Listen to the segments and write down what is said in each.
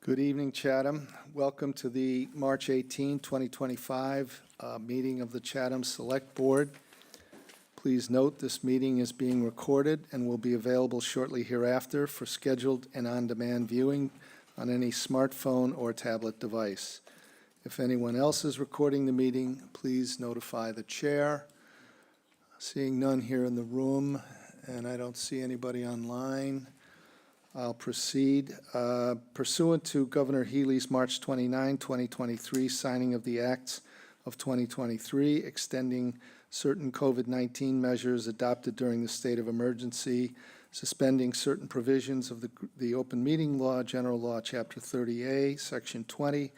Good evening, Chatham. Welcome to the March 18, 2025 meeting of the Chatham Select Board. Please note this meeting is being recorded and will be available shortly hereafter for scheduled and on-demand viewing on any smartphone or tablet device. If anyone else is recording the meeting, please notify the chair. Seeing none here in the room, and I don't see anybody online, I'll proceed. Pursuant to Governor Healy's March 29, 2023 signing of the Acts of 2023, extending certain COVID-19 measures adopted during the state of emergency, suspending certain provisions of the Open Meeting Law, General Law, Chapter 30A, Section 20,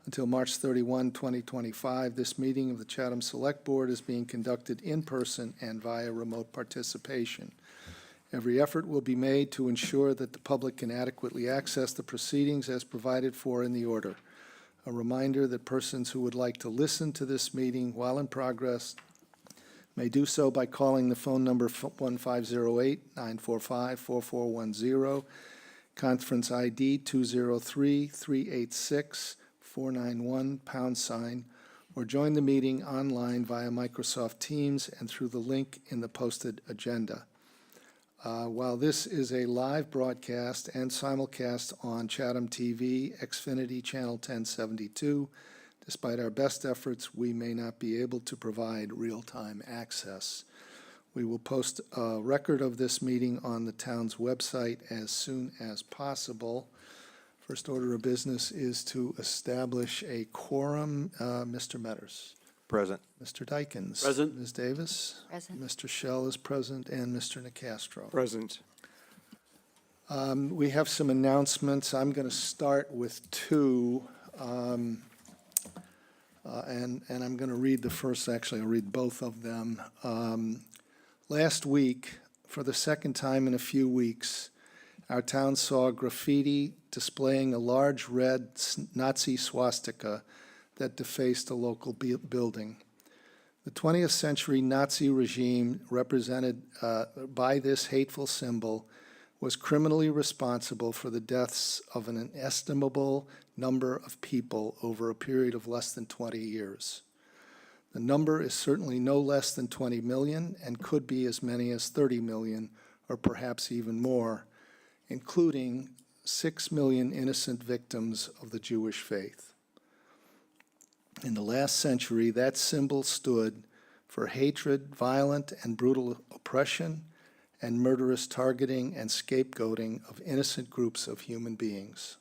until March 31, 2025, this meeting of the Chatham Select Board is being conducted in person and via remote participation. Every effort will be made to ensure that the public can adequately access the proceedings as provided for in the order. A reminder that persons who would like to listen to this meeting while in progress may do so by calling the phone number 1508-945-4410, conference ID 203-386-491 #, or join the meeting online via Microsoft Teams and through the link in the posted agenda. While this is a live broadcast and simulcast on Chatham TV, Xfinity Channel 1072, despite our best efforts, we may not be able to provide real-time access. We will post a record of this meeting on the town's website as soon as possible. First order of business is to establish a quorum. Mr. Metters. Present. Mr. Dykens. Present. Ms. Davis. Present. Mr. Schell is present, and Mr. Nicastro. Present. We have some announcements. I'm going to start with two, and I'm going to read the first. Actually, I'll read both of them. Last week, for the second time in a few weeks, our town saw graffiti displaying a large red Nazi swastika that defaced a local building. The 20th century Nazi regime, represented by this hateful symbol, was criminally responsible for the deaths of an inestimable number of people over a period of less than 20 years. The number is certainly no less than 20 million and could be as many as 30 million or perhaps even more, including 6 million innocent victims of the Jewish faith. In the last century, that symbol stood for hatred, violent and brutal oppression, and murderous targeting and scapegoating of innocent groups of human beings.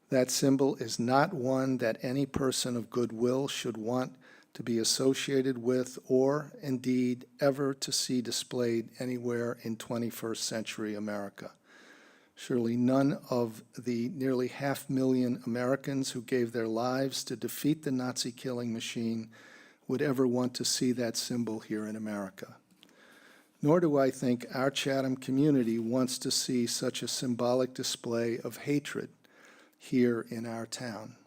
That symbol is not one that any person of goodwill should want to be associated with or, indeed, ever to see displayed anywhere in 21st century America. Surely none of the nearly 500,000 Americans who gave their lives to defeat the Nazi killing machine would ever want to see that symbol here in America. Nor do I think our Chatham community wants to see such a symbolic display of hatred here in our town.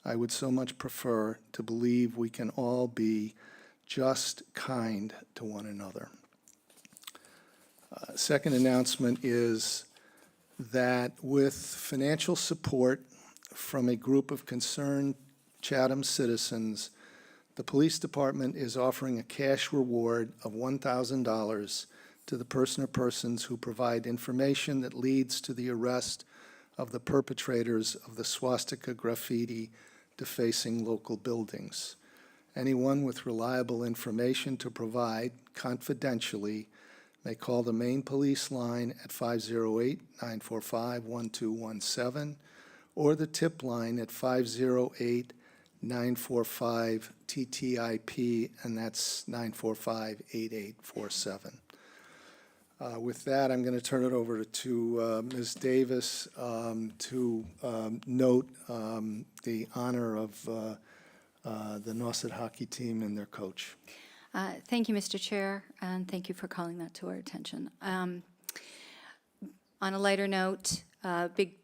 I would so much prefer to believe we can all be just kind to one another. Second announcement is that with financial support from a group of concerned Chatham citizens, the police department is offering a cash reward of $1,000 to the person or persons who provide information that leads to the arrest of the perpetrators of the swastika graffiti defacing local buildings. Anyone with reliable information to provide confidentially may call the main police line at 508-945-1217 or the tip line at 508-945-TTIP, and that's 945-8847. With that, I'm going to turn it over to Ms. Davis to note the honor of the Nauset hockey team and their coach. Thank you, Mr. Chair, and thank you for calling that to our attention. On a lighter note, big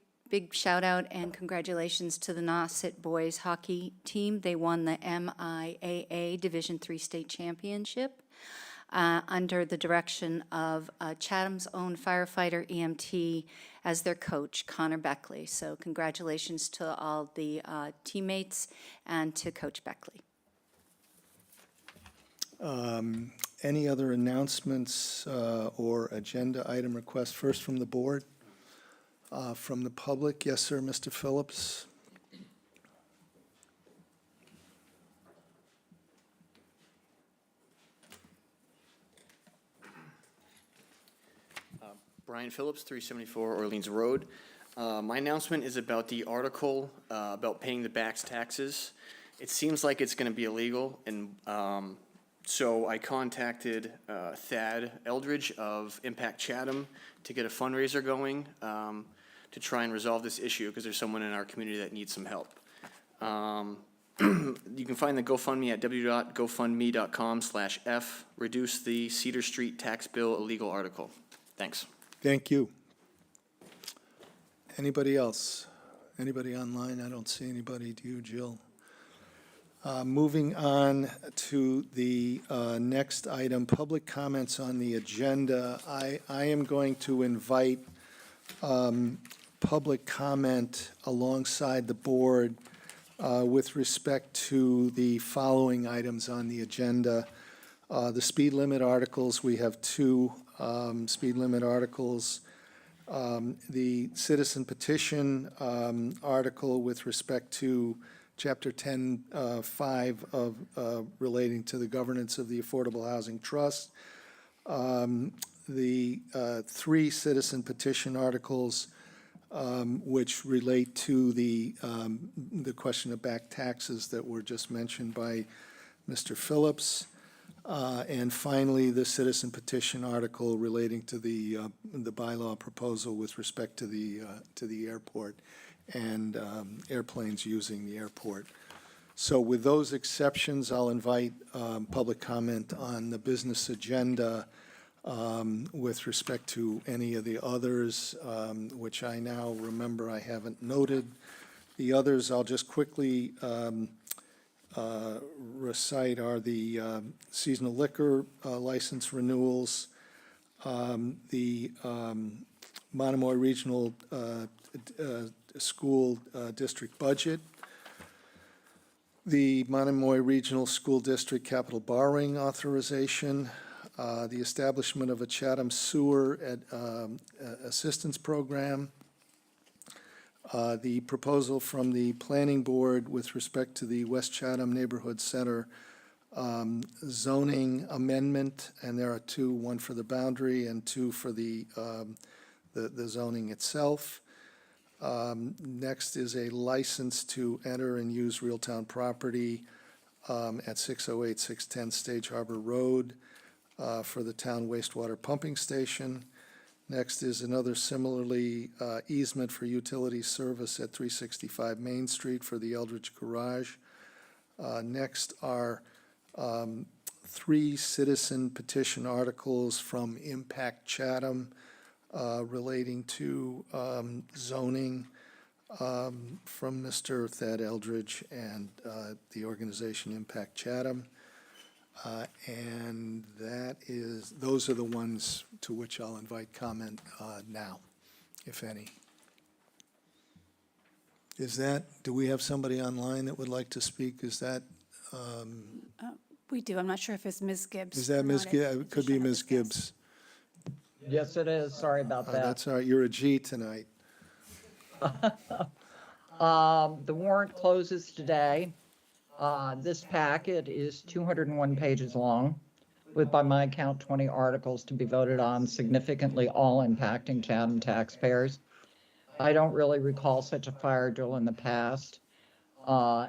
shout out and congratulations to the Nauset boys hockey team. They won the MIAA Division III state championship. under the direction of Chatham's own firefighter EMT as their coach, Connor Beckley. So congratulations to all the teammates and to Coach Beckley. Any other announcements or agenda item requests? First from the board, from the public. Yes, sir, Mr. Phillips. Brian Phillips, 374 Orleans Road. My announcement is about the article about paying the back's taxes. It seems like it's going to be illegal, and so I contacted Thad Eldridge of Impact Chatham to get a fundraiser going to try and resolve this issue, because there's someone in our community that needs some help. You can find the GoFundMe at www.gofundme.com/F. Reduce the Cedar Street tax bill illegal article. Thanks. Thank you. Anybody else? Anybody online? I don't see anybody. Do you, Jill? Moving on to the next item, public comments on the agenda. I am going to invite public comment alongside the board with respect to the following items on the agenda. The speed limit articles, we have two speed limit articles. The citizen petition article with respect to Chapter 10.5 of relating to the governance of the Affordable Housing Trust. The three citizen petition articles which relate to the question of back taxes that were just mentioned by Mr. Phillips. And finally, the citizen petition article relating to the bylaw proposal with respect to the airport and airplanes using the airport. So with those exceptions, I'll invite public comment on the business agenda with respect to any of the others, which I now remember I haven't noted. The others I'll just quickly recite are the seasonal liquor license renewals, the Monomoy Regional School District budget, the Monomoy Regional School District capital borrowing authorization, the establishment of a Chatham sewer assistance program, the proposal from the planning board with respect to the West Chatham Neighborhood Center zoning amendment, and there are two, one for the boundary and two for the zoning itself. Next is a license to enter and use real town property at 608, 610 Stage Harbor Road for the town wastewater pumping station. Next is another similarly easement for utility service at 365 Main Street for the Eldridge Garage. Next are three citizen petition articles from Impact Chatham relating to zoning from Mr. Thad Eldridge and the organization Impact Chatham. And those are the ones to which I'll invite comment now, if any. Do we have somebody online that would like to speak? Is that, We do. I'm not sure if it's Ms. Gibbs. is that or Ms. not. Gibbs? It could be Should have Ms. a guess. Gibbs. Yes, it is. Sorry about that. That's all right. You're a G tonight. The warrant closes today. This packet is 201 pages long, with, by my count, 20 articles to be voted on, significantly all impacting Chatham taxpayers. I don't really recall such a fire drill in the past.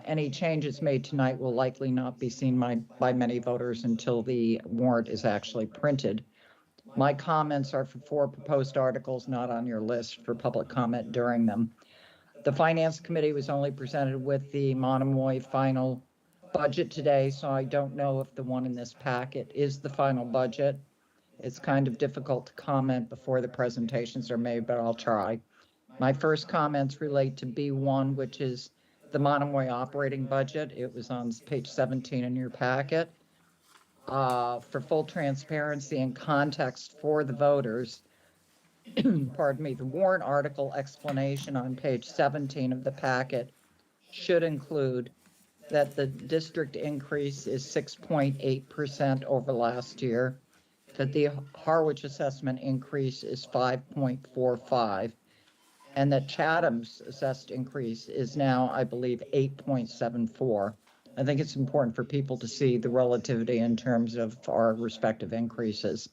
Any changes made tonight will likely not be seen by many voters until the warrant is actually printed. My comments are for four proposed articles not on your list for public comment during them. The Finance Committee was only presented with the Monomoy final budget today, so I don't know if the one in this packet is the final budget. It's kind of difficult to comment before the presentations are made, but I'll try. My first comments relate to B1, which is the Monomoy operating budget. It was on page 17 in your packet. For full transparency and context for the voters, pardon me, the warrant article explanation on page 17 of the packet should include that the district increase is 6.8% over last year, that the Harwich assessment increase is 5.45, and that Chatham's assessed increase is now, I believe, 8.74. I think it's important for people to see the relativity in terms of our respective increases.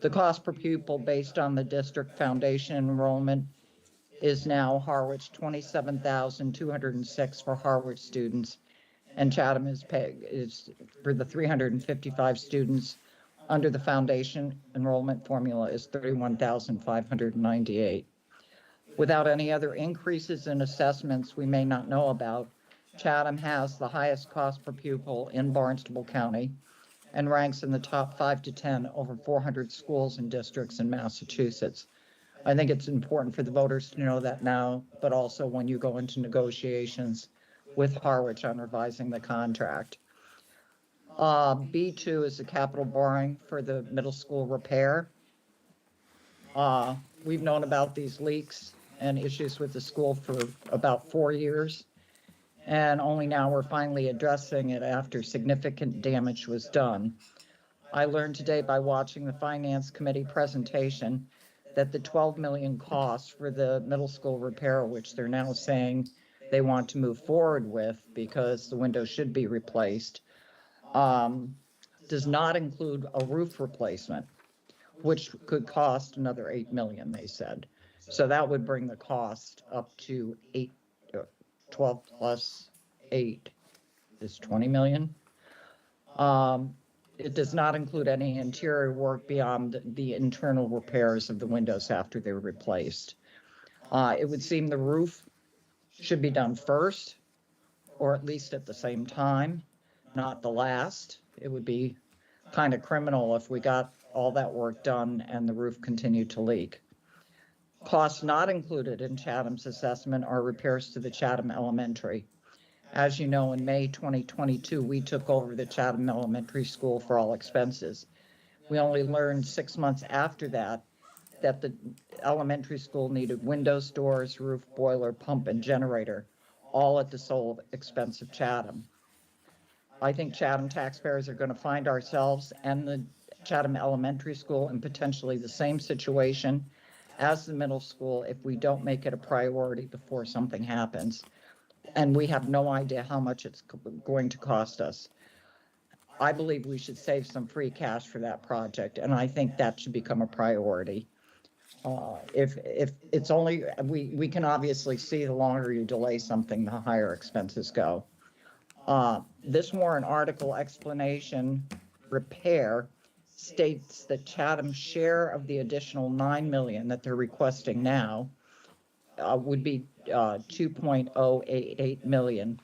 The cost per pupil based on the district foundation enrollment is now Harwich 27,206 for Harwich students, and Chatham is for the 355 students under the foundation enrollment formula is 31,598. Without any other increases in assessments we may not know about, Chatham has the highest cost per pupil in Barnstable County and ranks in the top 5 to 10 over 400 schools and districts in Massachusetts. I think it's important for the voters to know that now, but also when you go into negotiations with Harwich on revising the contract. B2 is the capital borrowing for the middle school repair. We've known about these leaks and issues with the school for about 4 years. And only now we're finally addressing it after significant damage was done. I learned today by watching the Finance Committee presentation that the 12 million cost for the middle school repair, which they're now saying they want to move forward with because the windows should be replaced, does not include a roof replacement, which could cost another 8 million, they said. So that would bring the cost up to 12 plus 8 is 20 million. It does not include any interior work beyond the internal repairs of the windows after they're replaced. It would seem the roof should be done first, or at least at the same time, not the last. It would be kind of criminal if we got all that work done and the roof continued to leak. Costs not included in Chatham's assessment are repairs to the Chatham Elementary. As you know, in May 2022, we took over the Chatham Elementary School for all expenses. We only learned 6 months after that the elementary school needed windows, doors, roof, boiler, pump, and generator, all at the sole expense of Chatham. I think Chatham taxpayers are going to find ourselves and the Chatham Elementary School in potentially the same situation as the middle school if we don't make it a priority before something happens. And we have no idea how much it's going to cost us. I believe we should save some free cash for that project, and I think that should become a priority. If it's only, we can obviously see the longer you delay something, the higher expenses go. This warrant article explanation repair states that Chatham's share of the additional 9 million that they're requesting now would be 2.088 million.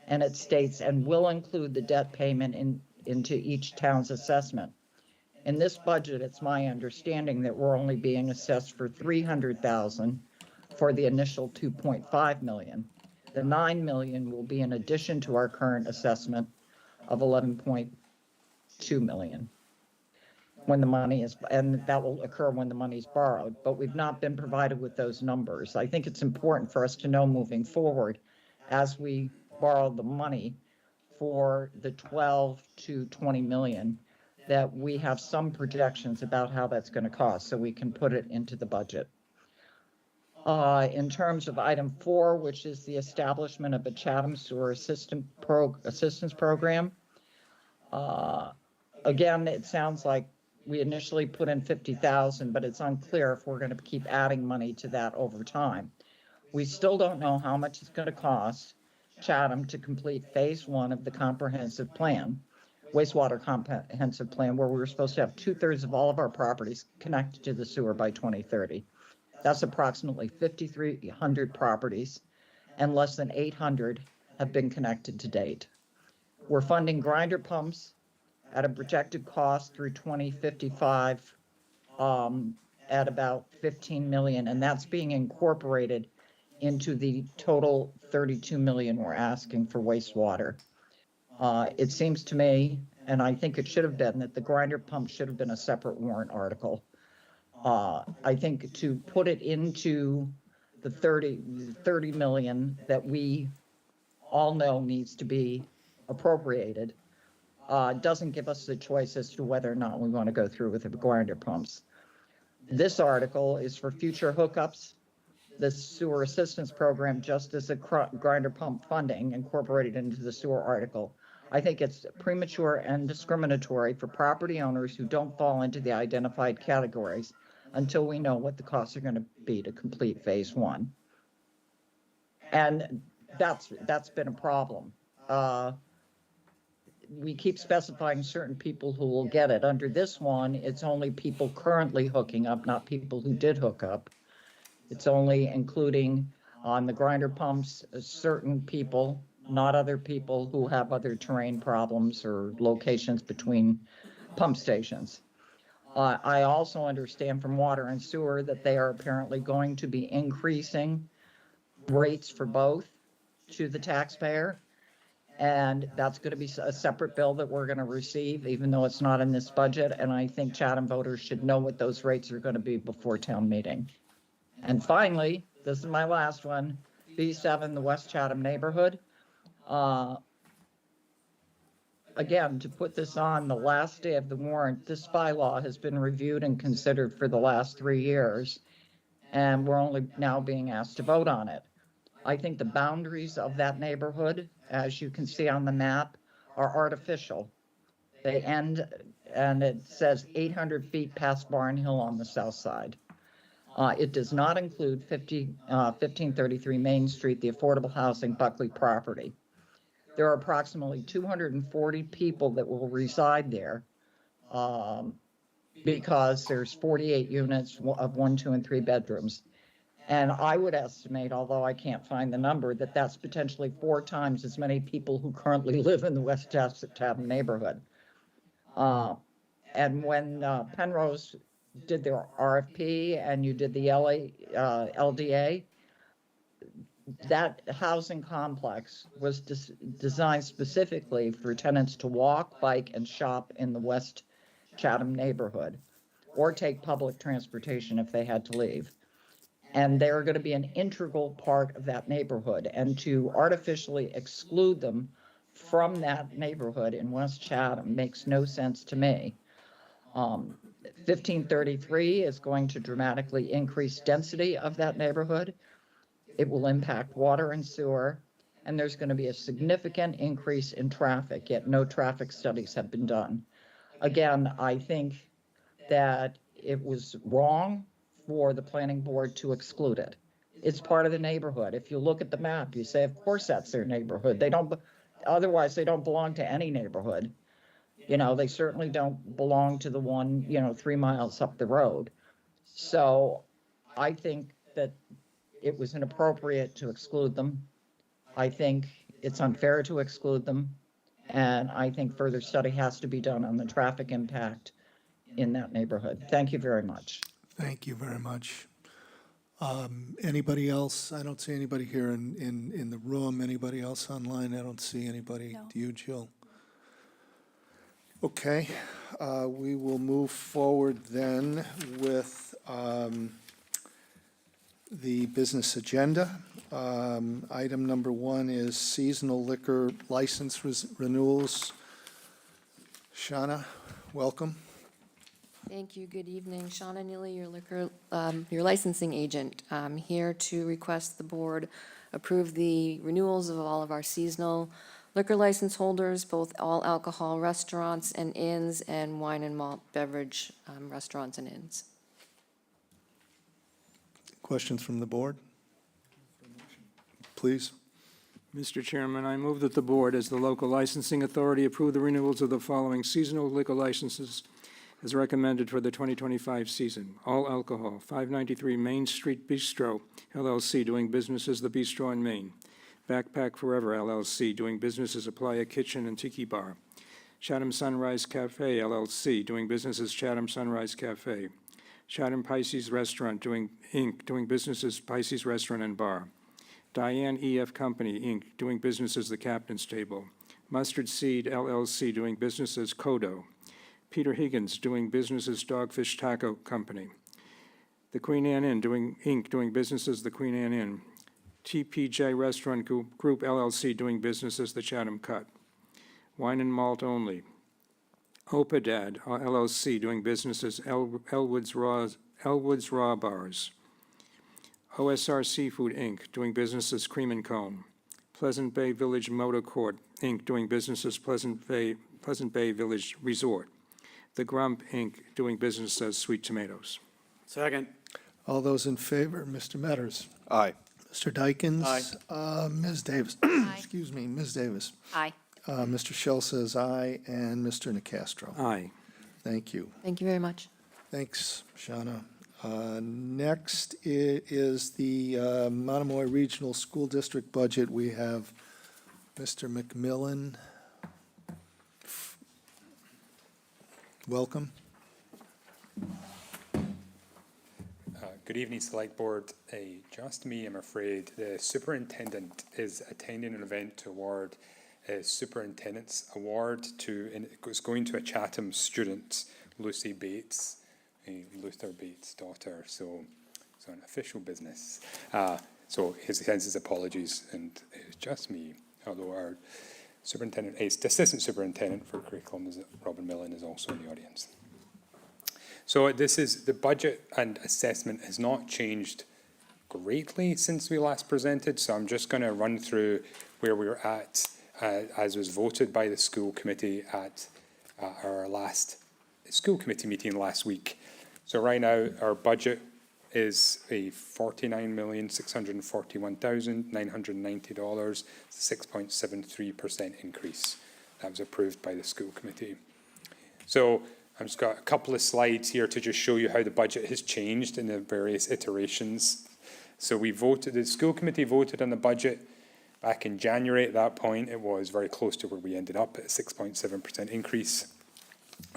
And it states, and will include the debt payment into each town's assessment. In this budget, it's my understanding that we're only being assessed for 300,000 for the initial 2.5 million. The 9 million will be in addition to our current assessment of 11.2 million when the money is, and that will occur when the money is borrowed, but we've not been provided with those numbers. I think it's important for us to know moving forward as we borrow the money for the 12 to 20 million, that we have some projections about how that's going to cost so we can put it into the budget. In terms of item 4, which is the establishment of a Chatham Sewer Assistance Program, again, it sounds like we initially put in 50,000, but it's unclear if we're going to keep adding money to that over time. We still don't know how much it's going to cost Chatham to complete phase 1 of the comprehensive plan, wastewater comprehensive plan, where we were supposed to have 2/3 of all of our properties connected to the sewer by 2030. That's approximately 5,300 properties, and less than 800 have been connected to date. We're funding grinder pumps at a projected cost through 2055 at about 15 million, and that's being incorporated into the total 32 million we're asking for wastewater. It seems to me, and I think it should have been, that the grinder pump should have been a separate warrant article. I think to put it into the 30 million that we all know needs to be appropriated, doesn't give us the choice as to whether or not we want to go through with the grinder pumps. This article is for future hookups. The sewer assistance program, just as a grinder pump funding incorporated into the sewer article. I think it's premature and discriminatory for property owners who don't fall into the identified categories until we know what the costs are going to be to complete phase one. And that's been a problem. We keep specifying certain people who will get it. Under this one, it's only people currently hooking up, not people who did hook up. It's only including on the grinder pumps, certain people, not other people who have other terrain problems or locations between pump stations. I also understand from water and sewer that they are apparently going to be increasing rates for both to the taxpayer. And that's going to be a separate bill that we're going to receive, even though it's not in this budget. And I think Chatham voters should know what those rates are going to be before town meeting. And finally, this is my last one, B7, the West Chatham neighborhood. Again, to put this on the last day of the warrant, this bylaw has been reviewed and considered for the last 3 years, and we're only now being asked to vote on it. I think the boundaries of that neighborhood, as you can see on the map, are artificial. They end, and it says 800 feet past Barn Hill on the south side. It does not include 1533 Main Street, the affordable housing Buckley property. There are approximately 240 people that will reside there because there's 48 units of 1, 2, and 3 bedrooms. And I would estimate, although I can't find the number, that that's potentially 4 times as many people who currently live in the West Chatham neighborhood. And when Penrose did their RFP and you did the LDA, that housing complex was designed specifically for tenants to walk, bike, and shop in the West Chatham neighborhood, or take public transportation if they had to leave. And they're going to be an integral part of that neighborhood. And to artificially exclude them from that neighborhood in West Chatham makes no sense to me. 1533 is going to dramatically increase density of that neighborhood. It will impact water and sewer, and there's going to be a significant increase in traffic, yet no traffic studies have been done. Again, I think that it was wrong for the planning board to exclude it. It's part of the neighborhood. If you look at the map, you say, of course, that's their neighborhood. They don't, otherwise they don't belong to any neighborhood. You know, they certainly don't belong to the one, 3 miles up the road. So I think that it was inappropriate to exclude them. I think it's unfair to exclude them. And I think further study has to be done on the traffic impact in that neighborhood. Thank you very much. Thank you very much. Anybody else? I don't see anybody here in the room. Anybody else online? I don't see anybody. No. Do you, Jill? Okay, we will move forward then with the business agenda. Item number 1 is seasonal liquor license renewals. Shauna, welcome. Thank you. Good evening. Shauna Neely, your licensing agent. I'm here to request the board approve the renewals of all of our seasonal liquor license holders, both all alcohol restaurants and inns, and wine and malt beverage restaurants and inns. Questions from the board? Please. Mr. Chairman, I move that the board, as the local licensing authority, approve the renewals of the following seasonal liquor licenses as recommended for the 2025 season. All alcohol, 593 Main Street Bistro, LLC, doing business as the Bistro in Maine. Backpack Forever, LLC, doing business as Playa Kitchen and Tiki Bar. Chatham Sunrise Cafe, LLC, doing business as Chatham Sunrise Cafe. Chatham Pisces Restaurant, Inc., doing business as Pisces Restaurant and Bar. Diane E.F. Company, Inc., doing business as the Captain's Table. Mustard Seed LLC, doing business as Kodo. Peter Higgins, doing business as Dogfish Taco Company. The Queen Anne Inn, doing business as the Queen Anne Inn. TPJ Restaurant Group LLC, doing business as the Chatham Cut. Wine and Malt Only. Opadad LLC, doing business as Elwood's Raw Bars. OSR Seafood, Inc., doing business as Cream and Cone. Pleasant Bay Village Motor Court, Inc., doing business as Pleasant Bay Village Resort. The Grump, Inc., doing business as Sweet Tomatoes. Second. All those in favor, Mr. Metters. Aye. Mr. Dykens. Aye. Ms. Davis. Excuse me, Ms. Davis. Aye. Mr. Shell says aye, and Mr. Nacastro. Aye. Thank you. Thank you very much. Thanks, Shauna. Next is the Monomoy Regional School District budget. We have Mr. McMillan. Welcome. Good evening, Select Board. Just me, I'm afraid. The superintendent is attending an event to award a superintendent's award to, and it's going to a Chatham student, Lucy Bates, Luther Bates' daughter. So it's an official business. So he sends his apologies, and it's just me. Although our superintendent, assistant superintendent for curriculum, Robin Millen, is also in the audience. So this is, the budget and assessment has not changed greatly since we last presented, so I'm just going to run through where we're at as was voted by the school committee at our last school committee meeting last week. So right now, our budget is a $49,641,990, 6.73% increase. That was approved by the school committee. So I've just got a couple of slides here to just show you how the budget has changed in the various iterations. So the school committee voted on the budget back in January. At that point, it was very close to where we ended up at a 6.7% increase.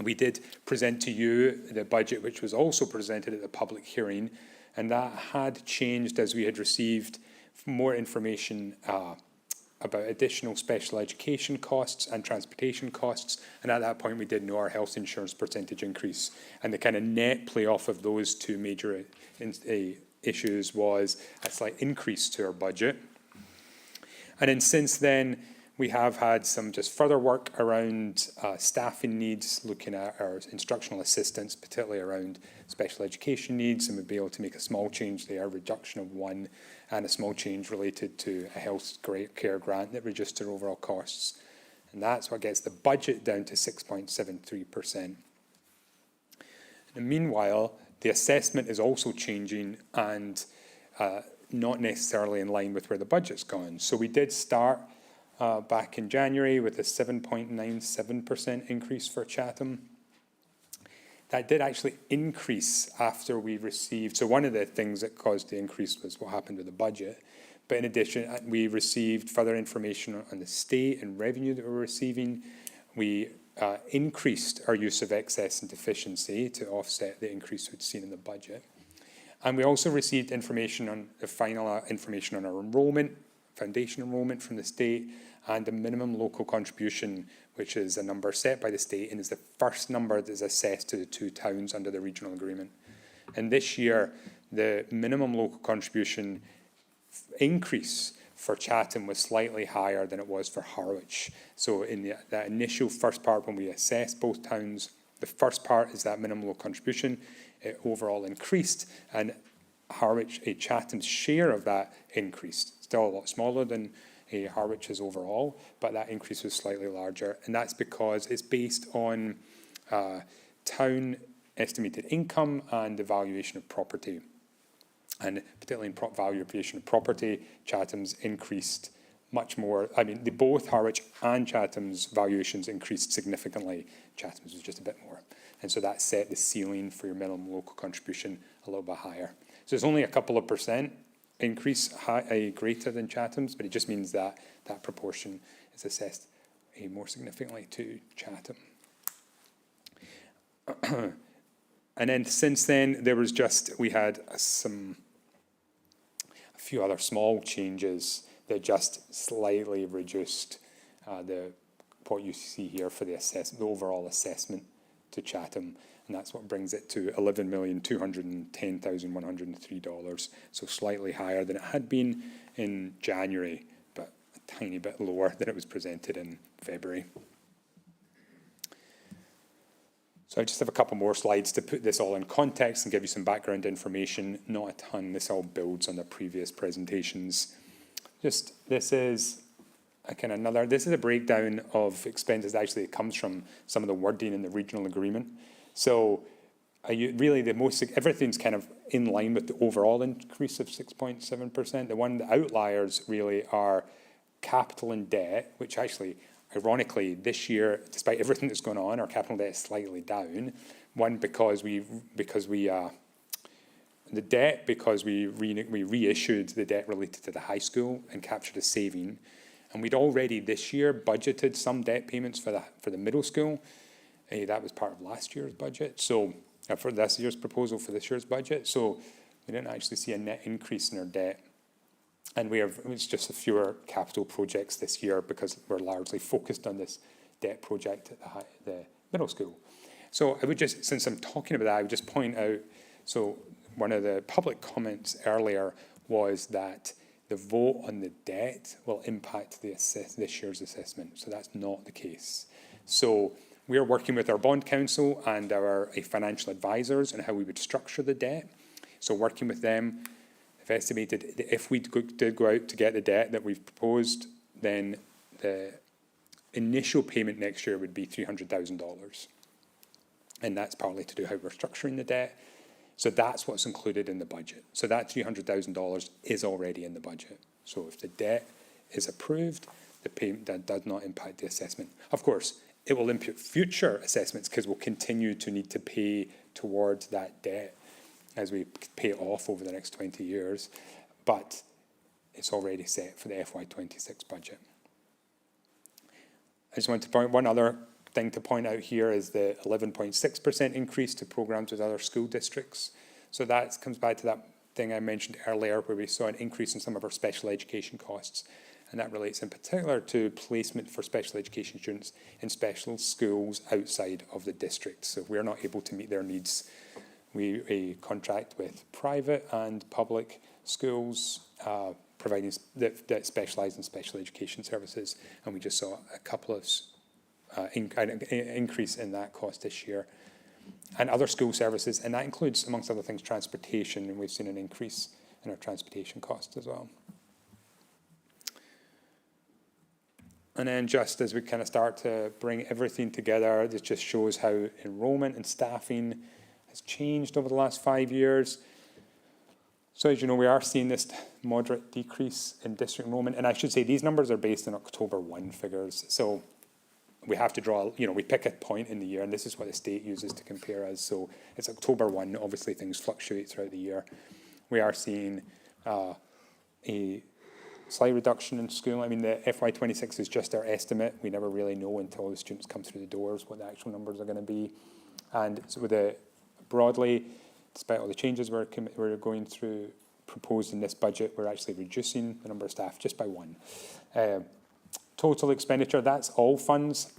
We did present to you the budget, which was also presented at the public hearing, and that had changed as we had received more information about additional special education costs and transportation costs. And at that point, we did know our health insurance percentage increase. And the kind of net play off of those two major issues was a slight increase to our budget. And then since then, we have had some just further work around staffing needs, looking at our instructional assistants, particularly around special education needs, and we'll be able to make a small change there, a reduction of one, and a small change related to a health care grant that reduced our overall costs. And that's what gets the budget down to 6.73%. And meanwhile, the assessment is also changing and not necessarily in line with where the budget's gone. So we did start back in January with a 7.97% increase for Chatham. That did actually increase after we received, so one of the things that caused the increase was what happened with the budget. But in addition, we received further information on the state and revenue that we're receiving. We increased our use of excess and deficiency to offset the increase we'd seen in the budget. And we also received information on the final information on our enrollment, foundation enrollment from the state, and the minimum local contribution, which is a number set by the state and is the first number that is assessed to the two towns under the regional agreement. And this year, the minimum local contribution increase for Chatham was slightly higher than it was for Harwich. So in that initial first part, when we assessed both towns, the first part is that minimum local contribution. It overall increased, and Chatham's share of that increased. Still a lot smaller than Harwich's overall, but that increase was slightly larger, and that's because it's based on town estimated income and the valuation of property. And particularly in valuation of property, Chatham's increased much more. I mean, both Harwich and Chatham's valuations increased significantly. Chatham's was just a bit more. And so that set the ceiling for your minimum local contribution a little bit higher. So it's only a couple of percent increase greater than Chatham's, but it just means that that proportion is assessed more significantly to Chatham. And then since then, we had a few other small changes that just slightly reduced the what you see here for the overall assessment to Chatham, and that's what brings it to $11,210,103, so slightly higher than it had been in January, but a tiny bit lower than it was presented in February. So I just have a couple more slides to put this all in context and give you some background information. Not a ton. This all builds on the previous presentations. This is a breakdown of expenses. Actually, it comes from some of the wording in the regional agreement. So everything's kind of in line with the overall increase of 6.7%. The outliers really are capital and debt, which actually, ironically, this year, despite everything that's going on, our capital debt is slightly down. One, because we reissued the debt related to the high school and captured a saving. And we'd already this year budgeted some debt payments for the middle school. That was part of last year's budget. So for this year's proposal for this year's budget. So we didn't actually see a net increase in our debt. And it's just a fewer capital projects this year because we're largely focused on this debt project at the middle school. So I would just, since I'm talking about that, I would just point out, so one of the public comments earlier was that the vote on the debt will impact this year's assessment. So that's not the case. So we are working with our bond counsel and our financial advisors on how we would structure the debt. So working with them, I've estimated that if we did go out to get the debt that we've proposed, then the initial payment next year would be $300,000. And that's partly to do how we're structuring the debt. So that's what's included in the budget. So that $300,000 is already in the budget. So if the debt is approved, the payment that does not impact the assessment. Of course, it will impact future assessments because we'll continue to need to pay towards that debt as we pay it off over the next 20 years. But it's already set for the FY26 budget. I just want to point one other thing to point out here is the 11.6% increase to programs with other school districts. So that comes back to that thing I mentioned earlier where we saw an increase in some of our special education costs. And that relates in particular to placement for special education students in special schools outside of the district. So if we're not able to meet their needs, we contract with private and public schools providing that specialise in special education services. And we just saw a couple of increase in that cost this year, and other school services, and that includes, amongst other things, transportation, and we've seen an increase in our transportation costs as well. And then just as we kind of start to bring everything together, this just shows how enrollment and staffing has changed over the last 5 years. So as you know, we are seeing this moderate decrease in district enrollment, and I should say these numbers are based on October 1 figures. So we have to draw, we pick a point in the year, and this is what the state uses to compare us. So it's October 1. Obviously, things fluctuate throughout the year. We are seeing a slight reduction in school. I mean, the FY26 is just our estimate. We never really know until the students come through the doors what the actual numbers are going to be. And so broadly, despite all the changes we're going through proposed in this budget, we're actually reducing the number of staff just by 1. Total expenditure, that's all funds.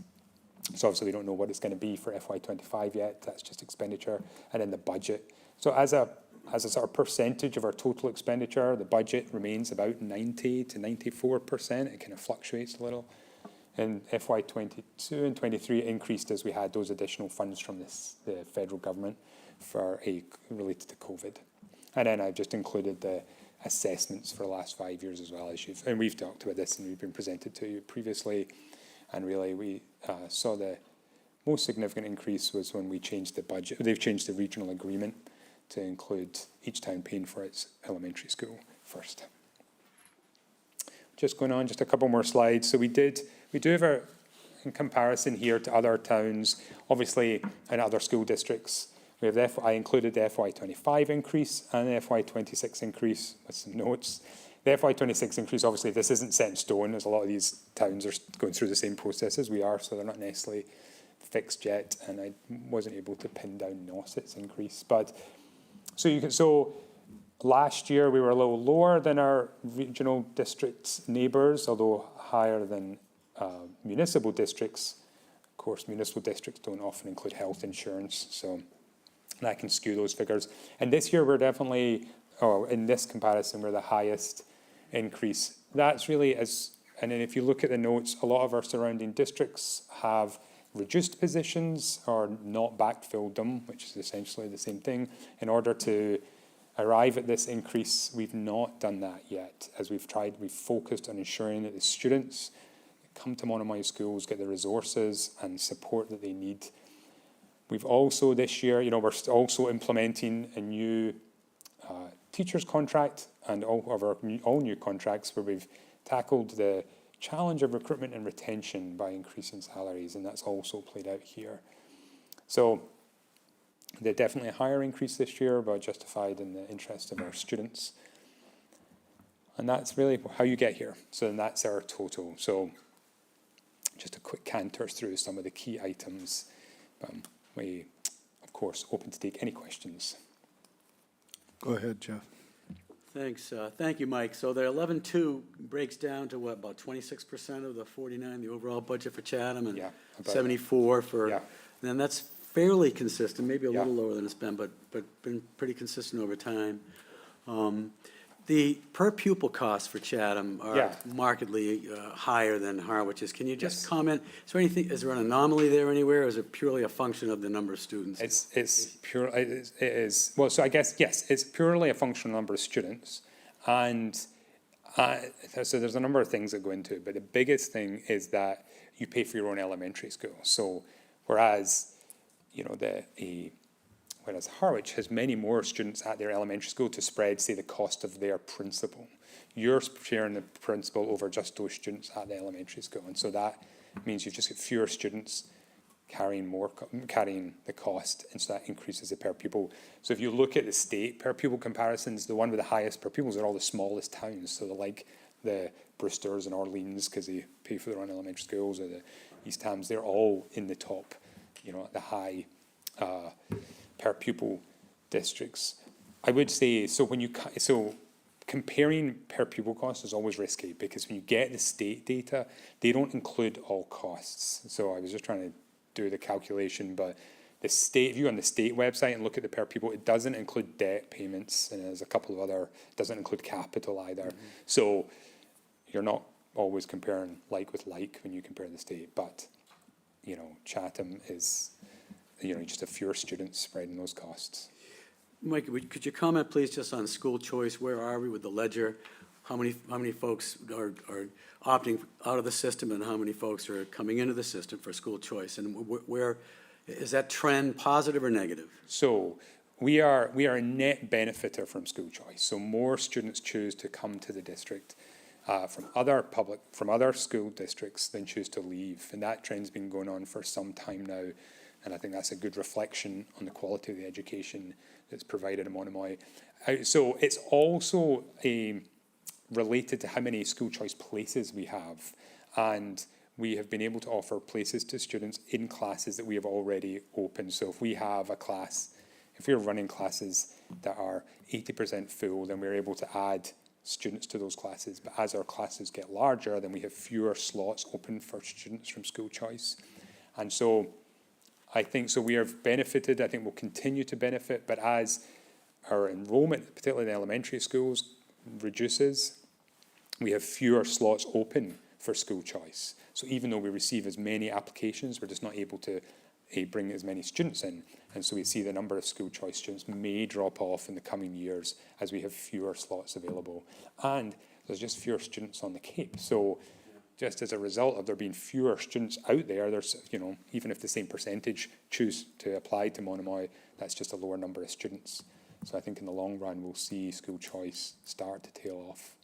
So obviously we don't know what it's going to be for FY25 yet. That's just expenditure. And then the budget. So as a sort of percentage of our total expenditure, the budget remains about 90 to 94%. It kind of fluctuates a little. In FY22 and 23, it increased as we had those additional funds from the federal government related to COVID. And then I've just included the assessments for the last 5 years as well, and we've talked about this and we've been presented to you previously. And really, we saw the most significant increase was when we changed the budget. They've changed the regional agreement to include each town paying for its elementary school first. Just going on, just a couple more slides. So we do have in comparison here to other towns, obviously, and other school districts. We have I included the FY25 increase and the FY26 increase with some notes. The FY26 increase, obviously, this isn't set in stone, as a lot of these towns are going through the same process as we are, so they're not necessarily fixed yet, and I wasn't able to pin down Nauset's increase. But so last year we were a little lower than our regional district's neighbours, although higher than municipal districts. Of course, municipal districts don't often include health insurance, so that can skew those figures. And this year, we're definitely, in this comparison, we're the highest increase. That's really and then if you look at the notes, a lot of our surrounding districts have reduced positions or not backfilled them, which is essentially the same thing. In order to arrive at this increase, we've not done that yet. As we've focused on ensuring that the students that come to Monomoy schools get the resources and support that they need. We've also this year, we're also implementing a new teachers contract and all new contracts where we've tackled the challenge of recruitment and retention by increasing salaries, and that's also played out here. So they're definitely a higher increase this year, but justified in the interest of our students. And that's really how you get here. So that's our total. So just a quick canter through some of the key items. We, of course, open to take any questions. Go ahead, Jeff. Thanks. Thank you, Mike. So the 11.2 breaks down to what, about 26% of the 49, the overall budget for Chatham, and Yeah, about 74 for, Yeah. then that's fairly consistent, maybe a Yeah. little lower than it's been, but been pretty consistent over time. The per pupil costs for Chatham are Yeah. markedly higher than Harwich's. Can you just Yes. comment, is there an anomaly there anywhere, or is it purely a function of the number of students? It is, well, so I guess, yes, it's purely a function of number of students. And so there's a number of things that go into it, but the biggest thing is that you pay for your own elementary school. So whereas, whereas Harwich has many more students at their elementary school to spread, say, the cost of their principal. You're sharing the principal over just those students at the elementary school. And so that means you've just got fewer students carrying the cost, and so that increases the per pupil. So if you look at the state per pupil comparisons, the one with the highest per pupils are all the smallest towns. So they're like the Brewsters and Orleans, because they pay for their own elementary schools, or the East Hams, they're all in the top, at the high per pupil districts. I would say, so comparing per pupil costs is always risky, because when you get the state data, they don't include all costs. So I was just trying to do the calculation, but the state, if you go on the state website and look at the per pupil, it doesn't include debt payments, and there's a couple of other, doesn't include capital either. Mm-hmm. So you're not always comparing like with like when you compare the state, but Chatham is just a fewer students spreading those costs. Mike, could you comment, please, just on school choice? Where are we with the ledger? How many folks are opting out of the system, and how many folks are coming into the system for school choice? And where is that trend positive or negative? So we are a net benefiter from school choice. So more students choose to come to the district from other school districts than choose to leave, and that trend's been going on for some time now. And I think that's a good reflection on the quality of the education that's provided in Monomoy. So it's also related to how many school choice places we have. And we have been able to offer places to students in classes that we have already opened. So if we have a class, if we're running classes that are 80% full, then we're able to add students to those classes. But as our classes get larger, then we have fewer slots open for students from school choice. And so I think we have benefited. I think we'll continue to benefit. But as our enrollment, particularly in elementary schools, reduces, we have fewer slots open for school choice. So even though we receive as many applications, we're just not able to bring as many students in. And so we see the number of school choice students may drop off in the coming years as we have fewer slots available. And there's just fewer students on the Cape. So just as a result of there being fewer students out there, there's, even if the same percentage choose to apply to Monomoy, that's just a lower number of students. So I think in the long run, we'll see school choice start to tail off.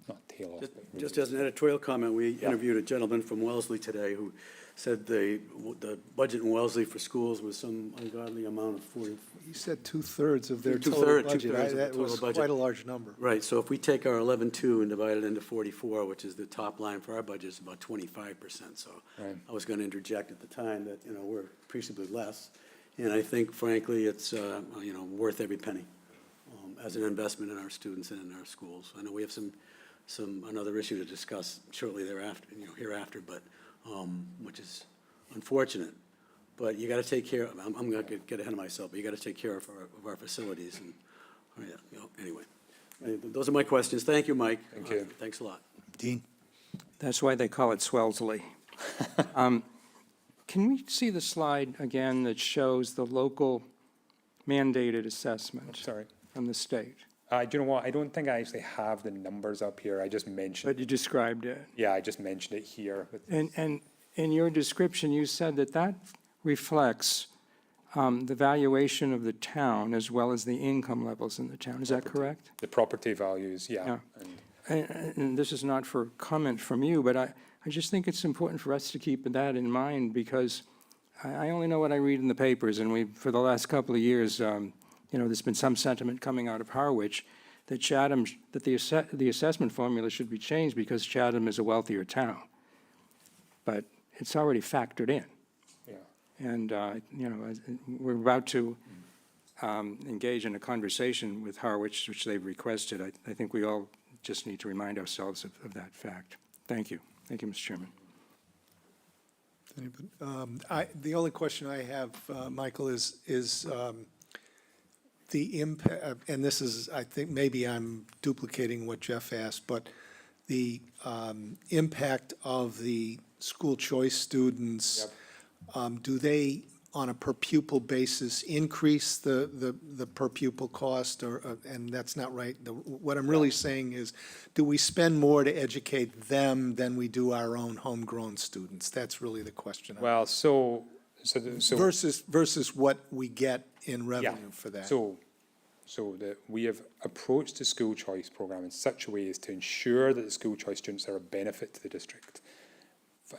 Not tail off, but Just as an editorial comment, we interviewed a gentleman from Wellesley today who said the budget in Wellesley for schools was some ungodly amount of 40. You said 2/3 of their total Two-thirds budget. of the That total was budget. quite a large number. Right, so if we take our 11.2 and divide it into 44, which is the top line for our budget, it's about 25%. So Right. I was going to interject at the time that, we're appreciably less. And I think frankly, it's, worth every penny as an investment in our students and in our schools. I know we have some another issue to discuss shortly thereafter, hereafter, but, which is unfortunate. But you gotta take care of, I'm gonna get ahead of myself, but you gotta take care of our facilities and, anyway. Those are my questions. Thank you, Mike. Thank you. Thanks a lot. Dean? That's why they call it Swellesley. Can we see the slide again that shows the local mandated assessment Sorry. from the state? Do you know what? I don't think I actually have the numbers up here. I just mentioned, But you described it. yeah, I just mentioned it here. And in your description, you said that that reflects the valuation of the town as well as the income levels in the town. Is that correct? The property values, yeah. Yeah. And And this is not for comment from you, but I just think it's important for us to keep that in mind because I only know what I read in the papers, and for the last couple of years, there's been some sentiment coming out of Harwich that Chatham, that the assessment formula should be changed because Chatham is a wealthier town. But it's already factored in. yeah. And, we're about to engage in a conversation with Harwich, which they've requested. I think we all just need to remind ourselves of that fact. Thank you. Thank you, Mr. Chairman. The only question I have, Michael, is the impact, and this is, I think, maybe I'm duplicating what Jeff asked, but the impact of the school choice students, do they, on a per pupil basis, increase the per pupil cost, or, and that's not right? What I'm really saying is, do we spend more to educate them than we do our own homegrown students? That's really the question. Well, so Versus what we get in yeah. revenue for that. So that we have approached the school choice program in such a way as to ensure that the school choice students are a benefit to the district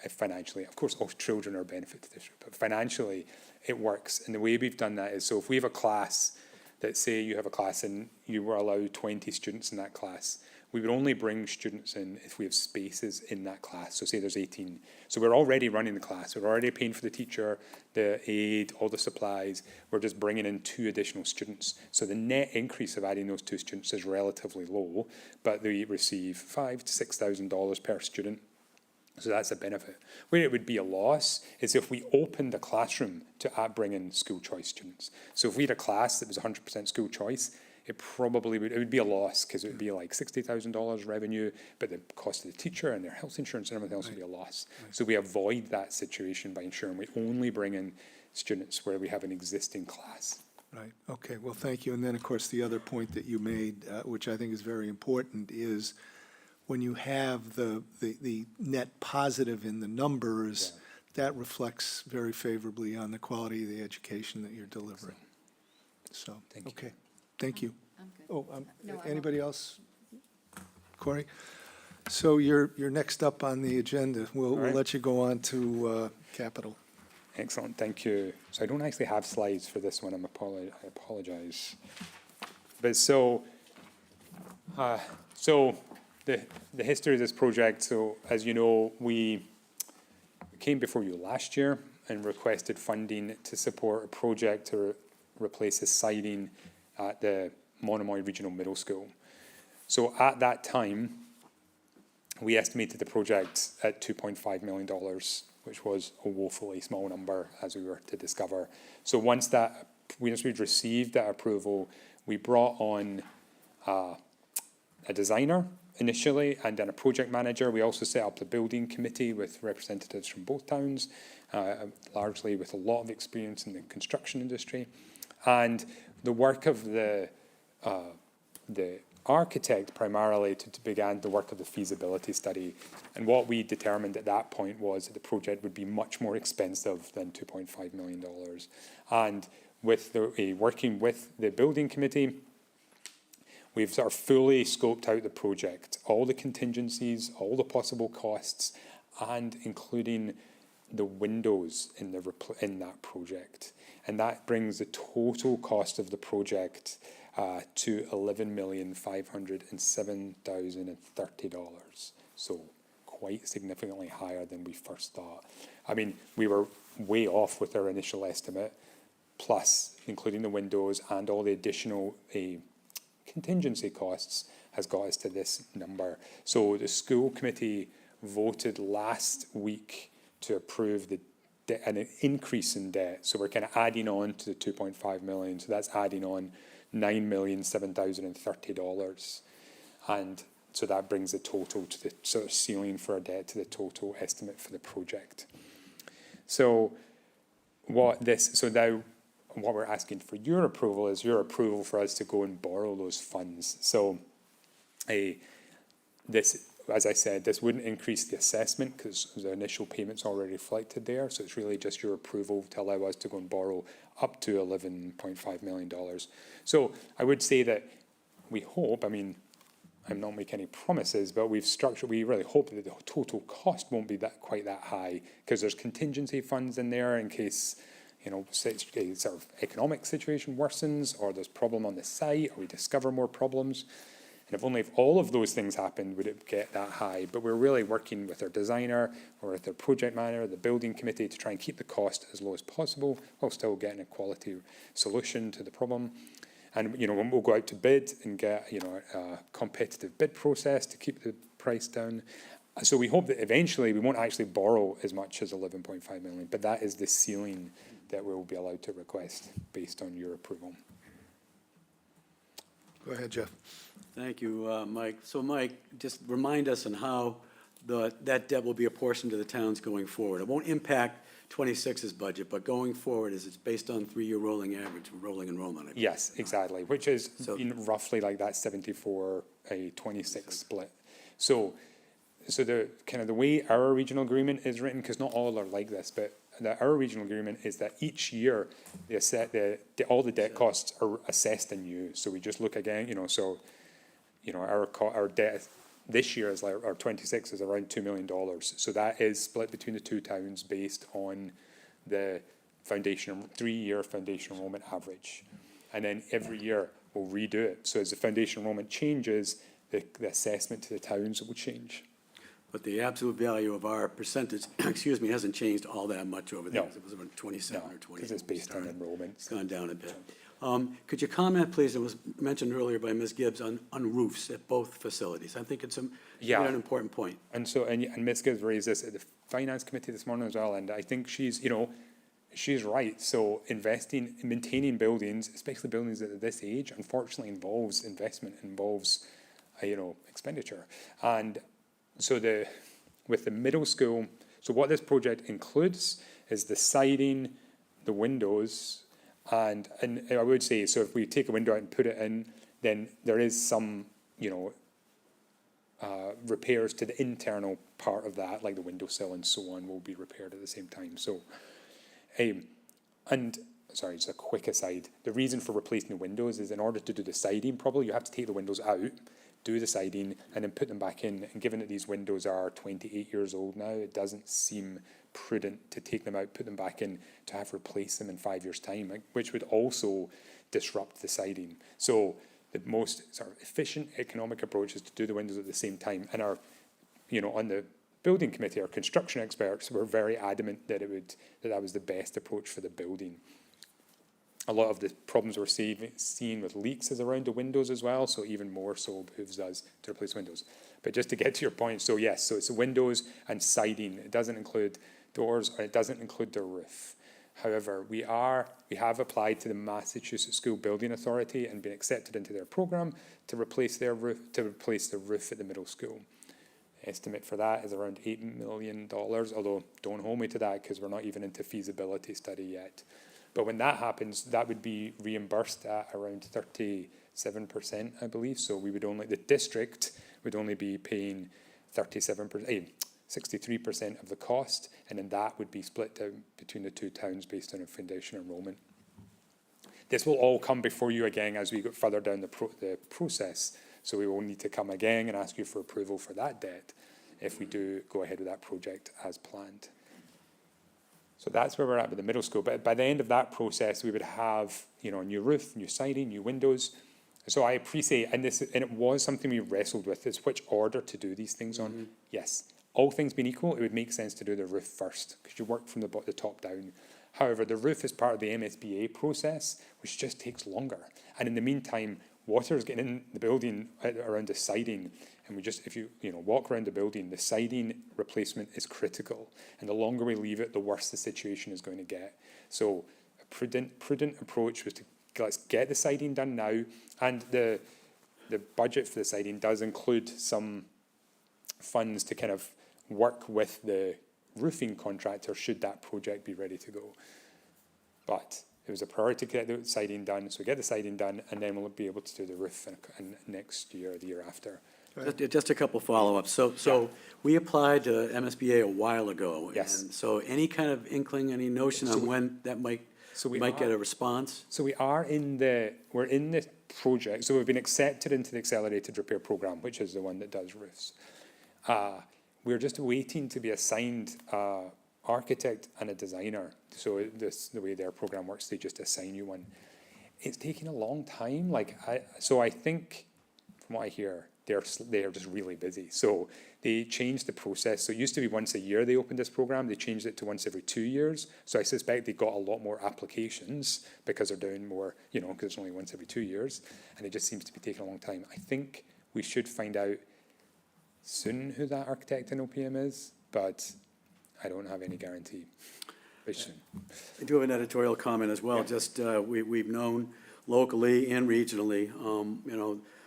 financially. Of course, all children are a benefit to the district, but financially it works. And the way we've done that is, so if we have a class that, say you have a class and you were allowed 20 students in that class, we would only bring students in if we have spaces in that class. So say there's 18. So we're already running the class. We're already paying for the teacher, the aide, all the supplies. We're just bringing in 2 additional students. So the net increase of adding those 2 students is relatively low, but they receive $5,000 to $6,000 per student. So that's a benefit. Where it would be a loss is if we opened a classroom to bring in school choice students. So if we had a class that was 100% school choice, it would be a loss because it would be like $60,000 revenue, but the cost of the teacher and their health insurance and everything else would be a loss. So we avoid that situation by ensuring we only bring in students where we have an existing class. Right, okay, well, thank you. And then, of course, the other point that you made, which I think is very important, is when you have the net positive in the numbers, that reflects very favorably on the quality of the education that you're delivering. So, Thank you. okay, thank you. I'm good. Oh, No, I'm anybody else? Corey? So you're next up on the agenda. We'll right. let you go on to capital. Excellent, thank you. So I don't actually have slides for this one, I apologize. But so the history of this project, so as you know, we came before you last year and requested funding to support a project to replace the siding at the Monomoy Regional Middle School. So at that time, we estimated the project at $2.5 million, which was a woefully small number, as we were to discover. So once we'd received that approval, we brought on a designer initially and then a project manager. We also set up the building committee with representatives from both towns, largely with a lot of experience in the construction industry. And the work of the architect primarily began the work of the feasibility study. And what we determined at that point was that the project would be much more expensive than $2.5 million. And with working with the building committee, we've sort of fully scoped out the project, all the contingencies, all the possible costs, and including the windows in that project. And that brings the total cost of the project to $11,507,030. So quite significantly higher than we first thought. I mean, we were way off with our initial estimate, plus including the windows and all the additional contingency costs has got us to this number. So the school committee voted last week to approve an increase in debt. So we're kind of adding on to the 2.5 million. So that's adding on $9,007,030. And so that brings the total to the sort of ceiling for our debt to the total estimate for the project. So now what we're asking for your approval is your approval for us to go and borrow those funds. So this, as I said, this wouldn't increase the assessment because the initial payment's already reflected there. So it's really just your approval to allow us to go and borrow up to $11.5 million. So I would say that we hope, I mean, I'm not making any promises, but we really hope that the total cost won't be quite that high because there's contingency funds in there in case, you know, sort of economic situation worsens or there's problem on the site or we discover more problems. And if all of those things happened, would it get that high? But we're really working with our designer or with our project manager, the building committee to try and keep the cost as low as possible while still getting a quality solution to the problem. And, you know, we'll go out to bid and get, you know, a competitive bid process to keep the price down. So we hope that eventually we won't actually borrow as much as 11.5 million, but that is the ceiling that we'll be allowed to request based on your approval. Go ahead, Jeff. Thank you, Mike. So, Mike, just remind us on how that debt will be apportioned to the towns going forward. It won't impact 26's budget, but going forward, is it's based on 3-year rolling average, rolling enrollment? Yes, exactly, which is roughly like that 74-26 split. So the kind of the way our regional agreement is written, because not all are like this, but our regional agreement is that each year all the debt costs are assessed anew. So we just look again, you know, so, you know, our debt this year is like, our 26 is around $2 million. So that is split between the two towns based on the 3-year foundation enrollment average. And then every year we'll redo it. So as the foundation enrollment changes, the assessment to the towns will change. But the absolute value of our percentage, excuse me, hasn't changed all that much over the years. It was around 27 or 28. Because it's based on enrollment. It's gone down a bit. Could you comment, please, it was mentioned earlier by Ms. Gibbs, on roofs at both facilities? I think it's an important point. And so, and Ms. Gibbs raised this at the finance committee this morning as well, and I think she's right. So investing in maintaining buildings, especially buildings at this age, unfortunately involves investment, involves, expenditure. And so with the middle school, so what this project includes is the siding, the windows, and I would say, so if we take a window out and put it in, then there is some, repairs to the internal part of that, like the windowsill and so on, will be repaired at the same time. So, sorry, just a quick aside. The reason for replacing the windows is in order to do the siding, probably you have to take the windows out, do the siding, and then put them back in. And given that these windows are 28 years old now, it doesn't seem prudent to take them out, put them back in, to have to replace them in 5 years' time, which would also disrupt the siding. So the most sort of efficient economic approach is to do the windows at the same time. And our, on the building committee, our construction experts were very adamant that that was the best approach for the building. A lot of the problems we're seeing with leaks is around the windows as well, so even more so behooves us to replace windows. But just to get to your point, so yes, so it's windows and siding. It doesn't include doors, or it doesn't include the roof. However, we have applied to the Massachusetts School Building Authority and been accepted into their program to replace the roof at the middle school. Estimate for that is around $8 million, although don't hold me to that because we're not even into feasibility study yet. But when that happens, that would be reimbursed at around 37%, I believe. So the district would only be paying 63% of the cost, and then that would be split down between the two towns based on a foundation enrollment. This will all come before you again as we go further down the process. So we will need to come again and ask you for approval for that debt if we do go ahead with that project as planned. So that's where we're at with the middle school. But by the end of that process, we would have, a new roof, new siding, new windows. So I appreciate, and it was something we wrestled with, is which order to do these things on. Yes, all things being equal, it would make sense to do the roof first because you work from the top down. However, the roof is part of the MSBA process, which just takes longer. And in the meantime, water is getting in the building around the siding, and we just, if you walk around the building, the siding replacement is critical, and the longer we leave it, the worse the situation is going to get. So a prudent approach was to let's get the siding done now, and the budget for the siding does include some funds to kind of work with the roofing contractor should that project be ready to go. But it was a priority to get the siding done, so we get the siding done, and then we'll be able to do the roof in next year or the year after. Just a couple follow-ups. So we applied to MSBA a while ago. Yes. And so any kind of inkling, any notion on when that might get a response? So we're in the project, so we've been accepted into the accelerated repair program, which is the one that does roofs. We're just waiting to be assigned architect and a designer. So the way their program works, they just assign you one. It's taking a long time. So I think, from what I hear, they're just really busy. So they changed the process. So it used to be once a year they opened this program. They changed it to once every 2 years. So I suspect they got a lot more applications because they're doing more, because it's only once every 2 years. And it just seems to be taking a long time. I think we should find out soon who that architect in OPM is, but I don't have any guarantee. Very soon. I do have an editorial comment as well. Just, we've known locally and regionally,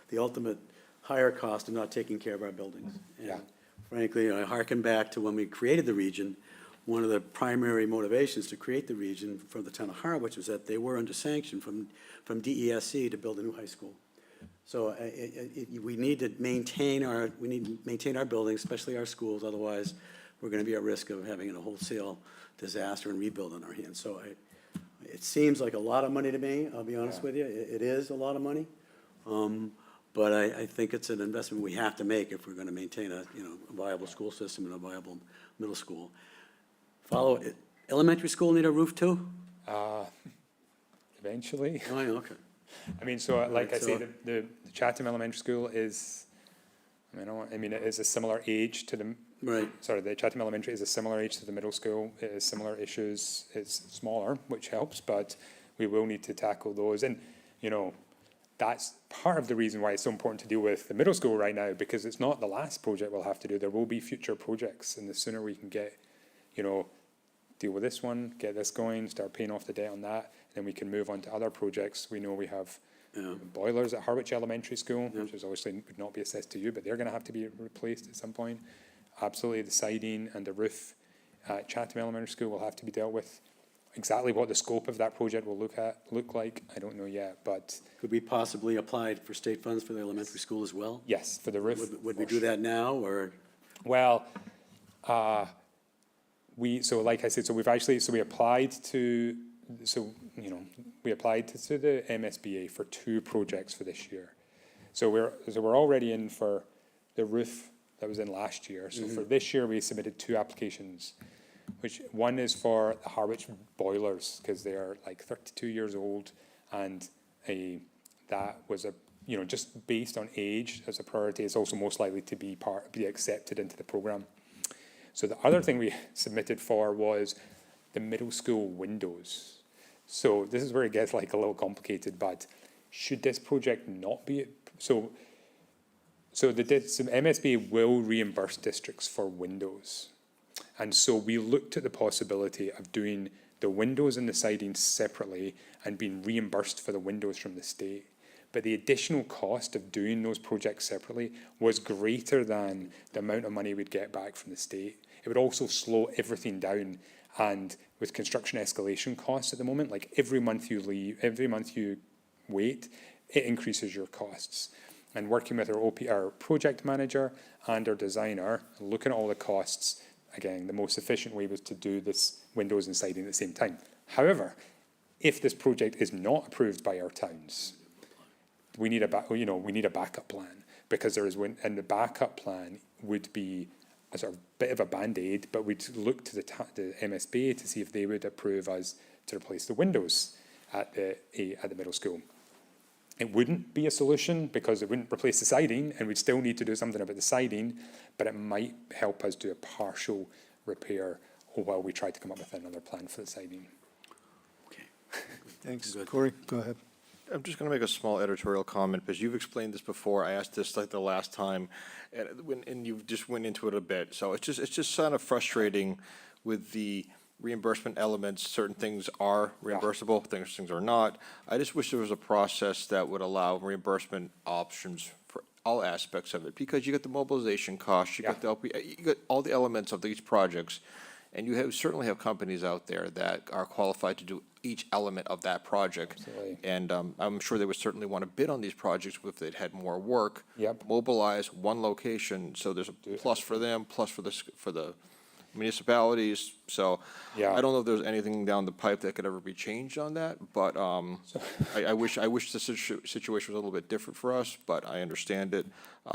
the ultimate higher cost of not taking care of our buildings. And frankly, I hearken back to when we created the region, one of the primary motivations to create the region for the town of Harwich was that they were under sanction from DESC to build a new high school. So we need to maintain our buildings, especially our schools. Otherwise, we're going to be at risk of having a wholesale disaster and rebuild on our hands. So it seems like a lot of money to me. I'll be honest with you. It is a lot of money. But I think it's an investment we have to make if we're going to maintain a viable school system and a viable middle school. Elementary school need a roof too? Eventually. Oh, yeah, okay. I mean, so like I say, the Chatham Elementary School is, it is a similar age to the, the Chatham Elementary is a similar age to the middle school. It has similar issues. It's smaller, which helps, but we will need to tackle those. And, that's part of the reason why it's so important to deal with the middle school right now, because it's not the last project we'll have to do. There will be future projects, and the sooner we can get, deal with this one, get this going, start paying off the debt on that, then we can move on to other projects. We know we have boilers at Harwich Elementary School, which is obviously would not be assessed to you, but they're going to have to be replaced at some point. Absolutely, the siding and the roof at Chatham Elementary School will have to be dealt with. Exactly what the scope of that project will look like, I don't know yet, but... Could we possibly apply for state funds for the elementary school as well? Yes, for the roof. Would we do that now, or? Well, we applied to the MSBA for 2 projects for this year. So we're already in for the roof that was in last year. So for this year, we submitted 2 applications, which one is for the Harwich boilers, because they are like 32 years old, and that was just based on age as a priority, it's also most likely to be accepted into the program. So the other thing we submitted for was the middle school windows. So this is where it gets like a little complicated, but should this project not be, so the MSBA will reimburse districts for windows. And so we looked at the possibility of doing the windows and the siding separately and being reimbursed for the windows from the state. But the additional cost of doing those projects separately was greater than the amount of money we'd get back from the state. It would also slow everything down. And with construction escalation costs at the moment, like every month you wait, it increases your costs. And working with our project manager and our designer, looking at all the costs, again, the most efficient way was to do this windows and siding at the same time. However, if this project is not approved by our towns, we need a backup plan, because and the backup plan would be a sort of bit of a band-aid, but we'd look to the MSBA to see if they would approve us to replace the windows at the middle school. It wouldn't be a solution because it wouldn't replace the siding, and we'd still need to do something about the siding, but it might help us do a partial repair while we try to come up with another plan for the siding. Okay. Thanks. Corey, go ahead. I'm just going to make a small editorial comment, because you've explained this before. I asked this like the last time, and you just went into it a bit. So it's just kind of frustrating with the reimbursement elements. Certain things are reimbursable, things are not. I just wish there was a process that would allow reimbursement options for all aspects of it, because you got the mobilization costs, you got the you got all the elements of these projects, and you certainly have companies out there that are qualified to do each element of that project. Absolutely. And I'm sure they would certainly want to bid on these projects if they'd had more work. Yep. Mobilize one location, so there's a plus for them, plus for the municipalities. So Yeah. I don't know if there's anything down the pipe that could ever be changed on that, but I wish the situation was a little bit different for us, but I understand it.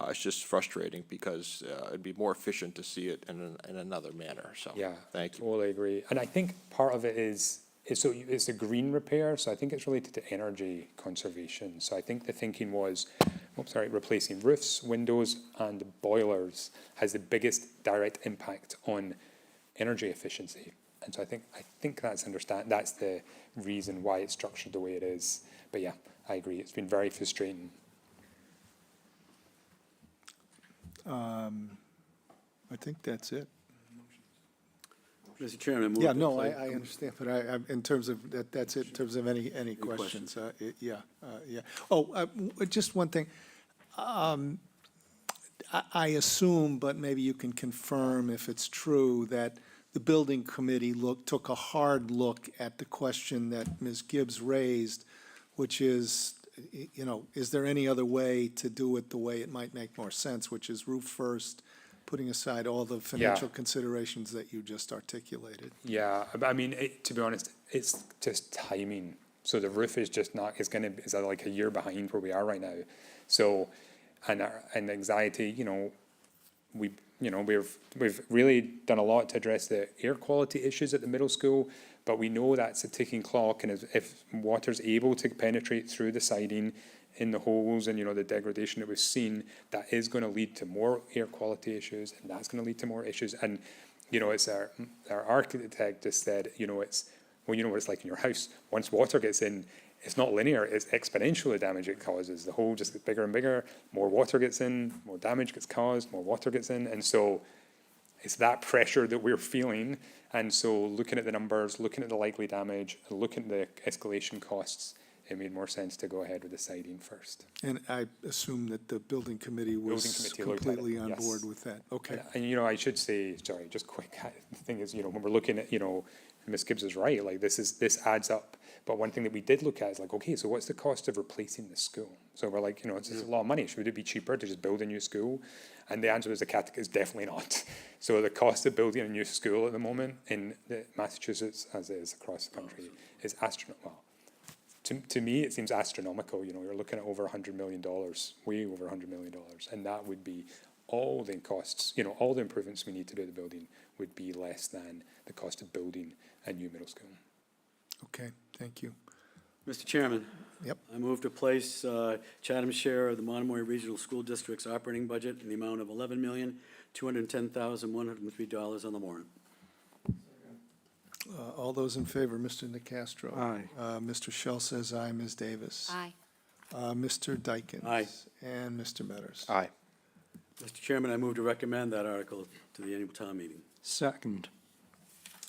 It's just frustrating, because it'd be more efficient to see it in another manner, so. Yeah, Thank you. totally agree. And I think part of it is it's a green repair, so I think it's related to energy conservation. So I think the thinking was, replacing roofs, windows, and boilers has the biggest direct impact on energy efficiency. And so I think that's the reason why it's structured the way it is. But yeah, I agree. It's been very frustrating. I think that's it. Mr. Chairman, I move. Yeah, to no, place- I understand, but in terms of, that's it, in terms of any questions. Yeah. Oh, just one thing. I assume, but maybe you can confirm if it's true, that the building committee took a hard look at the question that Ms. Gibbs raised, which is, is there any other way to do it the way it might make more sense, which is roof first, putting aside all the financial considerations that you just articulated? Yeah, I mean, to be honest, it's just timing. So the roof is just not, is like a year behind where we are right now. So, and anxiety, we've really done a lot to address the air quality issues at the middle school, but we know that's a ticking clock, and if water's able to penetrate through the siding in the holes and, the degradation that we've seen, that is going to lead to more air quality issues, and that's going to lead to more issues. And, it's our architect just said, it's, well, what it's like in your house. Once water gets in, it's not linear, it's exponential, the damage it causes. The hole just gets bigger and bigger, more water gets in, more damage gets caused, more water gets in. And so it's that pressure that we're feeling. And so looking at the numbers, looking at the likely damage, looking at the escalation costs, it made more sense to go ahead with the siding first. And I assume that the building committee was committee looked at it, completely on yes. board with that. Okay. And, I should say, sorry, just quick, the thing is, when we're looking at, Ms. Gibbs is right, like this adds up. But one thing that we did look at is like, okay, so what's the cost of replacing the school? So we're like, it's a lot of money. Should it be cheaper to just build a new school? And the answer is is definitely not. So the cost of building a new school at the moment in Massachusetts, as it is across the country, is astronomical. Well, to me, it seems astronomical. You're looking at over $100 million, way over $100 million. And that would be all the costs, all the improvements we need to do to the building would be less than the cost of building a new middle school. Okay, thank you. Mr. Chairman. Yep. I move to place Chatham's share of the Monomoy Regional School District's operating budget in the amount of $11,210,103 on the warrant. All those in favor, Mr. Nacastro? Aye. Mr. Shell says aye, Ms. Davis? Aye. Mr. Dykens? Aye. And Mr. Metters? Aye. Mr. Chairman, I move to recommend that article to the annual town meeting. Second.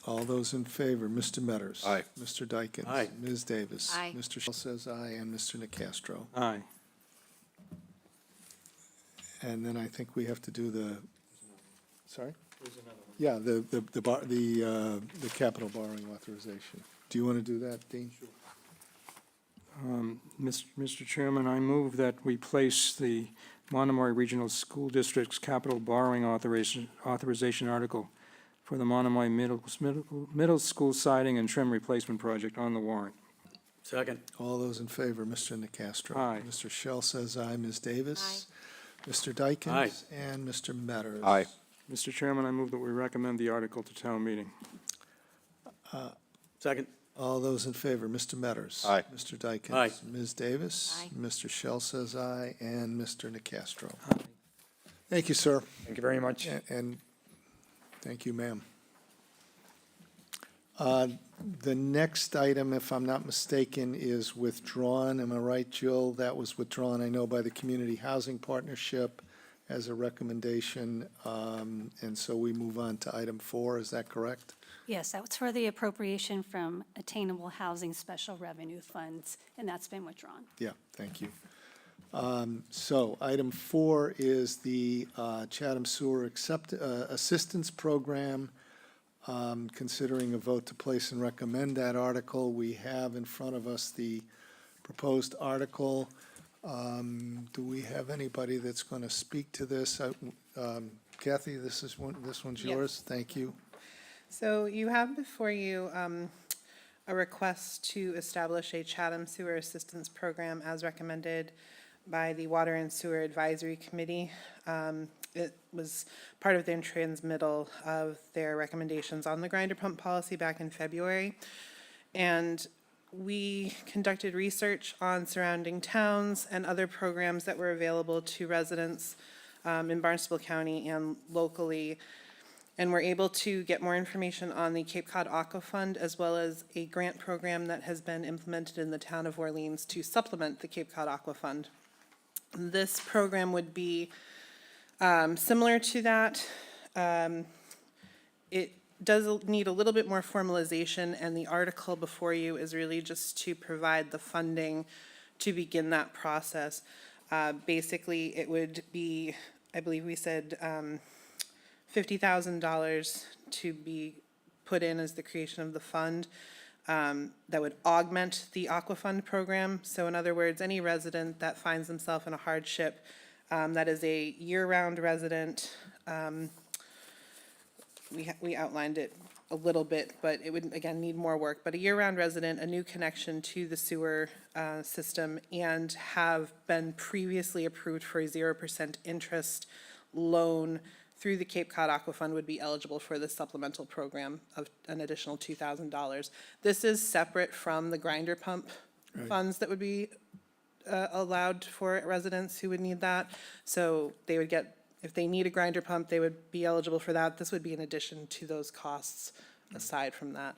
All those in favor, Mr. Metters? Aye. Mr. Dykens? Aye. Ms. Davis? Aye. Mr. Shell says aye, and Mr. Nacastro. Aye. And then I think we have to do the, sorry? Yeah, the capital borrowing authorization. Do you want to do that, Dean? Mr. Chairman, I move that we place the Monomoy Regional School District's capital borrowing authorization article for the Monomoy Middle School siding and trim replacement project on the warrant. Second. All those in favor, Mr. Nacastro? Aye. Mr. Shell says aye, Ms. Davis? Mr. Dykens? Aye. And Mr. Metters? Aye. Mr. Chairman, I move that we recommend the article to town meeting. Second. All those in favor, Mr. Metters? Aye. Mr. Dykens? Aye. Ms. Davis? Aye. Mr. Shell says aye, and Mr. Nacastro. Thank you, sir, Thank you very much. and thank you, ma'am. The next item, if I'm not mistaken, is withdrawn. Am I right, Jill? That was withdrawn, I know, by the Community Housing Partnership as a recommendation. And so we move on to item 4. Is that correct? Yes, that was for the appropriation from Attainable Housing Special Revenue Funds, and that's been withdrawn. Yeah, thank you. So item 4 is the Chatham Sewer Assistance Program. Considering a vote to place and recommend that article, we have in front of us the proposed article. Do we have anybody that's going to speak to this? Kathy, this one's Yes. yours. Thank you. So you have before you a request to establish a Chatham Sewer Assistance Program as recommended by the Water and Sewer Advisory Committee. It was part of their transmittal of their recommendations on the grinder pump policy back in February. And we conducted research on surrounding towns and other programs that were available to residents in Barnstable County and locally. And we're able to get more information on the Cape Cod Aqua Fund, as well as a grant program that has been implemented in the town of Orleans to supplement the Cape Cod Aqua Fund. This program would be similar to that. It does need a little bit more formalization, and the article before you is really just to provide the funding to begin that process. Basically, it would be, I believe we said, $50,000 to be put in as the creation of the fund that would augment the Aqua Fund program. So in other words, any resident that finds themselves in a hardship that is a year-round resident, we outlined it a little bit, but it would, again, need more work. But a year-round resident, a new connection to the sewer system, and have been previously approved for a 0% interest loan through the Cape Cod Aqua Fund would be eligible for the supplemental program of an additional $2,000. This is separate from the grinder pump funds that would be allowed for residents who would need that. So they would get, if they need a grinder pump, they would be eligible for that. This would be in addition to those costs aside from that.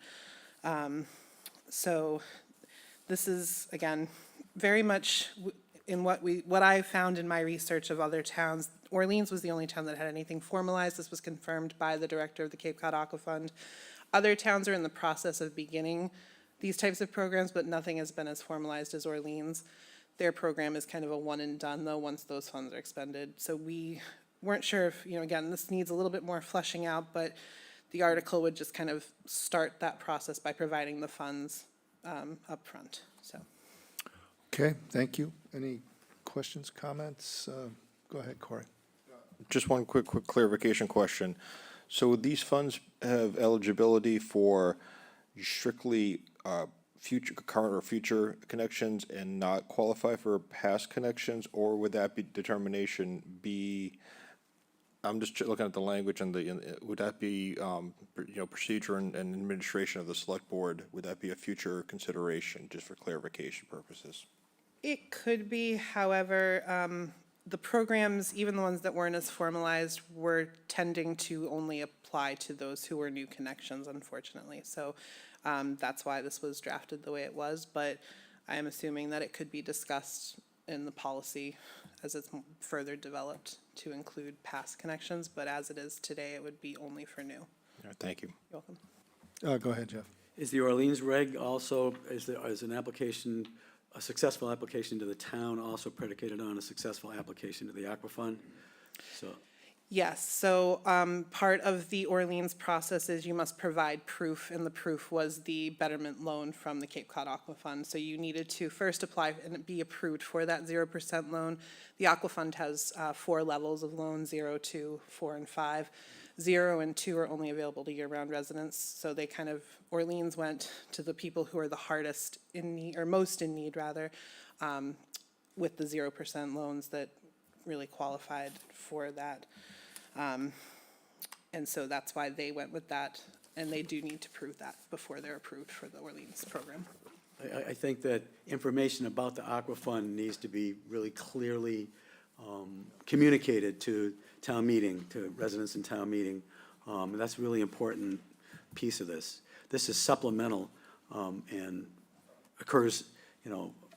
So this is, again, very much in what I found in my research of other towns. Orleans was the only town that had anything formalized. This was confirmed by the director of the Cape Cod Aqua Fund. Other towns are in the process of beginning these types of programs, but nothing has been as formalized as Orleans. Their program is kind of a one and done, though, once those funds are expended. So we weren't sure if, again, this needs a little bit more fleshing out, but the article would just kind of start that process by providing the funds up front. So. Okay, thank you. Any questions, comments? Go ahead, Corey. Just one quick clarification question. So would these funds have eligibility for strictly future, current or future connections and not qualify for past connections? Or would that be determination be, I'm just looking at the language and would that be, procedure and administration of the select board? Would that be a future consideration, just for clarification purposes? It could be, however, the programs, even the ones that weren't as formalized, were tending to only apply to those who were new connections, unfortunately. So that's why this was drafted the way it was, but I am assuming that it could be discussed in the policy as it's further developed to include past connections, but as it is today, it would be only for new. All right, thank you. You're welcome. Go ahead, Jeff. Is the Orleans reg also, is an application, a successful application to the town also predicated on a successful application to the Aqua Fund? So, Yes, so part of the Orleans process is you must provide proof, and the proof was the betterment loan from the Cape Cod Aqua Fund. So you needed to first apply and be approved for that 0% loan. The Aqua Fund has 4 levels of loans, 0, 2, 4, and 5. 0 and 2 are only available to year-round residents. So they kind of, Orleans went to the people who are the hardest in need, or most in need rather, with the 0% loans that really qualified for that. And so that's why they went with that, and they do need to prove that before they're approved for the Orleans program. I think that information about the Aqua Fund needs to be really clearly communicated to town meeting, to residents in town meeting. And that's a really important piece of this. this is supplemental and occurs,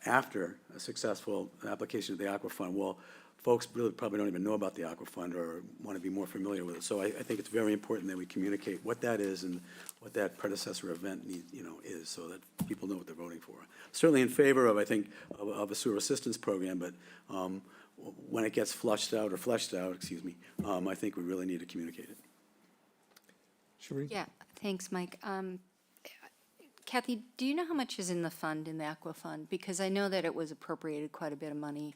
after a successful application of the Aqua Fund. Well, folks really probably don't even know about the Aqua Fund or want to be more familiar with it. So I think it's very important that we communicate what that is and what that predecessor event is, so that people know what they're voting for. Certainly in favor of, I think, of a sewer assistance program, but when it gets fleshed out, I think we really need to communicate it. Sheree? Yeah, thanks, Mike. Kathy, do you know how much is in the fund, in the Aqua Fund? Because I know that it was appropriated quite a bit of money,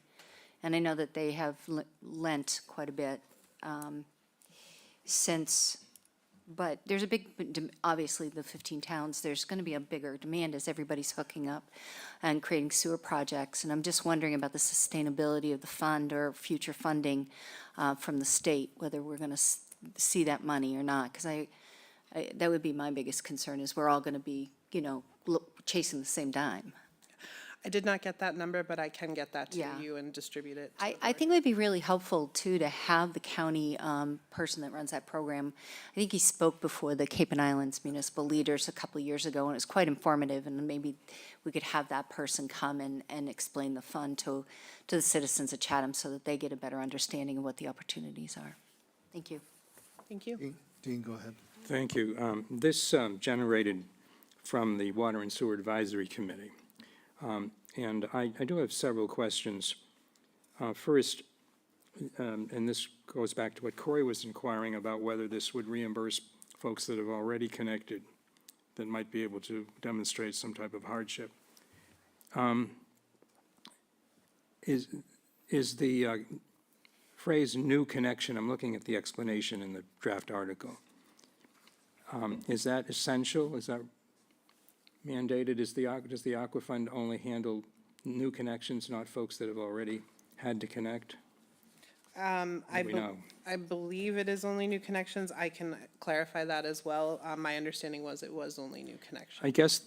and I know that they have lent quite a bit since, but there's a big, obviously, the 15 towns, there's going to be a bigger demand as everybody's hooking up and creating sewer projects. And I'm just wondering about the sustainability of the fund or future funding from the state, whether we're going to see that money or not. Because that would be my biggest concern, is we're all going to be, chasing the same dime. I did not get that number, but I can get that to Yeah. you and distribute it. to I the board. think it would be really helpful, too, to have the county person that runs that program. I think he spoke before the Cape and Islands municipal leaders a couple of years ago, and it was quite informative, and maybe we could have that person come and explain the fund to the citizens of Chatham so that they get a better understanding of what the opportunities are. Thank you. Thank you. Dean, go ahead. Thank you. This generated from the Water and Sewer Advisory Committee. And I do have several questions. First, and this goes back to what Corey was inquiring about, whether this would reimburse folks that have already connected that might be able to demonstrate some type of hardship. Is the phrase "new connection," I'm looking at the explanation in the draft article, is that essential? Is that mandated? Does the Aqua Fund only handle new connections, not folks that have already had to connect? We know. I believe it is only new connections. I can clarify that as well. My understanding was it was only new connections. I guess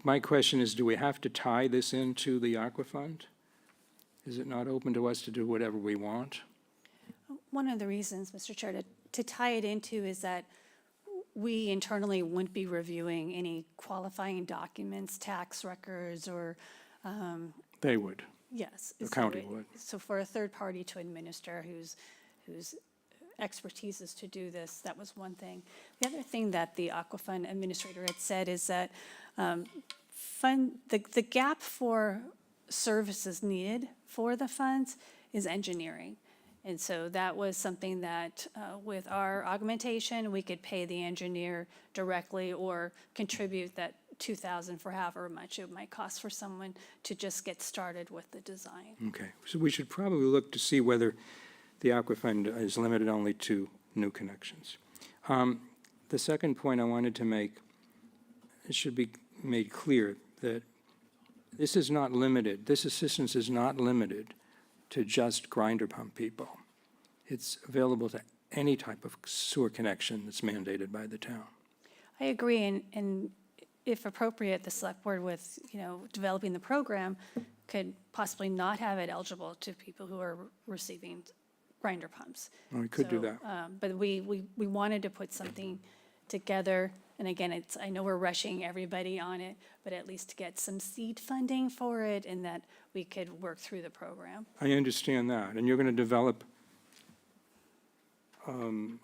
my question is, do we have to tie this into the Aqua Fund? Is it not open to us to do whatever we want? One of the reasons, Mr. Chair, to tie it into is that we internally wouldn't be reviewing any qualifying documents, tax records, or, They would. yes. The so county it- would. So for a third party to administer whose expertise is to do this, that was one thing. The other thing that the Aqua Fund administrator had said is that the gap for services needed for the funds is engineering. And so that was something that, with our augmentation, we could pay the engineer directly or contribute that $2,000 for however much it might cost for someone to just get started with the design. Okay, so we should probably look to see whether the Aqua Fund is limited only to new connections. The second point I wanted to make, it should be made clear that this is not limited, this assistance is not limited to just grinder pump people. It's available to any type of sewer connection that's mandated by the town. I agree, and if appropriate, the select board with, developing the program could possibly not have it eligible to people who are receiving grinder pumps. Well, we could do So, that. But we wanted to put something together, and again, I know we're rushing everybody on it, but at least to get some seed funding for it and that we could work through the program. I understand that, and you're going to develop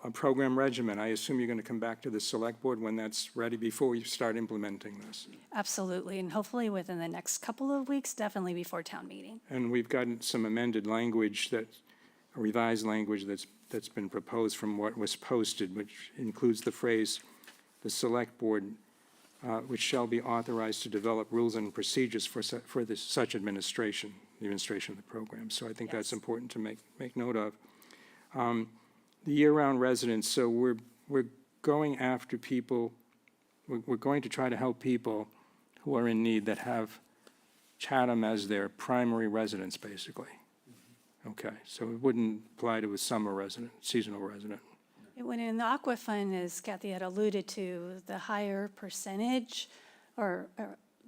a program regimen. I assume you're going to come back to the select board when that's ready before you start implementing this. Absolutely, and hopefully within the next couple of weeks, definitely before town meeting. And we've gotten some amended language a revised language that's been proposed from what was posted, which includes the phrase, "The select board, which shall be authorized to develop rules and procedures for such administration of the program." So I think that's Yes. important to make note of. The year-round residents, so we're going after people, we're going to try to help people who are in need that have Chatham as their primary residence, basically. Okay, so it wouldn't apply to a summer resident, seasonal resident. When in the Aqua Fund, as Kathy had alluded to, the higher percentage or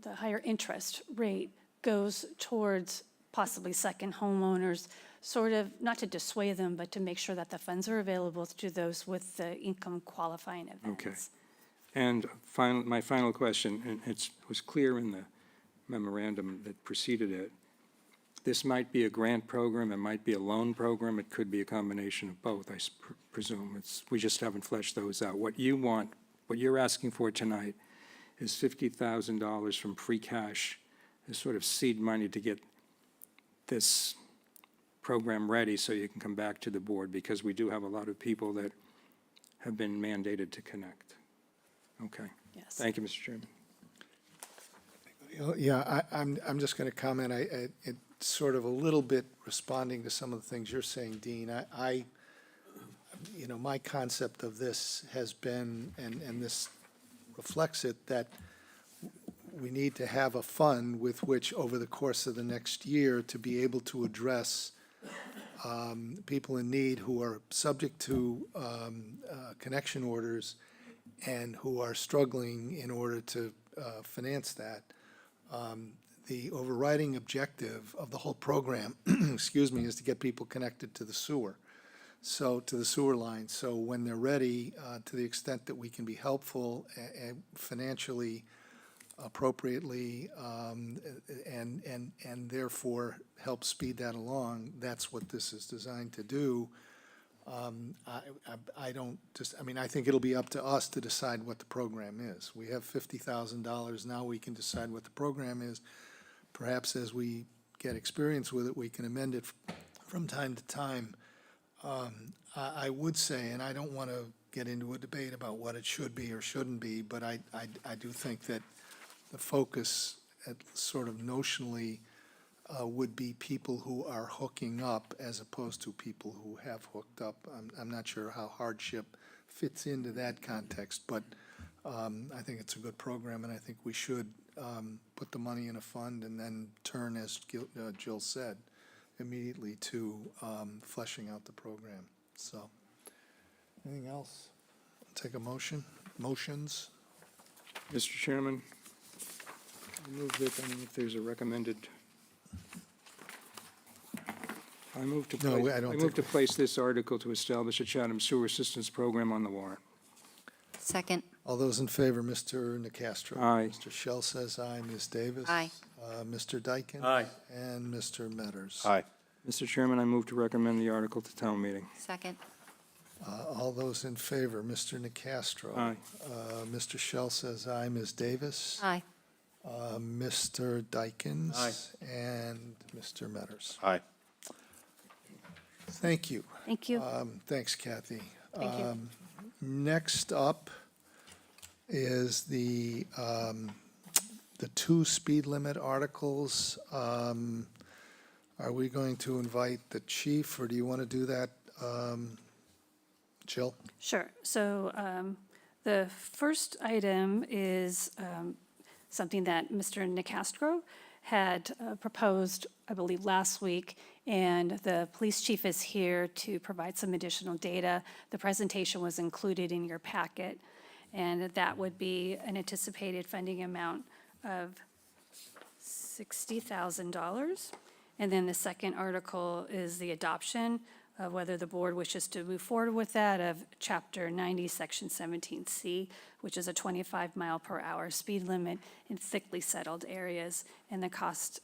the higher interest rate goes towards possibly second homeowners, sort of, not to dissuade them, but to make sure that the funds are available to those with the income qualifying events. Okay. And my final question, and it was clear in the memorandum that preceded it, this might be a grant program, it might be a loan program, it could be a combination of both, I presume. We just haven't fleshed those out. What you want, what you're asking for tonight is $50,000 from free cash as sort of seed money to get this program ready so you can come back to the board, because we do have a lot of people that have been mandated to connect. Okay. Yes. Thank you, Mr. Chairman. Yeah, I'm just going to comment. It's sort of a little bit responding to some of the things you're saying, Dean. My concept of this has been, and this reflects it, that we need to have a fund with which, over the course of the next year, to be able to address people in need who are subject to connection orders and who are struggling in order to finance that. The overriding objective of the whole program, excuse me, is to get people connected to the sewer. So, to the sewer line. So when they're ready, to the extent that we can be helpful and financially, appropriately, and therefore help speed that along, that's what this is designed to do. I think it'll be up to us to decide what the program is. We have $50,000, now we can decide what the program is. Perhaps as we get experience with it, we can amend it from time to time. I would say, and I don't want to get into a debate about what it should be or shouldn't be, but I do think that the focus, sort of notionally, would be people who are hooking up as opposed to people who have hooked up. I'm not sure how hardship fits into that context, but I think it's a good program, and I think we should put the money in a fund and then turn, as Jill said, immediately to fleshing out the program. So, anything else? Take a motion? Motions? Mr. Chairman, I move that, I don't know if there's a recommended. I move to No, place, I don't I move think to place this article to establish a Chatham Sewer Assistance Program on the warrant. Second. All those in favor, Mr. Nacastro? Aye. Mr. Shell says aye. Ms. Davis? Aye. Mr. Dyken? Aye. And Mr. Metters? Aye. Mr. Chairman, I move to recommend the article to town meeting. Second. All those in favor, Mr. Nacastro? Aye. Mr. Shell says aye. Ms. Davis? Aye. Mr. Dykens? Aye. And Mr. Metters? Aye. Thank you. Thank you. Thanks, Kathy. Thank you. Next up is the two speed limit articles. Are we going to invite the chief, or do you want to do that, Jill? Sure. So the first item is something that Mr. Nicastro had proposed, I believe, last week, and the police chief is here to provide some additional data. The presentation was included in your packet, and that would be an anticipated funding amount of $60,000. And then the second article is the adoption of whether the board wishes to move forward with that of Chapter 90, Section 17C, which is a 25-mile-per-hour speed limit in thickly settled areas, and the cost,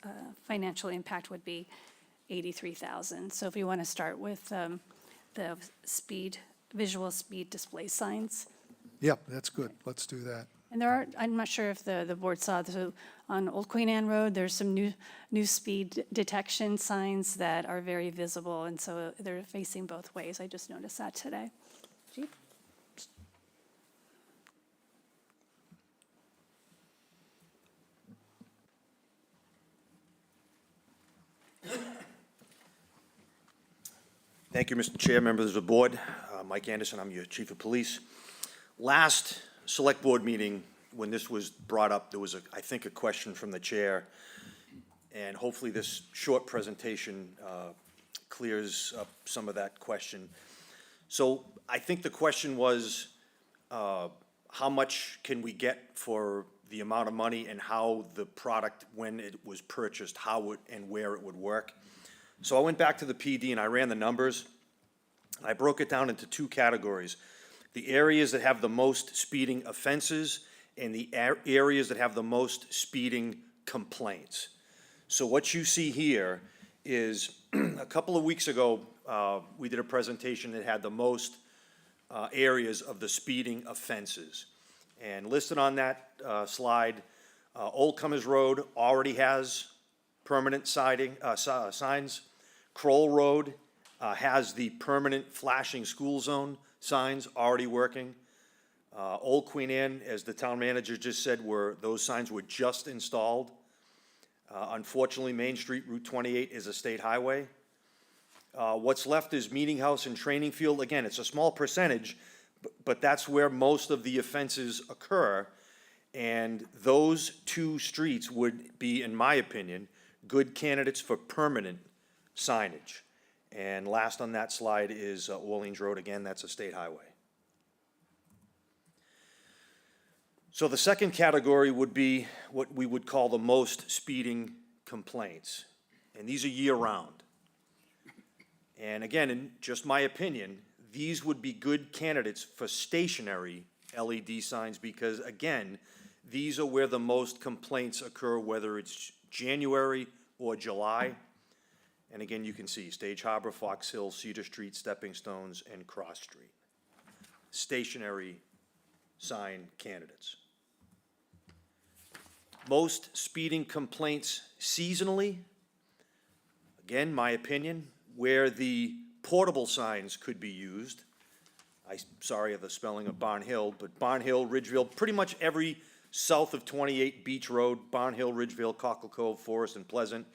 financial impact would be $83,000. So if you want to start with the visual speed display signs. Yep, that's good. Let's do that. And there are, I'm not sure if the board saw, so on Old Queen Anne Road, there's some new speed detection signs that are very visible, and so they're facing both ways. I just noticed that today. Chief? Thank you, Mr. Chair, members of the board. Mike Anderson, I'm your chief of police. Last select board meeting, when this was brought up, there was, I think, a question from the chair, and hopefully this short presentation clears up some of that question. So I think the question was, how much can we get for the amount of money, and how the product, when it was purchased, how it and where it would work. So I went back to the PD and I ran the numbers. I broke it down into two categories. the areas that have the most speeding offenses, and the areas that have the most speeding complaints. So what you see here is, a couple of weeks ago, we did a presentation that had the most areas of the speeding offenses. And listed on that slide, Old Comers Road already has permanent signs. Kroll Road has the permanent flashing school zone signs already working. Old Queen Anne, as the town manager just said, those signs were just installed. Unfortunately, Main Street, Route 28 is a state highway. What's left is Meeting House and Training Field. Again, it's a small percentage, but that's where most of the offenses occur. And those two streets would be, in my opinion, good candidates for permanent signage. And last on that slide is Orleans Road. Again, that's a state highway. So the second category would be what we would call the most speeding complaints. And these are year-round. And again, in just my opinion, these would be good candidates for stationary LED signs because, again, these are where the most complaints occur, whether it's January or July. And again, you can see Stage Harbor, Fox Hill, Cedar Street, Stepping Stones, and Cross Street. Stationary sign candidates. Most speeding complaints seasonally, again, my opinion, where the portable signs could be used. Sorry of the spelling of Barn Hill, but Barn Hill, Ridgeville, pretty much every south of 28 Beach Road, Barn Hill, Ridgeville, Cockle Cove, Forest, and Pleasant,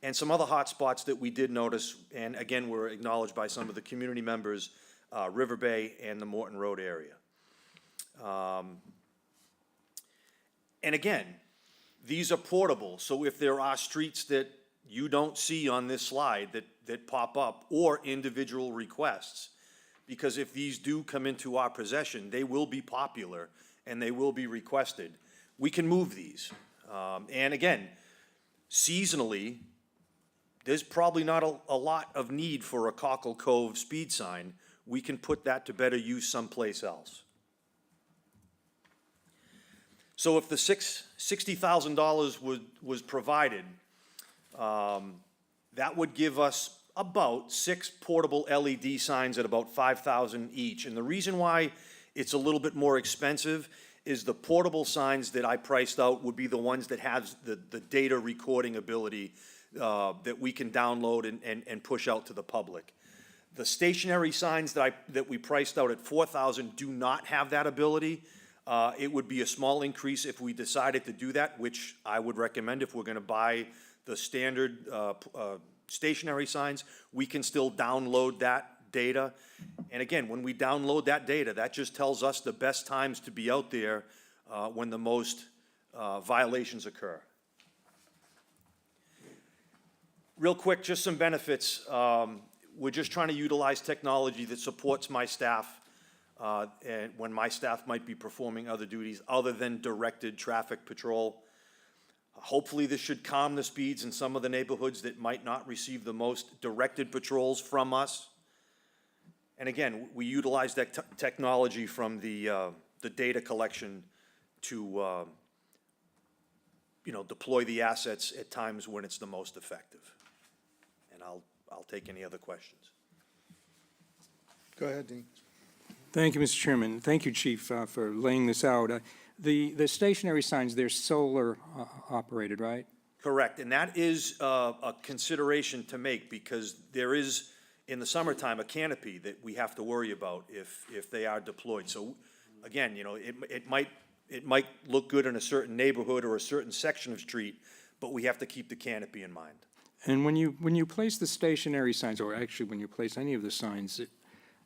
and some other hot spots that we did notice, and again, were acknowledged by some of the community members, River Bay and the Morton Road area. And again, these are portable, so if there are streets that you don't see on this slide that pop up, or individual requests, because if these do come into our possession, they will be popular and they will be requested. We can move these. And again, seasonally, there's probably not a lot of need for a Cockle Cove speed sign. We can put that to better use someplace else. So if the $60,000 was provided, that would give us about 6 portable LED signs at about $5,000 each. And the reason why it's a little bit more expensive is the portable signs that I priced out would be the ones that have the data recording ability that we can download and push out to the public. The stationary signs that we priced out at $4,000 do not have that ability. It would be a small increase if we decided to do that, which I would recommend if we're gonna buy the standard stationary signs. We can still download that data. And again, when we download that data, that just tells us the best times to be out there when the most violations occur. Real quick, just some benefits. We're just trying to utilize technology that supports my staff and when my staff might be performing other duties other than directed traffic patrol. Hopefully, this should calm the speeds in some of the neighborhoods that might not receive the most directed patrols from us. And again, we utilize that technology from the data collection to deploy the assets at times when it's the most effective. And I'll take any other questions. Go ahead, Dean. Thank you, Mr. Chairman. Thank you, Chief, for laying this out. The stationary signs, they're solar operated, right? Correct, and that is a consideration to make because there is, in the summertime, a canopy that we have to worry about if they are deployed. So again, it might look good in a certain neighborhood or a certain section of street, but we have to keep the canopy in mind. And when you place the stationary signs, or actually when you place any of the signs,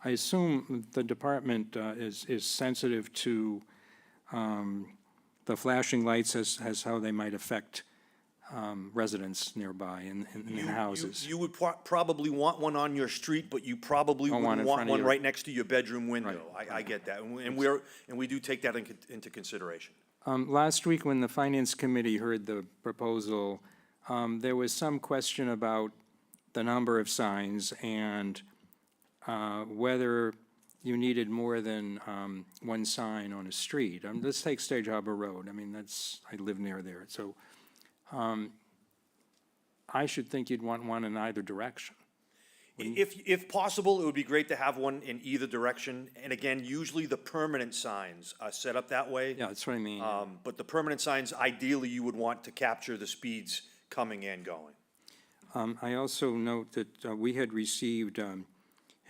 I assume the department is sensitive to the flashing lights as how they might affect residents nearby in houses. You would probably want one on your street, but you probably wouldn't want one right next to your bedroom window. Right. I get that, and we do take that into consideration. Last week, when the Finance Committee heard the proposal, there was some question about the number of signs and whether you needed more than one sign on a street. Let's take Stage Harbor Road. I mean, I live near there. So I should think you'd want one in either direction. If possible, it would be great to have one in either direction. And again, usually the permanent signs are set up that way. Yeah, that's what I mean. But the permanent signs, ideally, you would want to capture the speeds coming and going. I also note that we had received an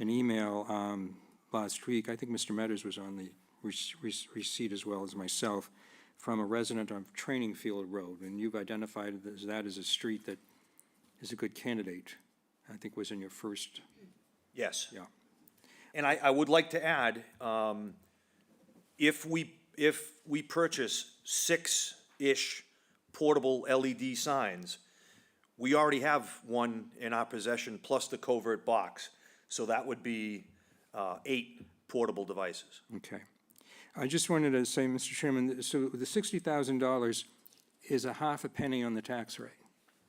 email last week, I think Mr. Metters was on the receipt as well as myself, from a resident of Training Field Road, and you've identified that as a street that is a good candidate, I think was in your first, Yes. yeah. And I would like to add, if we purchase 6-ish portable LED signs, we already have one in our possession, plus the covert box. So that would be 8 portable devices. Okay. I just wanted to say, Mr. Chairman, so the $60,000 is a half a penny on the tax rate.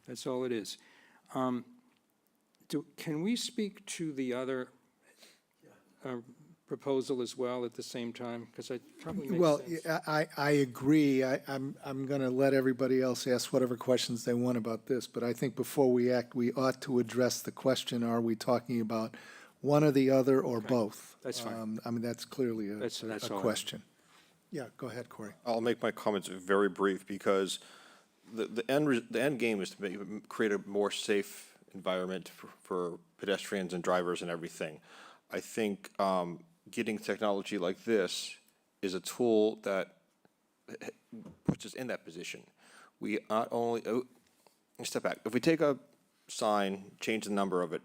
That's all it is. Can we speak to the other proposal as well at the same time? Because it probably makes Well, sense. I agree. I'm going to let everybody else ask whatever questions they want about this, but I think before we act, we ought to address the question, are we talking about one or the other or both? That's fine. I mean, that's clearly That's a all. question. Yeah, go ahead, Corey. I'll make my comments very brief because the end game is to create a more safe environment for pedestrians and drivers and everything. I think getting technology like this is a tool that puts us in that position. We not only, step back, if we take a sign, change the number of it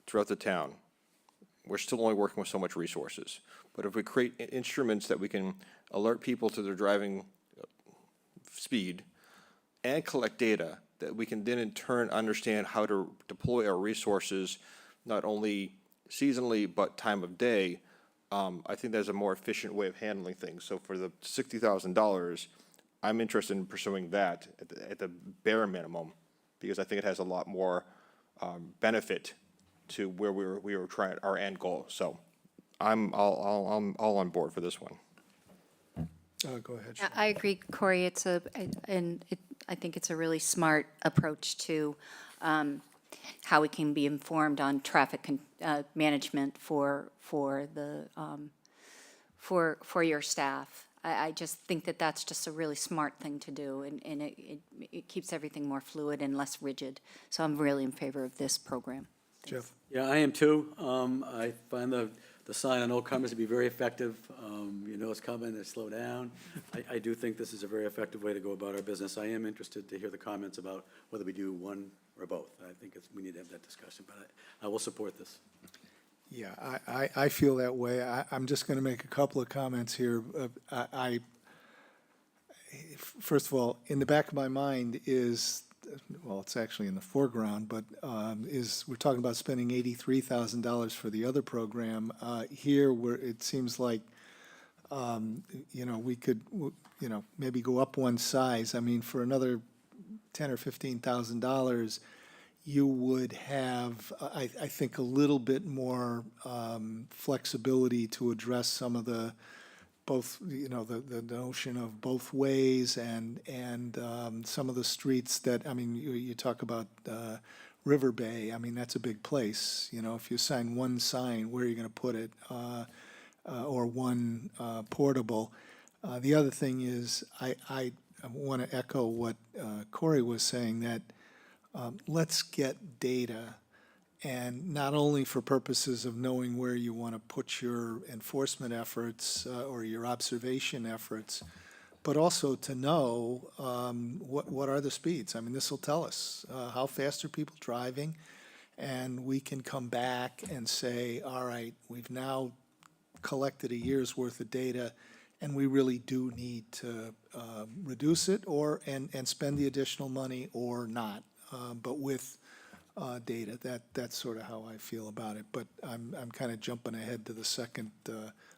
throughout the town, we're still only working with so much resources. But if we create instruments that we can alert people to their driving speed and collect data, that we can then in turn understand how to deploy our resources, not only seasonally, but time of day, I think there's a more efficient way of handling things. So for the $60,000, I'm interested in pursuing that at the bare minimum, because I think it has a lot more benefit to where we were trying, our end goal. So I'm all on board for this one. Go ahead, Sean. I agree, Corey. I think it's a really smart approach to how we can be informed on traffic management for your staff. I just think that that's just a really smart thing to do, and it keeps everything more fluid and less rigid. So I'm really in favor of this program. Jeff? Yeah, I am too. I find the sign on Old Comers to be very effective. You know it's coming, they slow down. I do think this is a very effective way to go about our business. I am interested to hear the comments about whether we do one or both. I think we need to have that discussion, but I will support this. Yeah, I feel that way. I'm just going to make a couple of comments here. First of all, in the back of my mind is, well, it's actually in the foreground, but we're talking about spending $83,000 for the other program. Here, where it seems like, we could, maybe go up one size. I mean, for another $10,000 or $15,000, you would have, I think, a little bit more flexibility to address some of the, both, the notion of both ways and some of the streets that, I mean, you talk about River Bay, I mean, that's a big place. If you assign one sign, where are you going to put it? Or one portable. The other thing is, I want to echo what Corey was saying, that let's get data, and not only for purposes of knowing where you want to put your enforcement efforts or your observation efforts, but also to know what are the speeds. I mean, this will tell us how fast are people driving, and we can come back and say, all right, we've now collected a year's worth of data, and we really do need to reduce it and spend the additional money or not. But with data, that's sort of how I feel about it. But I'm kind of jumping ahead to the second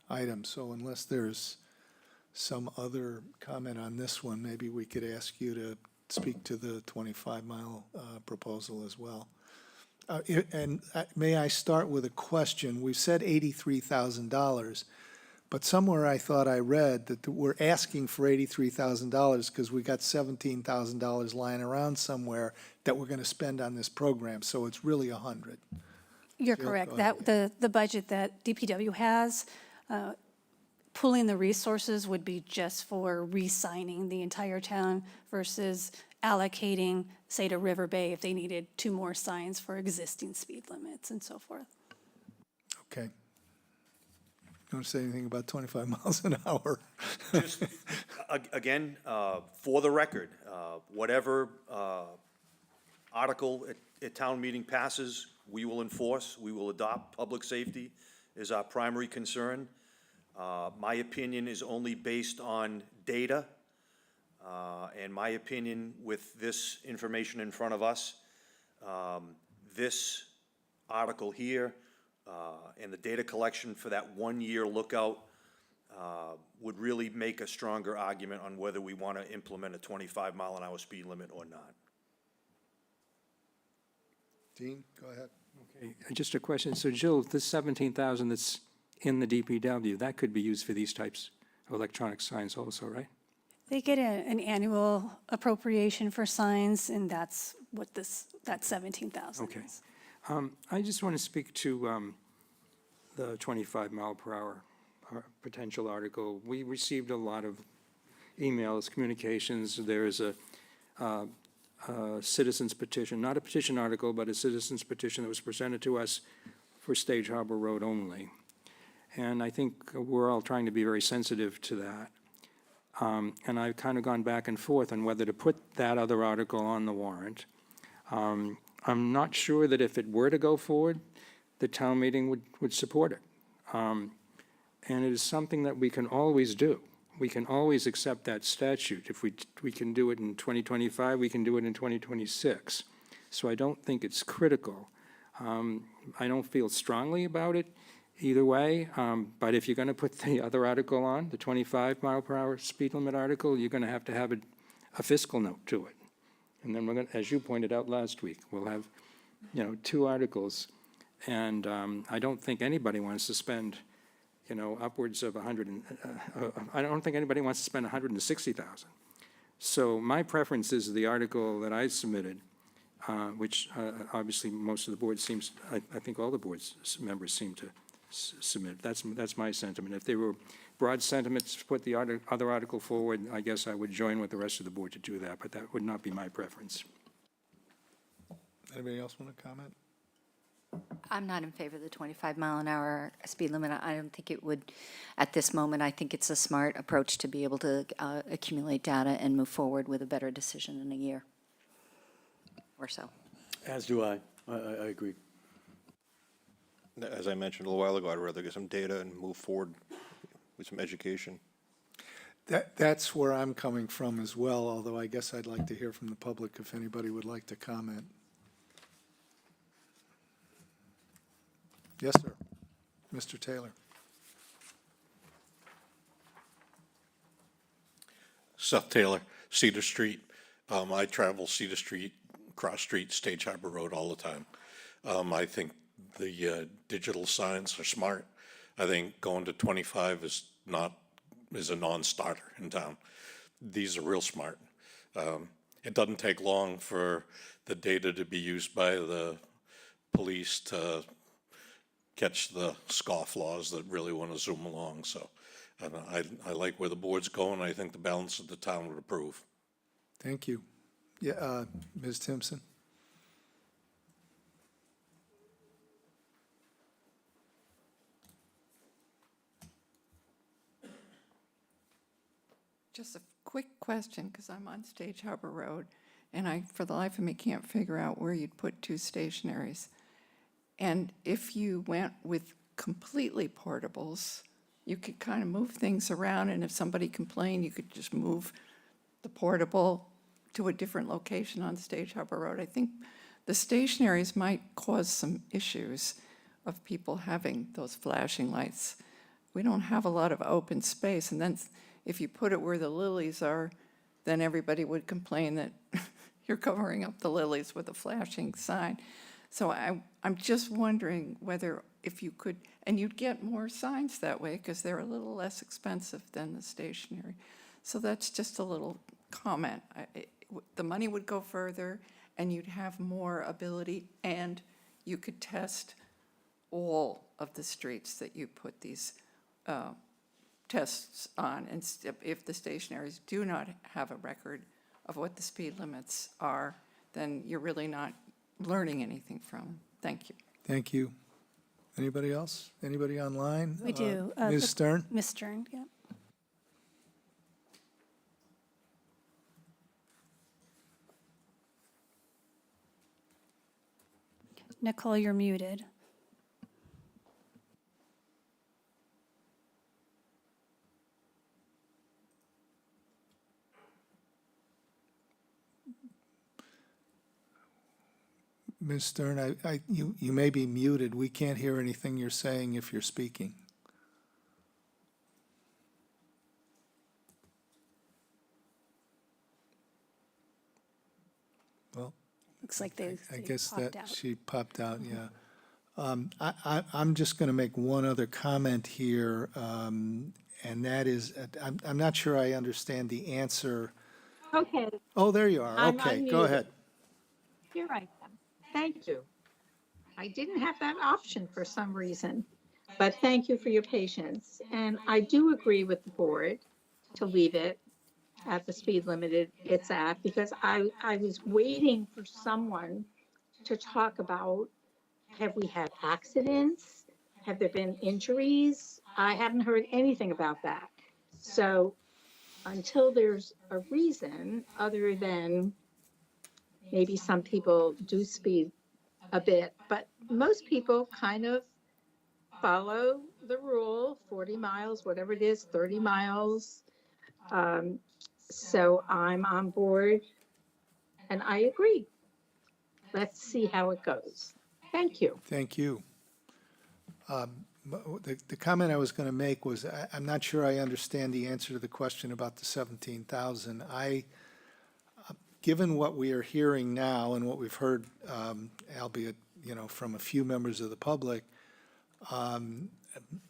item. So unless there's some other comment on this one, maybe we could ask you to speak to the 25-mile proposal as well. may I start with a question? We've said $83,000, but somewhere I thought I read that we're asking for $83,000 because we got $17,000 lying around somewhere that we're going to spend on this program, so it's really 100. You're Jill, correct. go ahead. The budget that DPW has, pulling the resources would be just for re-signing the entire town versus allocating, say, to River Bay if they needed 2 more signs for existing speed limits and so forth. Okay. You want to say anything about 25 miles an hour? Just, again, for the record, whatever article at town meeting passes, we will enforce, we will adopt. Public safety is our primary concern. My opinion is only based on data, and my opinion with this information in front of us, this article here, and the data collection for that 1-year lookout would really make a stronger argument on whether we want to implement a 25-mile-an-hour speed limit or not. Dean, go ahead. Okay, just a question. So Jill, this 17,000 that's in the DPW, that could be used for these types of electronic signs also, right? They get an annual appropriation for signs, and that's what that 17,000 Okay. is. I just want to speak to the 25 mile per hour potential article. We received a lot of emails, communications. There is a citizen's petition, not a petition article, but a citizen's petition that was presented to us for Stage Harbor Road only. And I think we're all trying to be very sensitive to that. And I've kind of gone back and forth on whether to put that other article on the warrant. I'm not sure that if it were to go forward, the town meeting would support it. And it is something that we can always do. We can always accept that statute. If we can do it in 2025, we can do it in 2026. So I don't think it's critical. I don't feel strongly about it either way, but if you're going to put the other article on, the 25 mile per hour speed limit article, you're going to have a fiscal note to it. And then we're going to, as you pointed out last week, we'll have, 2 articles. And I don't think anybody wants to spend, upwards of I don't think anybody wants to spend 160,000. So my preference is the article that I submitted, which obviously most of the board seems, I think all the board's members seem to submit. That's my sentiment. If there were broad sentiments to put the other article forward, I guess I would join with the rest of the board to do that, but that would not be my preference. Anybody else want to comment? I'm not in favor of the 25 mile an hour speed limit. I don't think it would, at this moment, I think it's a smart approach to be able to accumulate data and move forward with a better decision in a year or so. As do I. I agree. As I mentioned a little while ago, I'd rather get some data and move forward with some education. That's where I'm coming from as well, although I guess I'd like to hear from the public if anybody would like to comment. Yes, sir. Mr. Taylor. Seth Taylor, Cedar Street. I travel Cedar Street, Cross Street, Stage Harbor Road all the time. I think the digital signs are smart. I think going to 25 is a non-starter in town. These are real smart. It doesn't take long for the data to be used by the police to catch the scofflaws that really want to zoom along. So I like where the board's going. I think the balance of the town would approve. Thank you. Yeah, Ms. Timpson. Just a quick question, because I'm on Stage Harbor Road, and I, for the life of me, can't figure out where you'd put 2 stationaries. And if you went with completely portables, you could kind of move things around, and if somebody complained, you could just move the portable to a different location on Stage Harbor Road. I think the stationaries might cause some issues of people having those flashing lights. We don't have a lot of open space, and then if you put it where the lilies are, then everybody would complain that you're covering up the lilies with a flashing sign. So I'm just wondering whether, if you could, and you'd get more signs that way because they're a little less expensive than the stationary. So that's just a little comment. The money would go further and you'd have more ability, and you could test all of the streets that you put these tests on. And if the stationaries do not have a record of what the speed limits are, then you're really not learning anything from them. Thank you. Thank you. Anybody else? Anybody online? We do. Ms. Stern? Ms. Stern, yeah. Nicole, you're muted. Ms. Stern, you may be muted. We can't hear anything you're saying if you're speaking. Well, Looks like they I guess popped that out. she popped out, yeah. I'm just going to make one other comment here, and that is, I'm not sure I understand the answer. Okay, Oh, there you are. I'm Okay, go unmuted. ahead. Here I am. Thank you. I didn't have that option for some reason, but thank you for your patience. And I do agree with the board to leave it at the speed limit it's at, because I was waiting for someone to talk about, have we had accidents? Have there been injuries? I haven't heard anything about that. So until there's a reason other than maybe some people do speed a bit, but most people kind of follow the rule, 40 miles, whatever it is, 30 miles. So I'm on board and I agree. Let's see how it goes. Thank you. Thank you. The comment I was going to make was, I'm not sure I understand the answer to the question about the 17,000. Given what we are hearing now and what we've heard, albeit, from a few members of the public,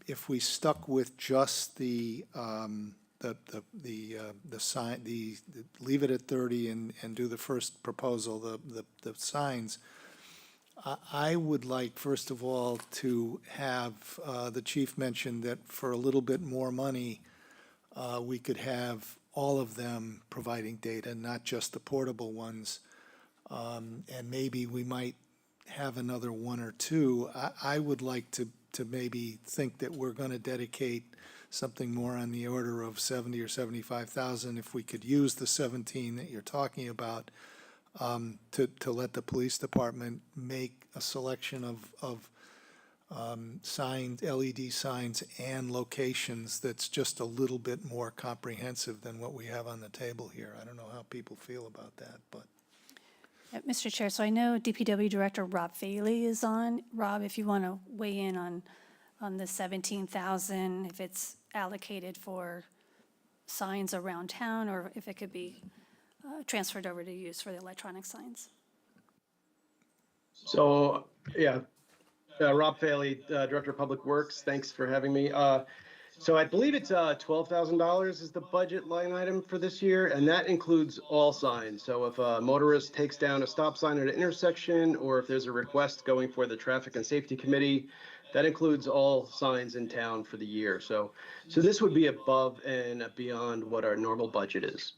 if we stuck with just the sign, leave it at 30 and do the first proposal, the signs, I would like, first of all, to have the chief mention that for a little bit more money, we could have all of them providing data, not just the portable ones. And maybe we might have another one or two. I would like to maybe think that we're going to dedicate something more on the order of 70 or 75,000, if we could use the 17 that you're talking about, to let the police department make a selection of signs, LED signs and locations that's just a little bit more comprehensive than what we have on the table here. I don't know how people feel about that, but. Mr. Chair, so I know DPW Director Rob Faley is on. Rob, if you want to weigh in on the 17,000, if it's allocated for signs around town, or if it could be transferred over to use for the electronic signs. So, yeah, Rob Faley, Director of Public Works, thanks for having me. So I believe it's $12,000 is the budget line item for this year, and that includes all signs. So if a motorist takes down a stop sign at an intersection, or if there's a request going for the Traffic and Safety Committee, that includes all signs in town for the year. So this would be above and beyond what our normal budget is.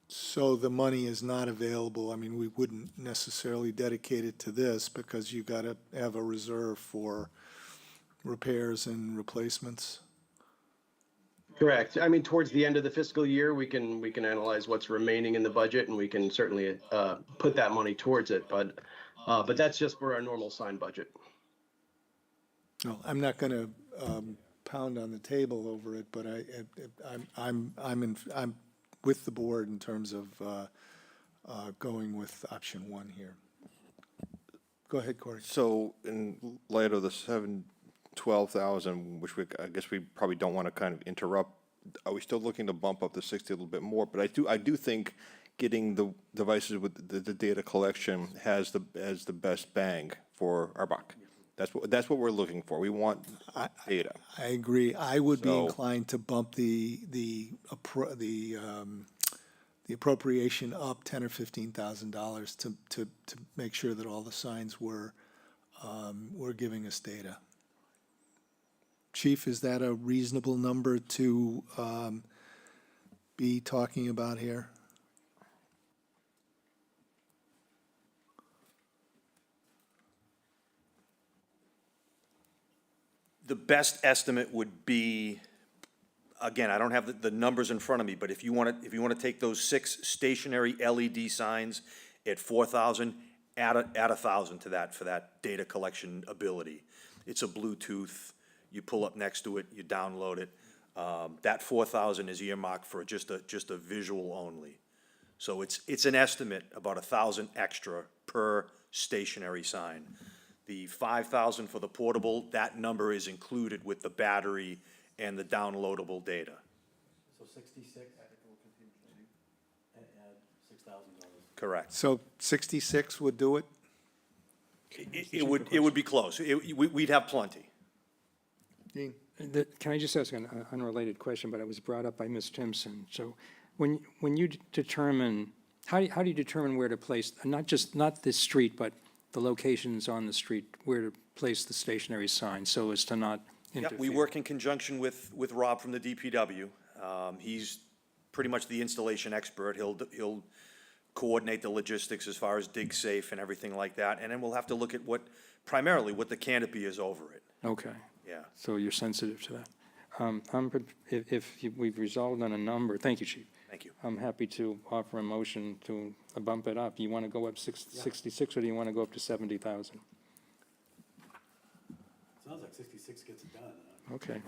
So the money is not available. I mean, we wouldn't necessarily dedicate it to this because you got to have a reserve for repairs and replacements. Correct. I mean, towards the end of the fiscal year, we can analyze what's remaining in the budget, and we can certainly put that money towards it. But that's just for our normal sign budget. No, I'm not going to pound on the table over it, but I'm with the board in terms of going with option one here. Go ahead, Corey. So in light of the 12,000, which I guess we probably don't want to kind of interrupt, are we still looking to bump up the 60 a little bit more? But I do think, getting the devices with the data collection has the best bang for our buck. That's what we're looking for. We want data. I agree. I would be So- inclined to bump the appropriation up $10,000 or $15,000 to make sure that all the signs were giving us data. Chief, is that a reasonable number to be talking about here? The best estimate would be, again, I don't have the numbers in front of me, but if you want to take those 6 stationary LED signs at 4,000, add 1,000 to that for that data collection ability. It's a Bluetooth, you pull up next to it, you download it. That 4,000 is earmarked for just a visual only. So it's an estimate about 1,000 extra per stationary sign. The 5,000 for the portable, that number is included with the battery and the downloadable data. So 66? Add $6,000. Correct. So 66 would do it? It would be close. We'd have plenty. Dean? Can I just ask an unrelated question, but it was brought up by Ms. Timpson. So when you determine, how do you determine where to place, not this street, but the locations on the street, where to place the stationary sign so as to not interfere? Yeah, we work in conjunction with Rob from the DPW. He's pretty much the installation expert. He'll coordinate the logistics as far as dig safe and everything like that. And then we'll have to look at primarily what the canopy is over it. Okay. Yeah. So you're sensitive to that. If we've resolved on a number, thank you, Chief. Thank you. I'm happy to offer a motion to bump it up. You want to go up 66, or do you want to go up to 70,000? Sounds like 66 gets it done. Okay,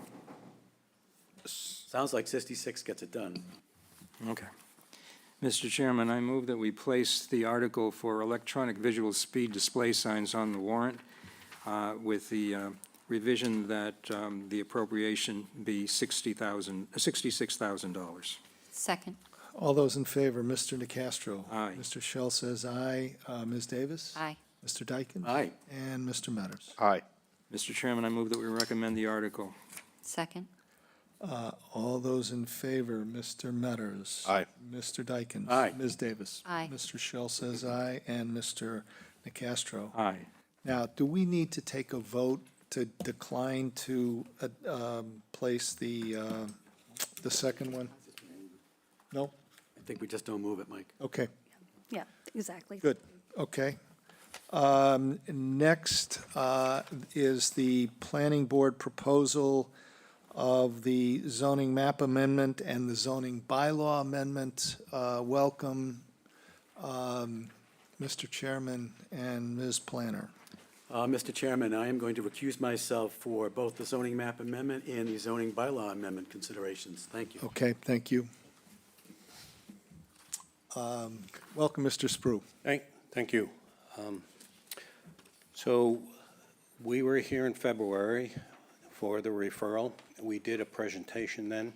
Sounds like 66 gets it done. okay. Mr. Chairman, I move that we place the article for electronic visual speed display signs on the warrant with the revision that the appropriation be $66,000. Second. All those in favor, Mr. Nacastro? Aye. Mr. Shell says aye. Ms. Davis? Aye. Mr. Dykens? Aye. And Mr. Metters? Aye. Mr. Chairman, I move that we recommend the article. Second. All those in favor, Mr. Metters? Aye. Mr. Dykens? Aye. Ms. Davis? Aye. Mr. Shell says aye, and Mr. Nacastro? Aye. Now, do we need to take a vote to decline to place the second one? No? I think we just don't move it, Mike. Okay, Yeah, exactly. good, okay. Next is the planning board proposal of the zoning map amendment and the zoning bylaw amendment. Welcome, Mr. Chairman and Ms. Planner. Mr. Chairman, I am going to recuse myself for both the zoning map amendment and the zoning bylaw amendment considerations. Thank you. Okay, thank you. Welcome, Mr. Spru. Thank you. So we were here in February for the referral. We did a presentation then.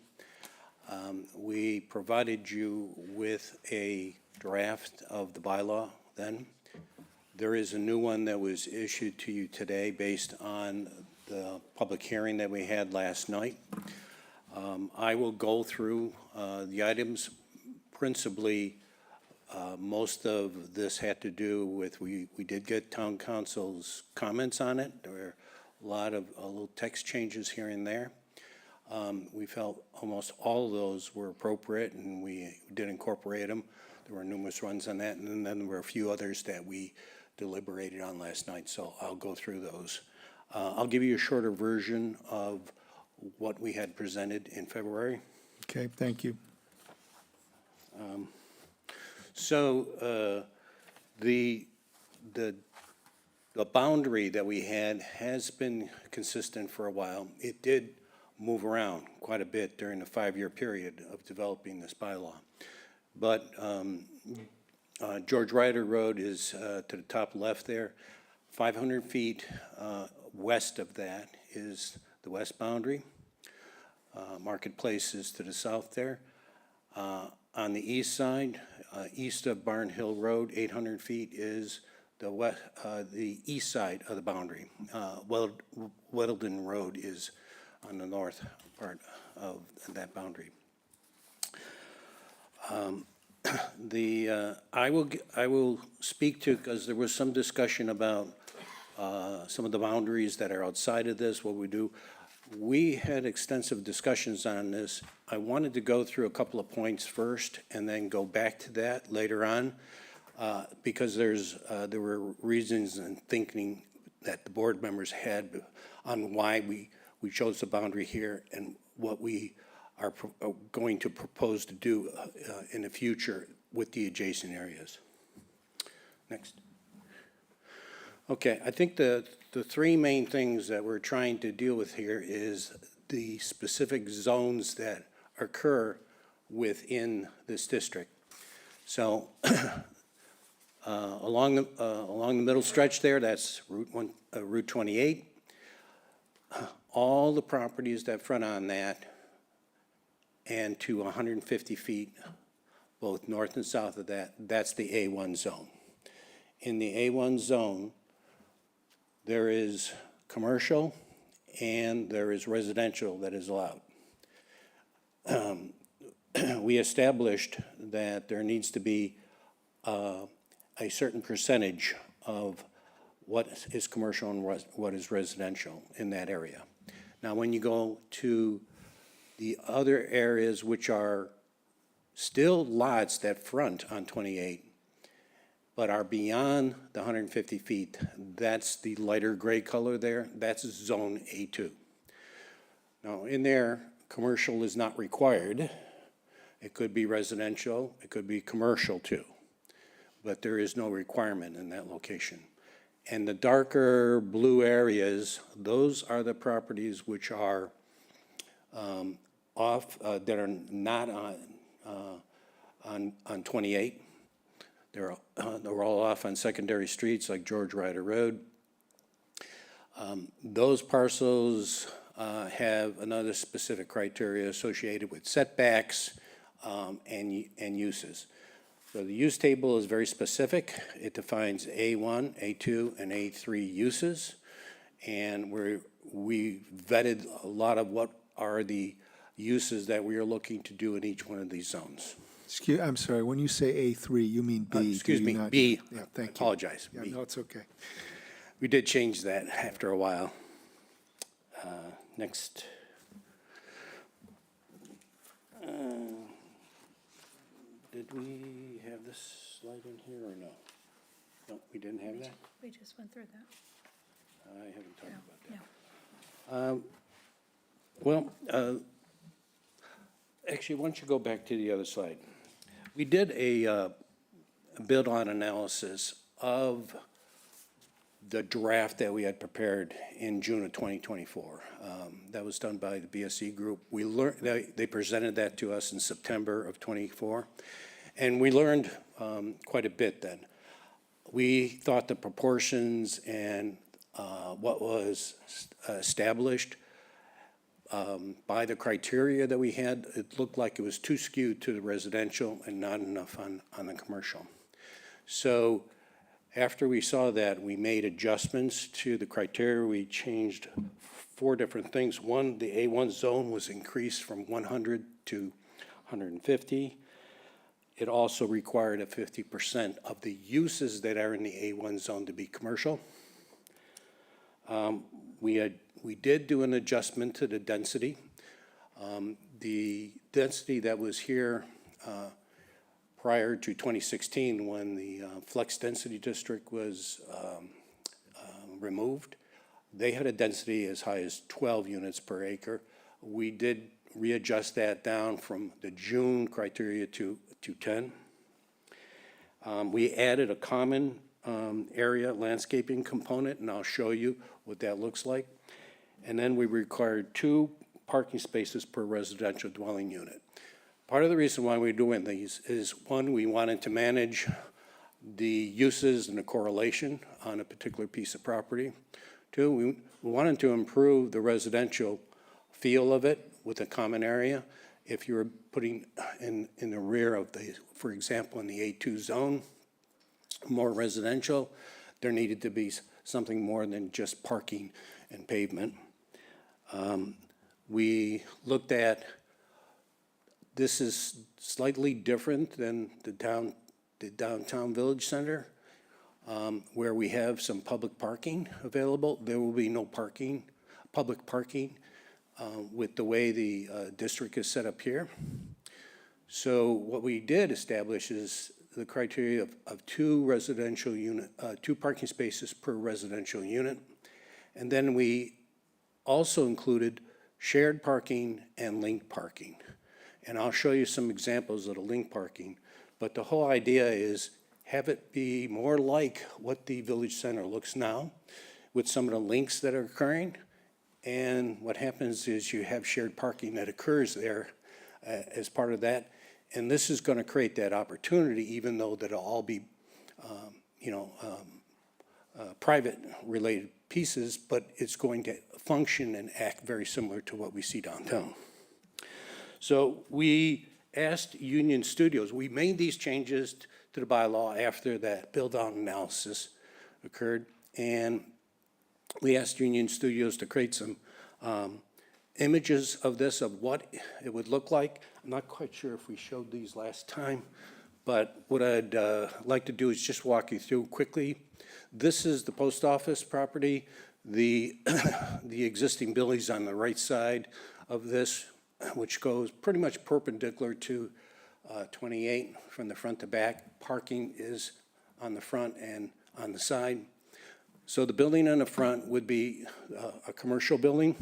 We provided you with a draft of the bylaw then. There is a new one that was issued to you today based on the public hearing that we had last night. I will go through the items. Principally, most of this had to do with, we did get town council's comments on it. There were a lot of little text changes here and there. We felt almost all of those were appropriate, and we did incorporate them. There were numerous ones on that, and then there were a few others that we deliberated on last night, so I'll go through those. I'll give you a shorter version of what we had presented in February. Okay, thank you. So the boundary that we had has been consistent for a while. It did move around quite a bit during the 5-year period of developing this bylaw. But George Ryder Road is to the top left there. 500 feet west of that is the west boundary. Marketplace is to the south there. On the east side, east of Barn Hill Road, 800 feet is the east side of the boundary. Weddleton Road is on the north part of that boundary. I will speak to, because there was some discussion about some of the boundaries that are outside of this, what we do. We had extensive discussions on this. I wanted to go through a couple of points first and then go back to that later on, because there were reasons and thinking that the board members had on why we chose the boundary here and what we are going to propose to do in the future with the adjacent areas. Next. Okay, I think the three main things that we're trying to deal with here is the specific zones that occur within this district. So along the middle stretch there, that's Route 28. All the properties that front on that and to 150 feet, both north and south of that, that's the A1 zone. In the A1 zone, there is commercial and there is residential that is allowed. We established that there needs to be a certain percentage of what is commercial and what is residential in that area. Now, when you go to the other areas which are still lots that front on 28, but are beyond the 150 feet, that's the lighter gray color there, that's zone A2. Now, in there, commercial is not required. It could be residential, it could be commercial too, but there is no requirement in that location. And the darker blue areas, those are the properties which are that are not on 28. They're all off on secondary streets like George Ryder Road. Those parcels have another specific criteria associated with setbacks and uses. So the use table is very specific. It defines A1, A2, and A3 uses. And we vetted a lot of what are the uses that we are looking to do in each one of these zones. I'm sorry, when you say A3, you mean B? Excuse do you me, not? B. Yeah, thank you. Apologize. Yeah, B. no, it's okay. We did change that after a while. Next. Did we have this slide in here or no? No, we didn't have that? We just went through that. I haven't talked about that. Actually, why don't you go back to the other slide? We did a build-on analysis of the draft that we had prepared in June of 2024. That was done by the BSC group. We learned, they presented that to us in September of 24, and we learned quite a bit then. We thought the proportions and what was established by the criteria that we had, it looked like it was too skewed to the residential and not enough on the commercial. So after we saw that, we made adjustments to the criteria. We changed 4 different things. One, the A1 zone was increased from 100 to 150. It also required a 50% of the uses that are in the A1 zone to be commercial. We did do an adjustment to the density. The density that was here prior to 2016, when the flex density district was removed, they had a density as high as 12 units per acre. We did readjust that down from the June criteria to 10. We added a common area landscaping component, and I'll show you what that looks like. And then we required 2 parking spaces per residential dwelling unit. Part of the reason why we're doing these is, 1, we wanted to manage the uses and the correlation on a particular piece of property. 2, we wanted to improve the residential feel of it with a common area. if you're putting in the rear of the, for example, in the A2 zone, more residential, there needed to be something more than just parking and pavement. We looked at, this is slightly different than the downtown village center, where we have some public parking available. There will be no parking, public parking, with the way the district is set up here. So what we did establish is the criteria of two parking spaces per residential unit. And then we also included shared parking and linked parking. And I'll show you some examples of the linked parking. But the whole idea is have it be more like what the village center looks now with some of the links that are occurring. And what happens is you have shared parking that occurs there as part of that. And this is going to create that opportunity, even though that'll all be, private related pieces, but it's going to function and act very similar to what we see downtown. So we asked Union Studios, we made these changes to the bylaw after that build-out analysis occurred, and we asked Union Studios to create some images of this, of what it would look like. I'm not quite sure if we showed these last time, but what I'd like to do is just walk you through quickly. This is the post office property. The existing building's on the right side of this, which goes pretty much perpendicular to 28 from the front to back. Parking is on the front and on the side. So the building on the front would be a commercial building.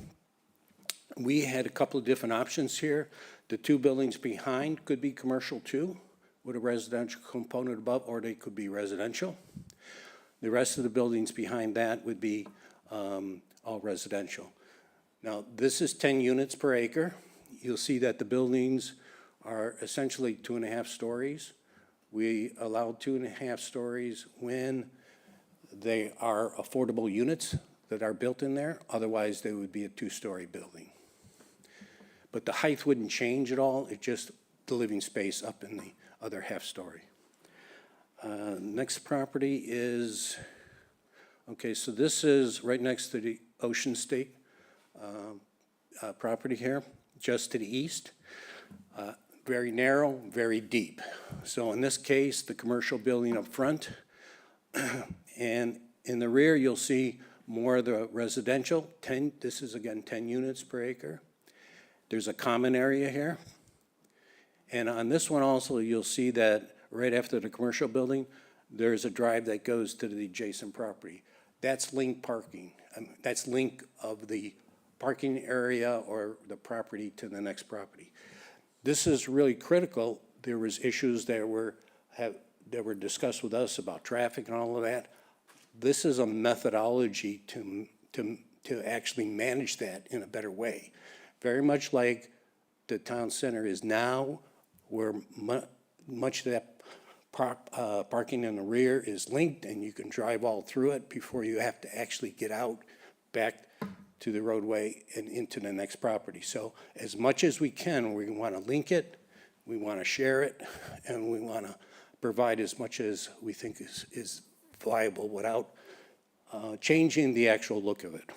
We had a couple of different options here. The two buildings behind could be commercial too, with a residential component above, or they could be residential. The rest of the buildings behind that would be all residential. Now, this is 10 units per acre. You'll see that the buildings are essentially 2.5 stories. We allow 2.5 stories when they are affordable units that are built in there. Otherwise, they would be a 2-story building. But the height wouldn't change at all. It's just the living space up in the other half-story. Next property is, okay, so this is right next to the Ocean State property here, just to the east. Very narrow, very deep. So in this case, the commercial building up front, and in the rear, you'll see more of the residential. This is again 10 units per acre. There's a common area here. And on this one also, you'll see that right after the commercial building, there's a drive that goes to the adjacent property. That's linked parking. That's link of the parking area or the property to the next property. This is really critical. There was issues that were discussed with us about traffic and all of that. This is a methodology to actually manage that in a better way. Very much like the town center is now, where much of that parking in the rear is linked, and you can drive all through it before you have to actually get out back to the roadway and into the next property. So as much as we can, we want to link it, we want to share it, and we want to provide as much as we think is viable without changing the actual look of it.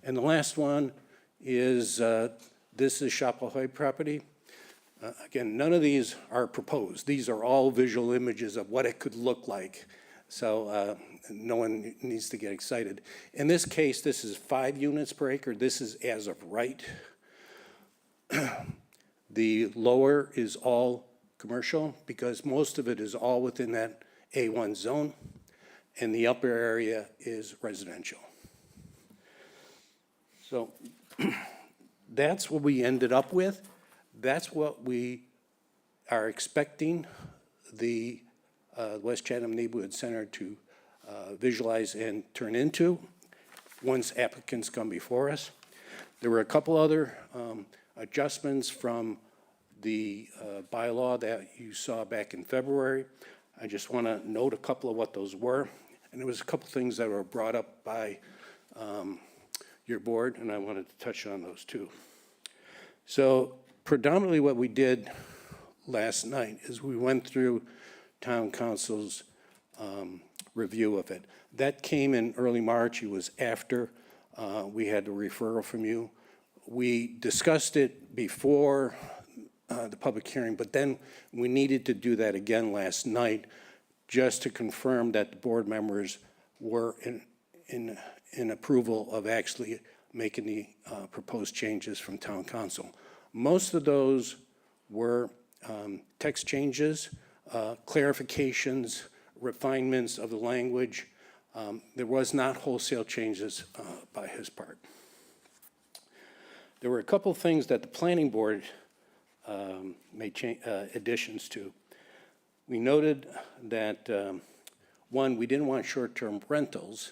And the last one is, this is Chapel property. Again, none of these are proposed. These are all visual images of what it could look like. So no one needs to get excited. In this case, this is 5 units per acre. This is as of right. The lower is all commercial because most of it is all within that A1 zone, and the upper area is residential. So that's what we ended up with. That's what we are expecting the West Chatham Neighborhood Center to visualize and turn into once applicants come before us. There were a couple other adjustments from the bylaw that you saw back in February. I just want to note a couple of what those were. And there was a couple things that were brought up by your board, and I wanted to touch on those too. So predominantly what we did last night is we went through town council's review of it. That came in early March. It was after we had the referral from you. We discussed it before the public hearing, but then we needed to do that again last night just to confirm that the board members were in approval of actually making the proposed changes from town council. Most of those were text changes, clarifications, refinements of the language. There was not wholesale changes by his part. There were a couple things that the planning board made additions to. We noted that, one, we didn't want short-term rentals,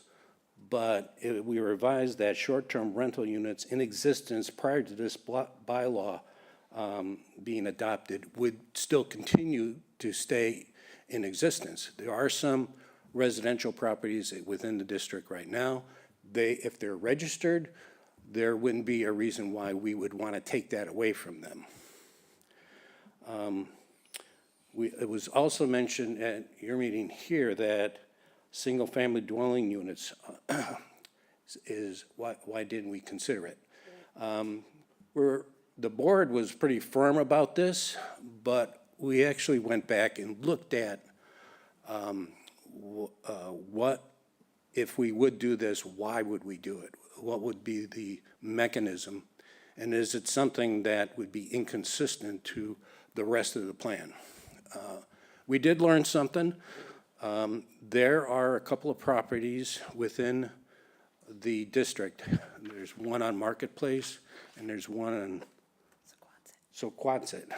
but we revised that short-term rental units in existence prior to this bylaw being adopted would still continue to stay in existence. There are some residential properties within the district right now. If they're registered, there wouldn't be a reason why we would want to take that away from them. It was also mentioned at your meeting here that single-family dwelling units is, why didn't we consider it? The board was pretty firm about this, but we actually went back and looked at what, if we would do this, why would we do it? What would be the mechanism? And is it something that would be inconsistent to the rest of the plan? We did learn something. There are a couple of properties within the district. There's one on Marketplace and there's one on Sequatsit.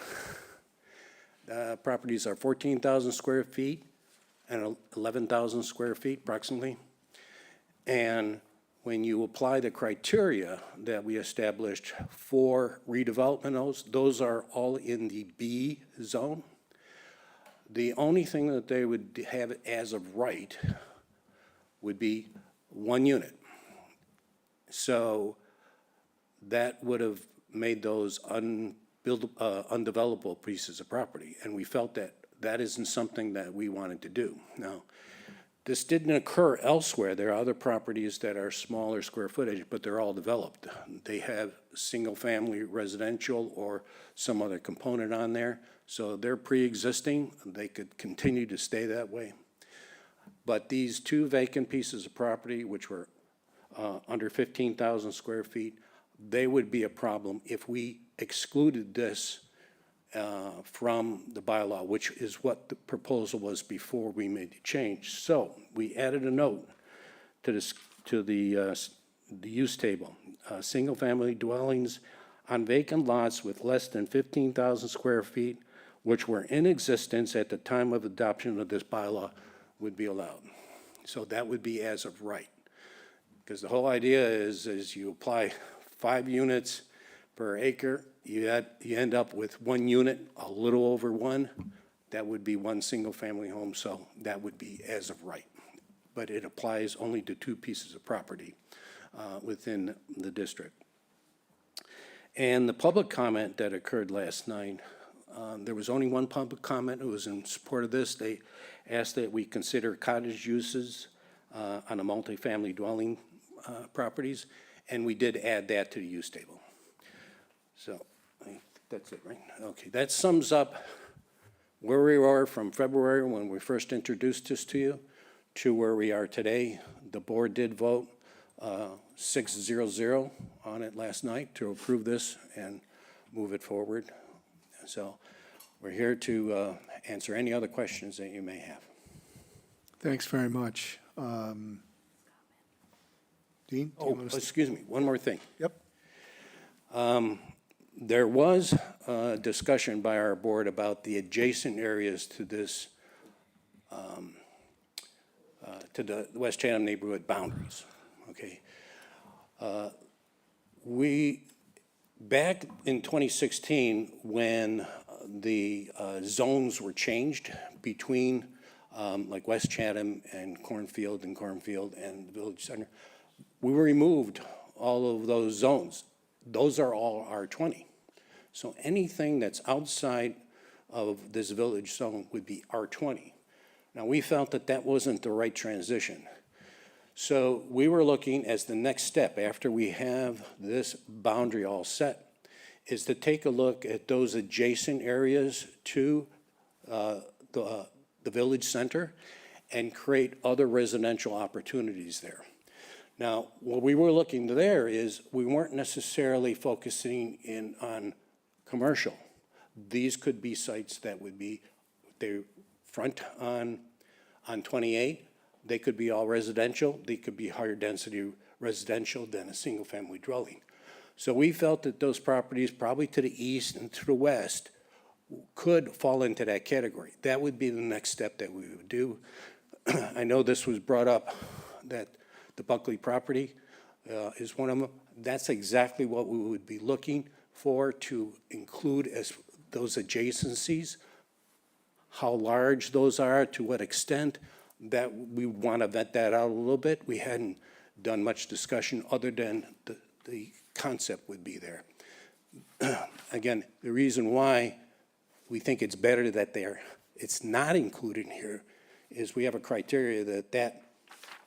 Properties are 14,000 square feet and 11,000 square feet approximately. And when you apply the criteria that we established for redevelopment, those are all in the B zone. The only thing that they would have as of right would be one unit. So that would have made those undevelopable pieces of property. And we felt that that isn't something that we wanted to do. Now, this didn't occur elsewhere. There are other properties that are smaller square footage, but they're all developed. They have single-family residential or some other component on there. So they're pre-existing. They could continue to stay that way. But these two vacant pieces of property, which were under 15,000 square feet, they would be a problem if we excluded this from the bylaw, which is what the proposal was before we made the change. So we added a note to the use table. Single-family dwellings on vacant lots with less than 15,000 square feet, which were in existence at the time of adoption of this bylaw, would be allowed. So that would be as of right. Because the whole idea is you apply 5 units per acre, you end up with 1 unit, a little over 1. That would be 1 single-family home, so that would be as of right. But it applies only to 2 pieces of property within the district. And the public comment that occurred last night, there was only one public comment. It was in support of this. They asked that we consider cottage uses on a multifamily dwelling properties, and we did add that to the use table. So I think that's it, right? Okay, that sums up where we were from February when we first introduced this to you to where we are today. The board did vote 6-0-0 on it last night to approve this and move it forward. So we're here to answer any other questions that you may have. Thanks very much. Dean? Oh, excuse me, one more thing. Yep. There was a discussion by our board about the adjacent areas to this, to the West Chatham neighborhood boundaries, okay? Back in 2016, when the zones were changed between like West Chatham and Cornfield and the Village Center, we removed all of those zones. Those are all R20. So anything that's outside of this village zone would be R20. Now, we felt that that wasn't the right transition. So we were looking as the next step, after we have this boundary all set, is to take a look at those adjacent areas to the village center and create other residential opportunities there. Now, what we were looking there is we weren't necessarily focusing in on commercial. These could be sites that would be, they front on 28. They could be all residential. They could be higher density residential than a single family dwelling. So we felt that those properties, probably to the east and to the west, could fall into that category. That would be the next step that we would do. I know this was brought up, that the Buckley property is one of them. That's exactly what we would be looking for to include as those adjacencies. How large those are, to what extent, that we want to vet that out a little bit. We hadn't done much discussion other than the concept would be there. Again, the reason why we think it's better that it's not included here is we have a criteria that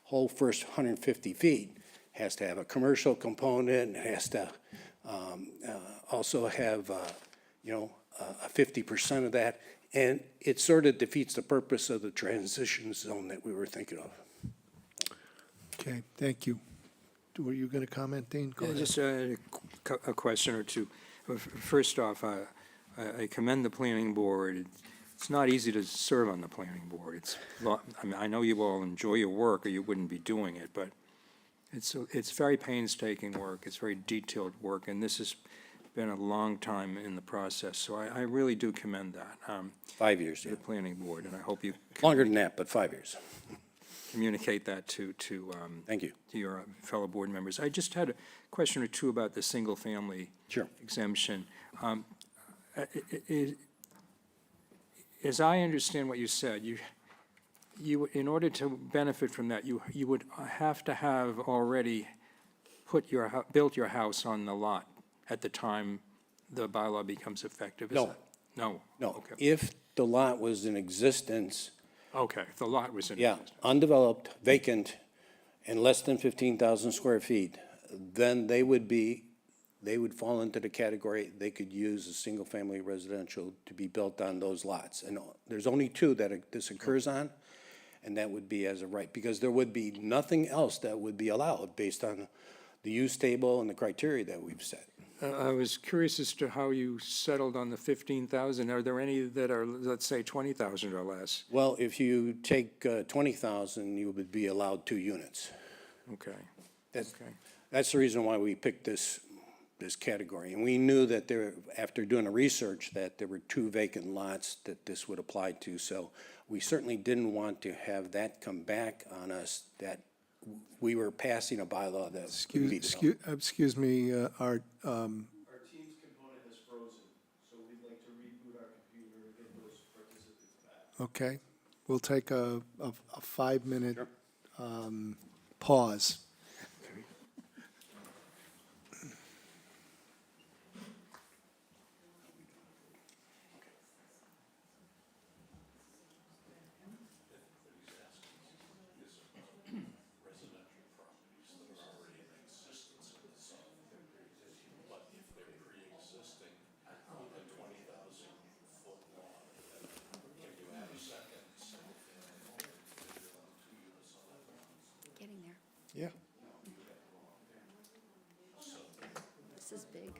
whole first 150 feet has to have a commercial component, it has to also have, a 50% of that, and it sort of defeats the purpose of the transition zone that we were thinking of. Okay, thank you. Were you going to comment, Dean? Go ahead. Just a question or two. First off, I commend the planning board. It's not easy to serve on the planning board. I know you all enjoy your work or you wouldn't be doing it, but it's very painstaking work. It's very detailed work, and this has been a long time in the process. So I really do commend that. 5 years, to yeah. the planning board, and I hope you Longer than that, but 5 years. communicate that to Thank you. to your fellow board members. I just had a question or two about the single-family Sure. exemption. As I understand what you said, you in order to benefit from that, you would have to have already built your house on the lot at the time the bylaw becomes effective. Is No. that- No? No, Okay. if the lot was in existence, Okay, if the lot was in yeah, existence. undeveloped, vacant, and less than 15,000 square feet, then they would fall into the category, they could use a single-family residential to be built on those lots. And there's only two that this occurs on, and that would be as a right, because there would be nothing else that would be allowed based on the use table and the criteria that we've set. I was curious as to how you settled on the 15,000. Are there any that are, let's say, 20,000 or less? Well, if you take 20,000, you would be allowed 2 units. Okay. That's the reason why we picked this category. And we knew that after doing the research, that there were 2 vacant lots that this would apply to. So we certainly didn't want to have that come back on us, that we were passing a bylaw that couldn't be developed. Excuse me, Art. Our Teams component is frozen, so we'd like to reboot our computer and get those participants back. Okay, we'll take a 5-minute pause. Getting there. Yeah. This is big.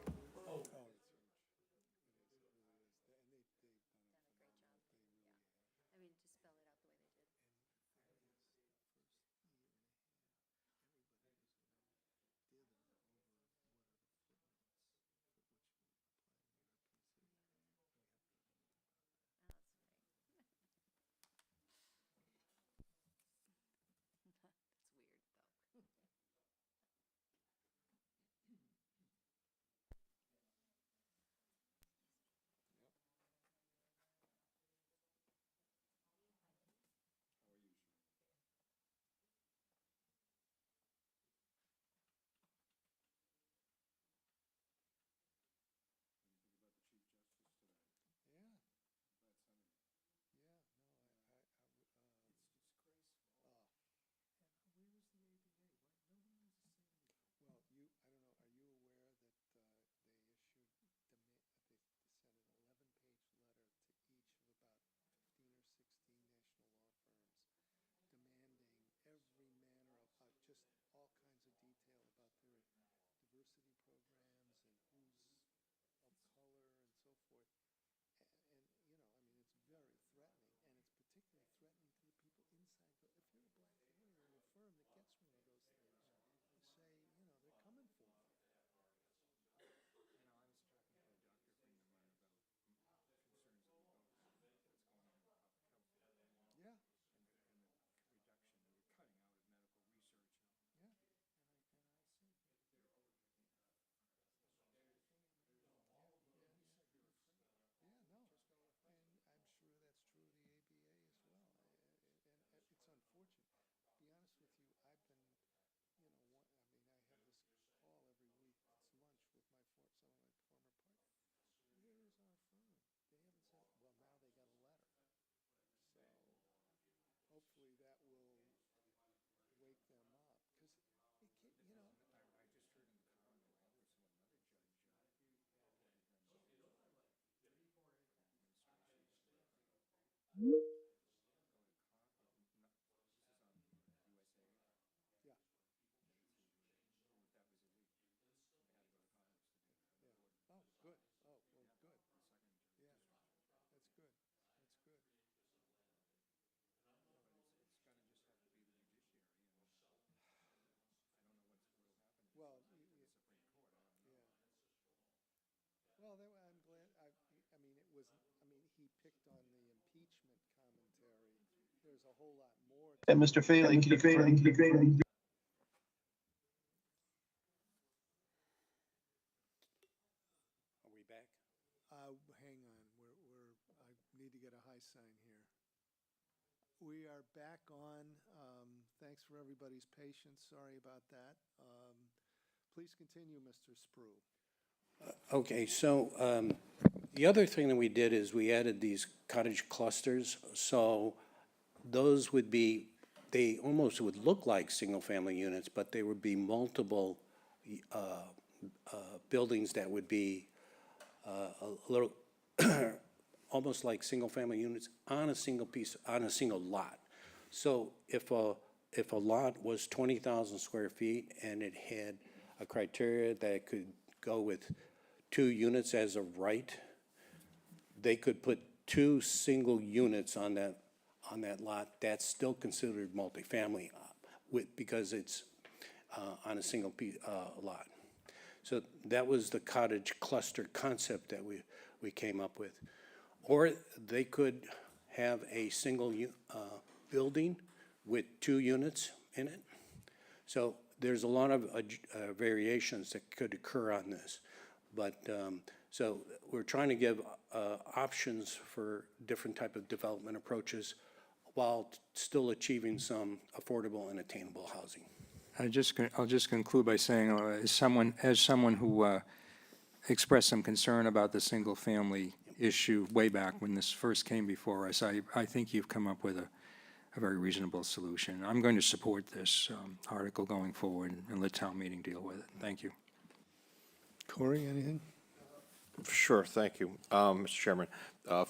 was, I mean, he picked on the impeachment commentary. There's a whole lot more. Mr. Faley, Are we back? Hang on, I need to get a high sign here. We are back on. Thanks for everybody's patience. Sorry about that. Please continue, Mr. Sprue. Okay, so the other thing that we did is we added these cottage clusters. So those would be, they almost would look like single-family units, but they would be multiple buildings that would be a little, almost like single-family units on a single piece, on a single lot. So if a lot was 20,000 square feet and it had a criteria that it could go with 2 units as of right, they could put 2 single units on that lot. That's still considered multifamily because it's on a single lot. So that was the cottage cluster concept that we came up with. Or they could have a single building with 2 units in it. So there's a lot of variations that could occur on this. But so we're trying to give options for different type of development approaches while still achieving some affordable and attainable housing. I'll just conclude by saying, as someone who expressed some concern about the single-family issue way back when this first came before us, I think you've come up with a very reasonable solution. I'm going to support this article going forward and let town meeting deal with it. Thank you. Corey, anything? Sure, thank you, Mr. Chairman.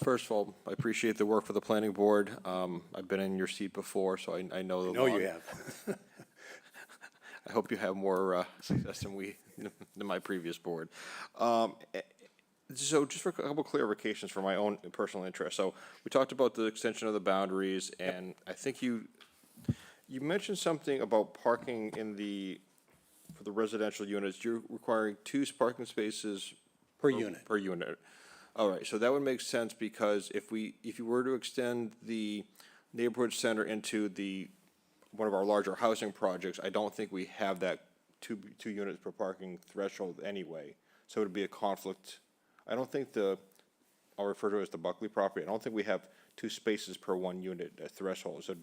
First of all, I appreciate the work for the planning board. I've been in your seat before, so I know the law. I know you have. I hope you have more success than my previous board. So just for a couple clarifications for my own personal interest. So we talked about the extension of the boundaries, and I think you mentioned something about parking for the residential units. You're requiring 2 parking spaces Per unit. Per unit. All right, so that would make sense because if you were to extend the neighborhood center into one of our larger housing projects, I don't think we have that two units per parking threshold anyway. So it would be a conflict. I don't think I'll refer to it as the Buckley property. I don't think we have 2 spaces per 1 unit threshold. So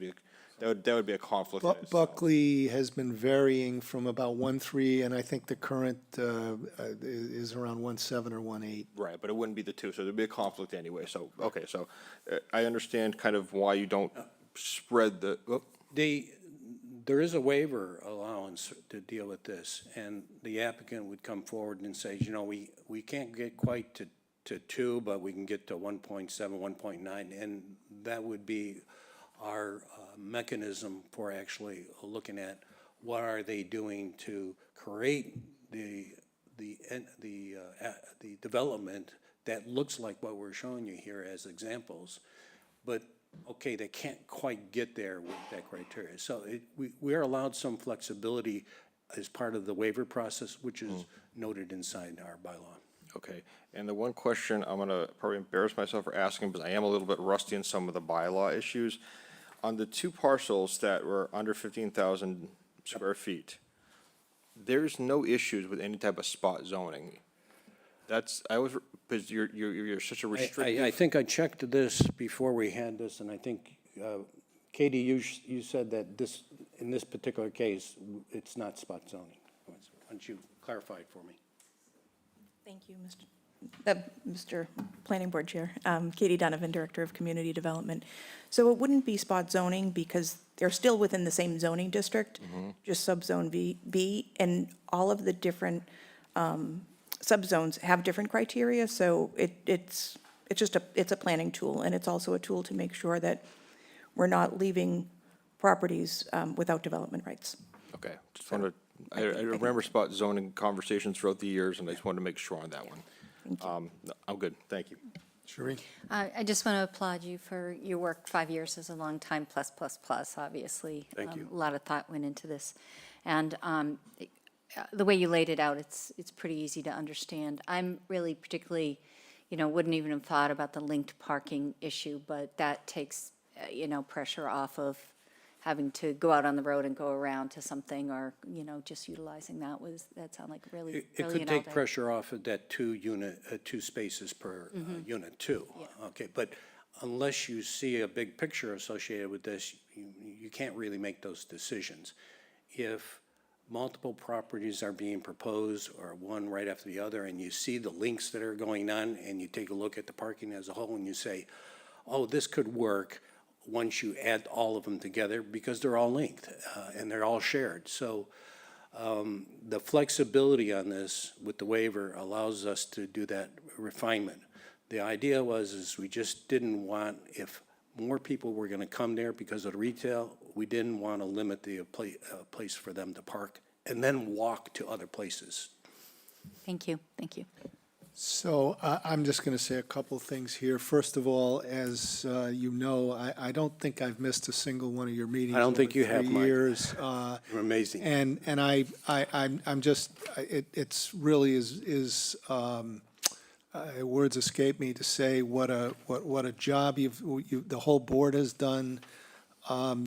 that would be a conflict. in itself. Buckley has been varying from about 1.3, and I think the current is around 1.7 or 1.8. Right, but it wouldn't be the 2, so there'd be a conflict anyway. So, okay, so I understand kind of why you don't spread the, There is a waiver allowance to deal with this, and the applicant would come forward and say, you know, we can't get quite to 2, but we can get to 1.7, 1.9, and that would be our mechanism for actually looking at what are they doing to create the development that looks like what we're showing you here as examples, but okay, they can't quite get there with that criteria. So we're allowed some flexibility as part of the waiver process, which is noted inside our bylaw. okay. And the one question I'm gonna probably embarrass myself for asking, because I am a little bit rusty in some of the bylaw issues. On the 2 parcels that were under 15,000 square feet, there's no issues with any type of spot zoning. Because you're such a restrictive. I think I checked this before we had this, and I think, Katie, you said that in this particular case, it's not spot zoning. Why don't you clarify it for me? Thank you, Mr. Planning Board Chair. Katie Donovan, Director of Community Development. So it wouldn't be spot zoning because they're still within the same zoning district, just subzone B, and all of the different subzones have different criteria, so it's a planning tool, and it's also a tool to make sure that we're not leaving properties without development rights. Okay, just wanted, I remember spot zoning conversations throughout the years, and I just wanted to make sure on that one. No, I'm good, thank you. Sheree? I just want to applaud you for your work. 5 years is a long time, plus, obviously. Thank you. A lot of thought went into this. And the way you laid it out, it's pretty easy to understand. I'm really particularly wouldn't even have thought about the linked parking issue, but that takes, pressure off of having to go out on the road and go around to something, or, just utilizing that sounded like really It brilliant could all take day. pressure off of that two spaces per unit too. Okay, but unless you see a big picture associated with this, you can't really make those decisions. If multiple properties are being proposed, or one right after the other, and you see the links that are going on, and you take a look at the parking as a whole, and you say, oh, this could work once you add all of them together, because they're all linked, and they're all shared. So the flexibility on this with the waiver allows us to do that refinement. The idea is we just didn't want, if more people were gonna come there because of the retail, we didn't want to limit the place for them to park and then walk to other places. Thank you. So I'm just going to say a couple of things here. First of all, as you know, I don't think I've missed a single one of your meetings. I don't think over you have, 3 Mike. years. You're amazing. And I'm just, it's really words escape me to say what a job the whole board has done.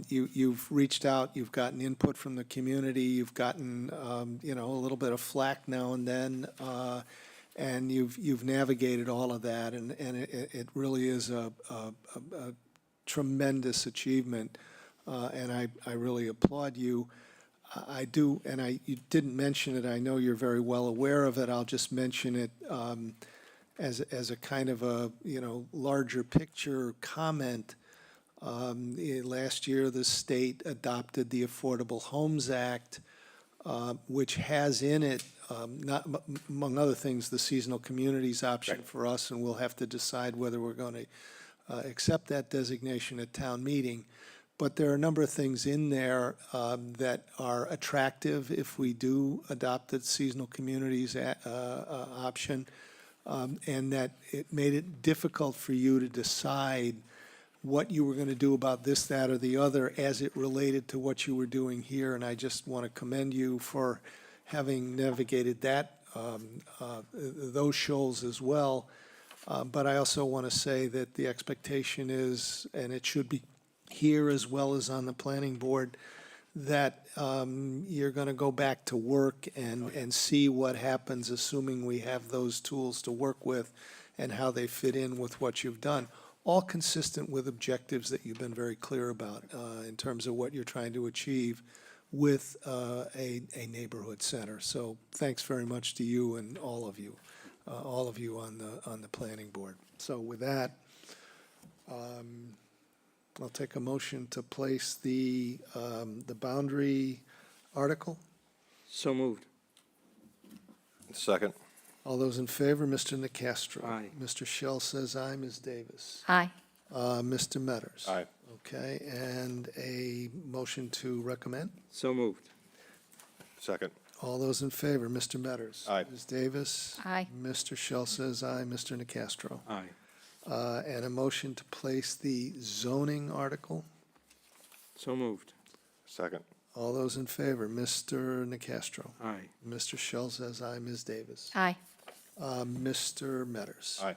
You've reached out, you've gotten input from the community, you've gotten, a little bit of flack now and then, and you've navigated all of that, and it really is a tremendous achievement, and I really applaud you. I do, and you didn't mention it, I know you're very well aware of it, I'll just mention it as a kind of a, larger picture comment. Last year, the state adopted the Affordable Homes Act, which has in it, among other things, the seasonal communities option for us, and we'll have to decide whether we're going to accept that designation at town meeting. But there are a number of things in there that are attractive if we do adopt the seasonal communities option, and that it made it difficult for you to decide what you were going to do about this, that, or the other as it related to what you were doing here. And I just want to commend you for having navigated that, those shoals as well. But I also want to say that the expectation is, and it should be here as well as on the planning board, that you're going to go back to work and see what happens, assuming we have those tools to work with and how they fit in with what you've done. All consistent with objectives that you've been very clear about in terms of what you're trying to achieve with a neighborhood center. So thanks very much to you and all of you on the planning board. So with that, I'll take a motion to place the boundary article. So moved. Second. All those in favor, Mr. Nacastro. Aye. Mr. Shell says aye, Ms. Davis. Aye. Mr. Metters. Aye. Okay, and a motion to recommend? So moved. Second. All those in favor, Mr. Metters. Aye. Ms. Davis. Aye. Mr. Shell says aye, Mr. Nacastro. Aye. And a motion to place the zoning article? So moved. Second. All those in favor, Mr. Nacastro. Aye. Mr. Shell says aye, Ms. Davis. Aye. Mr. Metters. Aye.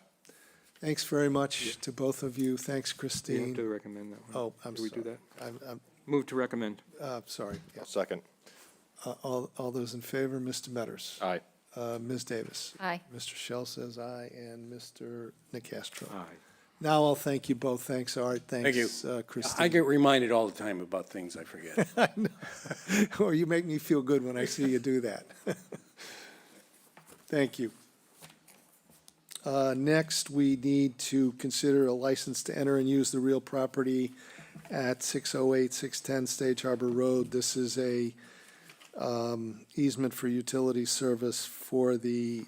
Thanks very much to both of you. Thanks, We have Christine. to recommend that one. Oh, I'm Do we sorry. do that? I'm Move to recommend. sorry. Yeah. Second. All those in favor, Mr. Metters. Aye. Ms. Davis. Aye. Mr. Shell says aye, and Mr. Nacastro. Aye. Now I'll thank you both. Thanks, Art. Thanks, you. Christine. I get reminded all the time about things I forget. I know. Or you make me feel good when I see you do that. Thank you. Next, we need to consider a license to enter and use the real property at 608, 610 Stage Harbor Road. This is a easement for utility service for the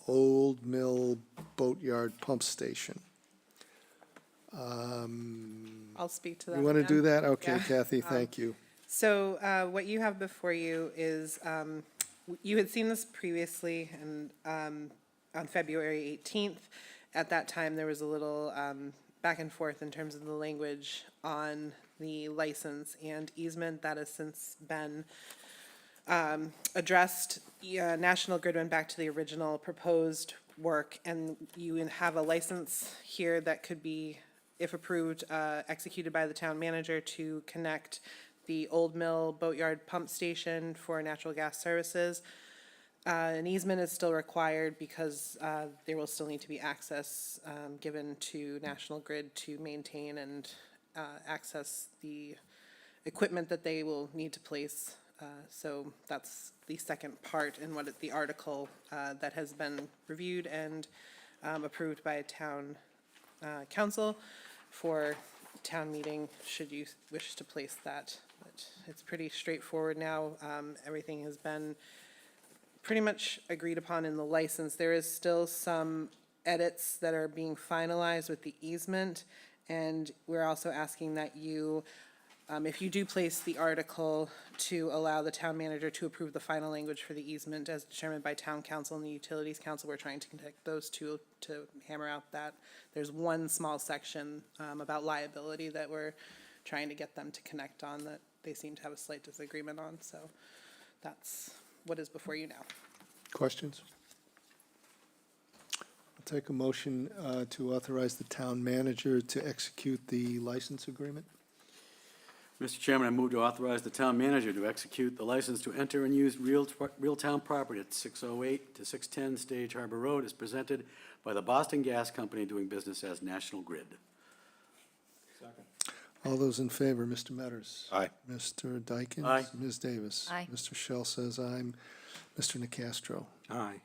Old Mill Boatyard Pump Station. I'll speak to that. You want to again. do that? Okay, Yeah. Kathy, thank you. So what you have before you is, you had seen this previously, and on February 18th. At that time, there was a little back and forth in terms of the language on the license and easement. That has since been addressed, National Grid went back to the original proposed work, and you have a license here that could be, if approved, executed by the town manager to connect the Old Mill Boatyard Pump Station for natural gas services. An easement is still required because there will still need to be access given to National Grid to maintain and access the equipment that they will need to place. So that's the second part in the article that has been reviewed and approved by town council for town meeting, should you wish to place that. But it's pretty straightforward now. Everything has been pretty much agreed upon in the license. There is still some edits that are being finalized with the easement, and we're also asking that you, if you do place the article, to allow the town manager to approve the final language for the easement as determined by town council and the utilities council. We're trying to connect those two to hammer out that. There's one small section about liability that we're trying to get them to connect on that they seem to have a slight disagreement on. So that's what is before you now. Questions? I'll take a motion to authorize the town manager to execute the license agreement. Mr. Chairman, I move to authorize the town manager to execute the license to enter and use real town property at 608 to 610 Stage Harbor Road as presented by the Boston Gas Company doing business as National Grid. All those in favor, Mr. Metters. Aye. Mr. Dykens. Aye. Ms. Davis. Aye. Mr. Shell says aye. Mr. Nacastro. Aye.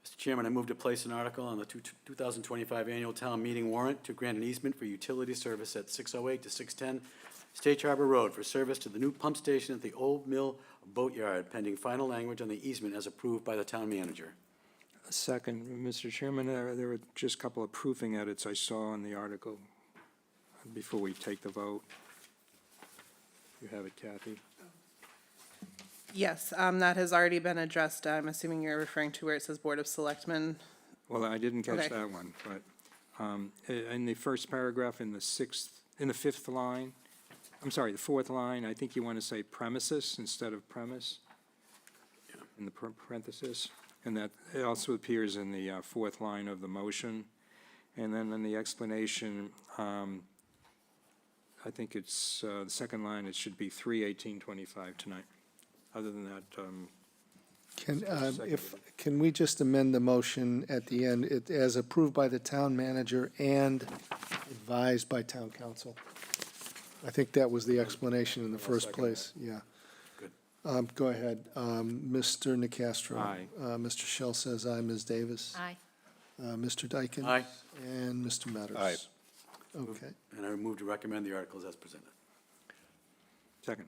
Mr. Chairman, I move to place an article on the 2025 annual town meeting warrant to grant an easement for utility service at 608 to 610 Stage Harbor Road for service to the new pump station at the Old Mill Boatyard, pending final language on the easement as approved by the town manager. Second, Mr. Chairman, there were just a couple of proofing edits I saw in the article before we take the vote. You have it, Kathy. Yes, that has already been addressed. I'm assuming you're referring to where it says Board of Selectmen. Well, I didn't catch Okay. that one, but in the first paragraph, in the fifth line, I'm sorry, the fourth line, I think you want to say premises instead of premise in the parenthesis. And that it also appears in the fourth line of the motion. And then in the explanation, I think it's the second line, it should be 3/18/25 tonight. Other than that, Can we just amend the motion at the end, as approved by the town manager and advised by town council? I think that was the explanation in the first place, yeah. Good. Go ahead. Mr. Nacastro. Aye. Mr. Shell says aye. Ms. Davis. Aye. Mr. Dykens. Aye. And Mr. Metters. Aye. Okay. And I move to recommend the articles as presented. second.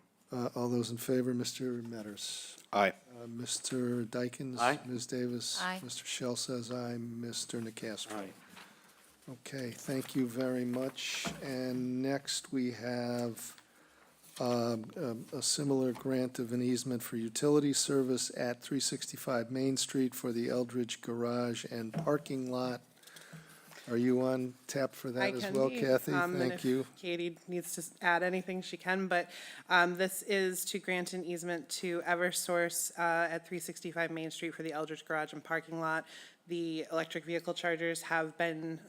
All those in favor, Mr. Metters. Aye. Mr. Dykens. Aye. Ms. Davis. Aye. Mr. Shell says aye. Mr. Nacastro. Aye. Okay, thank you very much. And next, we have a similar grant of an easement for utility service at 365 Main Street for the Eldridge Garage and Parking Lot. Are you on tap for I that as can well, be, Kathy? and Thank if you. Katie needs to add anything, she can, but this is to grant an easement to Eversource at 365 Main Street for the Eldridge Garage and Parking Lot. The electric vehicle chargers have been,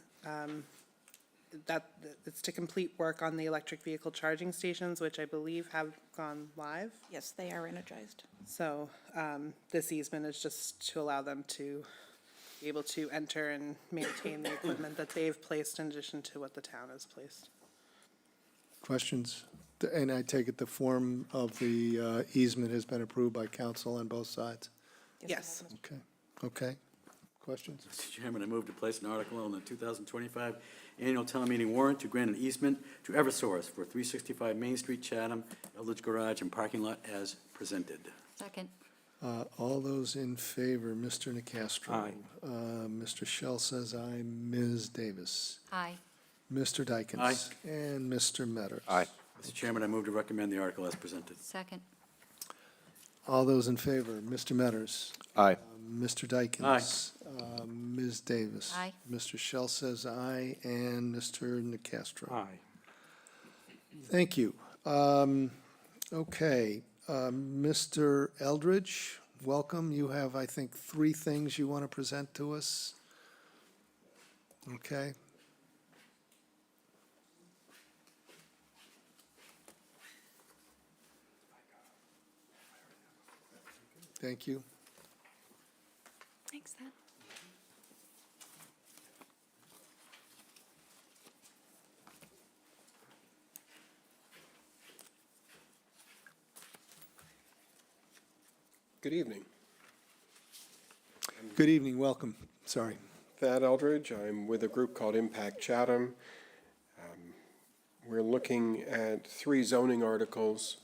it's to complete work on the electric vehicle charging stations, which I believe have gone live. Yes, they are energized. So this easement is just to allow them to be able to enter and maintain the equipment that they've placed in addition to what the town has placed. Questions? And I take it the form of the easement has been approved by council on both sides? Yes. Okay, okay. Questions? Mr. Chairman, I move to place an article on the 2025 annual town meeting warrant to grant an easement to Eversource for 365 Main Street, Chatham, Eldridge Garage and Parking Lot as presented. Second. All those in favor, Mr. Nacastro. Aye. Mr. Shell says aye. Ms. Davis. Aye. Mr. Dykens. Aye. And Mr. Metters. Aye. Mr. Chairman, I move to recommend the article as presented. Second. All those in favor, Mr. Metters. Aye. Mr. Dykens. Ms. Davis. Aye. Mr. Shell says aye, and Mr. Nacastro. Aye. Thank you. Okay. Mr. Eldridge, welcome. You have, I think, 3 things you want to present to us. Okay. Thank you. Thanks, Thad. Good evening. Good evening, welcome. Sorry. Thad Eldridge. I'm with a group called Impact Chatham. We're looking at 3 zoning articles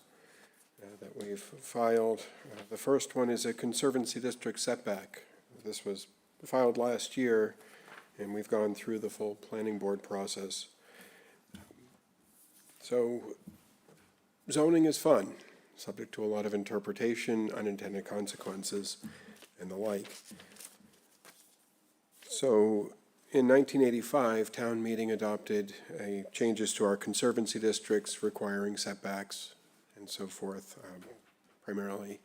that we've filed. The first one is a Conservancy District setback. This was filed last year, and we've gone through the full planning board process. So zoning is fun, subject to a lot of interpretation, unintended consequences, and the like. So in 1985, town meeting adopted changes to our conservancy districts requiring setbacks and so forth, primarily.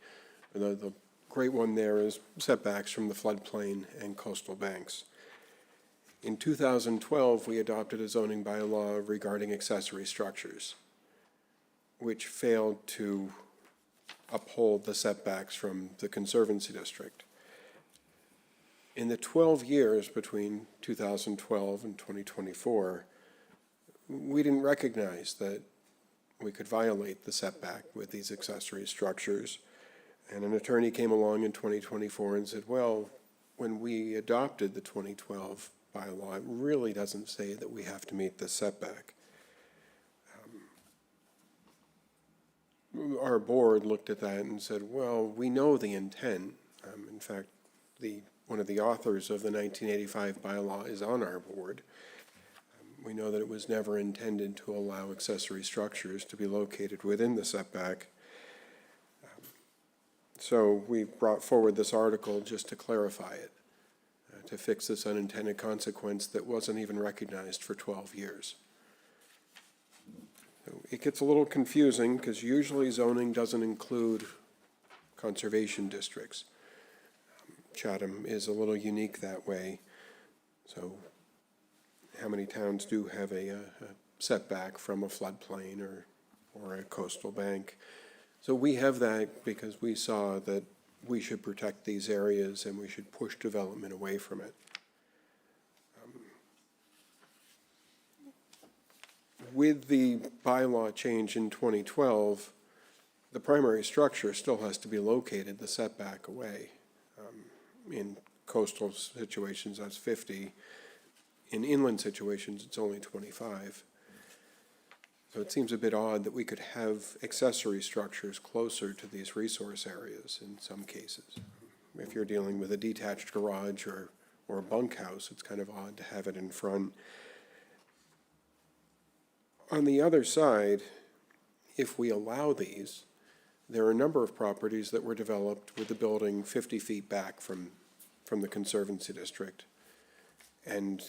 The great one there is setbacks from the floodplain and coastal banks. In 2012, we adopted a zoning bylaw regarding accessory structures, which failed to uphold the setbacks from the conservancy district. In the 12 years between 2012 and 2024, we didn't recognize that we could violate the setback with these accessory structures. And an attorney came along in 2024 and said, well, when we adopted the 2012 bylaw, it really doesn't say that we have to meet the setback. Our board looked at that and said, well, we know the intent. In fact, one of the authors of the 1985 bylaw is on our board. We know that it was never intended to allow accessory structures to be located within the setback. So we brought forward this article just to clarify it, to fix this unintended consequence that wasn't even recognized for 12 years. So it gets a little confusing because usually zoning doesn't include conservation districts. Chatham is a little unique that way. So how many towns do have a setback from a floodplain or a coastal bank? So we have that because we saw that we should protect these areas and we should push development away from it. With the bylaw change in 2012, the primary structure still has to be located the setback away. In coastal situations, that's 50. In inland situations, it's only 25. So it seems a bit odd that we could have accessory structures closer to these resource areas in some cases. If you're dealing with a detached garage or a bunkhouse, it's kind of odd to have it in front. On the other side, if we allow these, there are a number of properties that were developed with the building 50 feet back from the conservancy district. And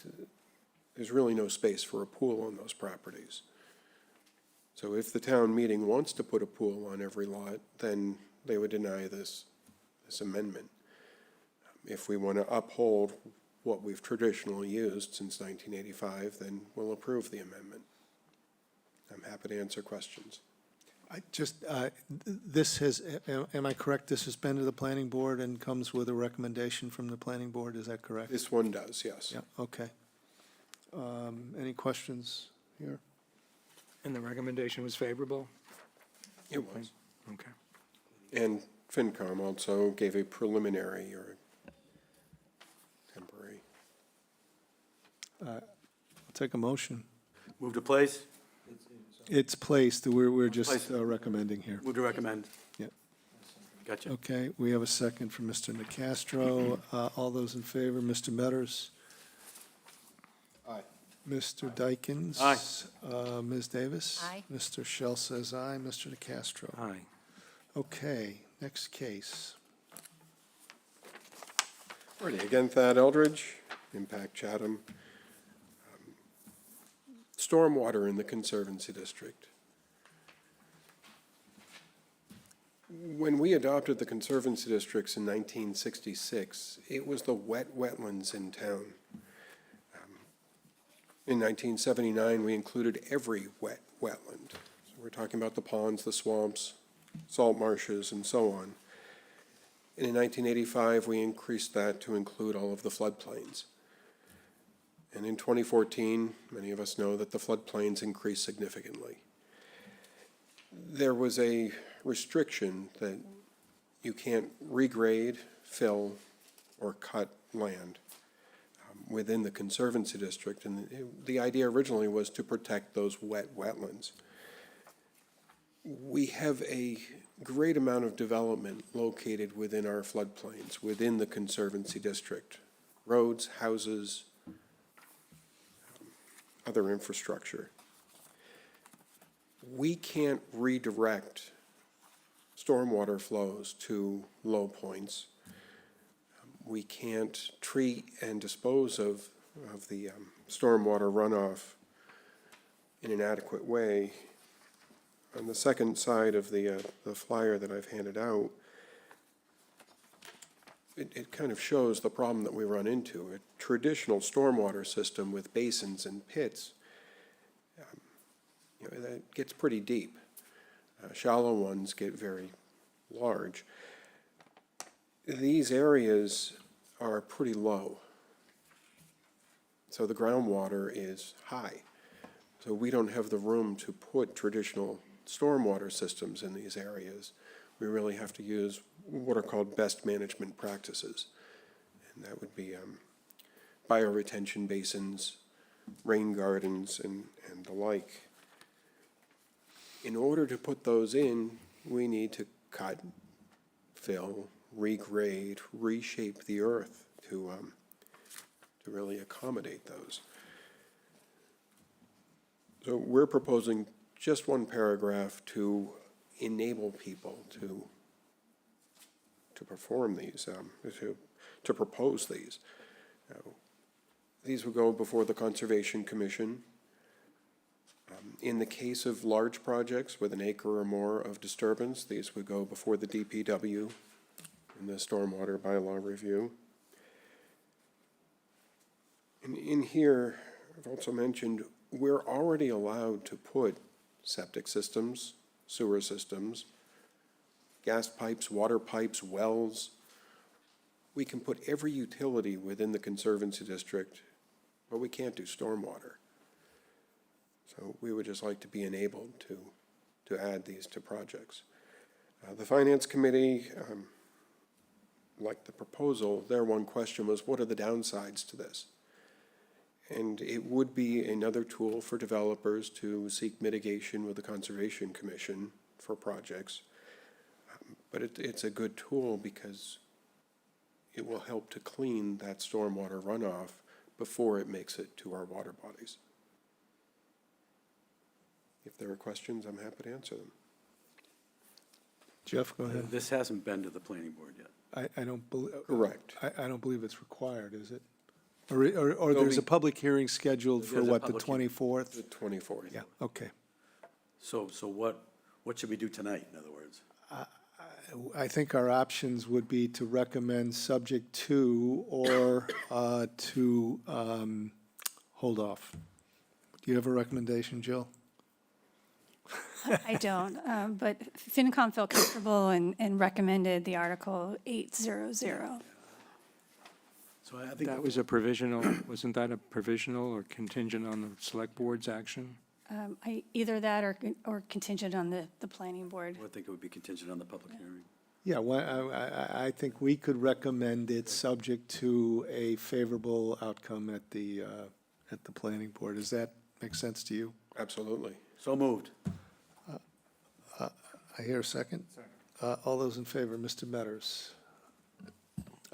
there's really no space for a pool on those properties. So if the town meeting wants to put a pool on every lot, then they would deny this amendment. If we want to uphold what we've traditionally used since 1985, then we'll approve the amendment. I'm happy to answer questions. This has, am I correct, this has been to the planning board and comes with a recommendation from the planning board, is that correct? This one does, yes. Yeah, okay. Any questions here? And the recommendation was favorable? It was. Okay. And FinCom also gave a preliminary or temporary. I'll take a motion. Move to place? It's placed, we're just recommending here. Move to recommend. Yeah. Gotcha. Okay, we have a second from Mr. Nacastro. All those in favor, Mr. Metters? Aye. Mr. Dykens? Aye. Ms. Davis? Aye. Mr. Shell says aye. Mr. Nacastro? Aye. Okay, next case. Alrighty, again, Thad Eldridge, Impact Chatham. Stormwater in the Conservancy District. When we adopted the conservancy districts in 1966, it was the wetlands in town. In 1979, we included every wetland. So we're talking about the ponds, the swamps, salt marshes, and so on. And in 1985, we increased that to include all of the floodplains. And in 2014, many of us know that the floodplains increased significantly. There was a restriction that you can't regrade, fill, or cut land within the conservancy district, and the idea originally was to protect those wetlands. We have a great amount of development located within our floodplains, within the conservancy district. Roads, houses, other infrastructure. We can't redirect stormwater flows to low points. We can't treat and dispose of the stormwater runoff in an adequate way. On the second side of the flyer that I've handed out, it kind of shows the problem that we run into. A traditional stormwater system with basins and pits, that gets pretty deep. Shallow ones get very large. These areas are pretty low. So the groundwater is high. So we don't have the room to put traditional stormwater systems in these areas. We really have to use what are called best management practices. And that would be bioretention basins, rain gardens, and the like. In order to put those in, we need to cut, fill, regrade, reshape the earth to really accommodate those. So we're proposing just one paragraph to enable people to perform these, to propose these. These will go before the Conservation Commission. In the case of large projects with an acre or more of disturbance, these would go before the DPW in the stormwater bylaw review. And in here, I've also mentioned, we're already allowed to put septic systems, sewer systems, gas pipes, water pipes, wells. We can put every utility within the Conservancy District, but we can't do stormwater. So we would just like to be enabled to add these to projects. The Finance Committee liked the proposal. Their one question was, what are the downsides to this? And it would be another tool for developers to seek mitigation with the Conservation Commission for projects. But it's a good tool because it will help to clean that stormwater runoff before it makes it to our water bodies. If there are questions, I'm happy to answer them. Jeff, go ahead. This hasn't been to the planning board yet. I don't believe. Correct. I don't believe it's required, is it? Or there's a public hearing scheduled for There's a what, the public 24th? The 24th. Yeah, okay. So what should we do tonight, in other words? I think our options would be to recommend subject to or to hold off. Do you have a recommendation, Jill? I don't, but FinCom felt comfortable and recommended the Article 800. So I think That was a provisional, wasn't that a provisional or contingent on the select board's action? Either that or contingent on the planning board. I think it would be contingent on the public hearing. Yeah, well, I think we could recommend it subject to a favorable outcome at the planning board. Does that make sense to you? Absolutely. So moved. I hear a second. All those in favor, Mr. Metters?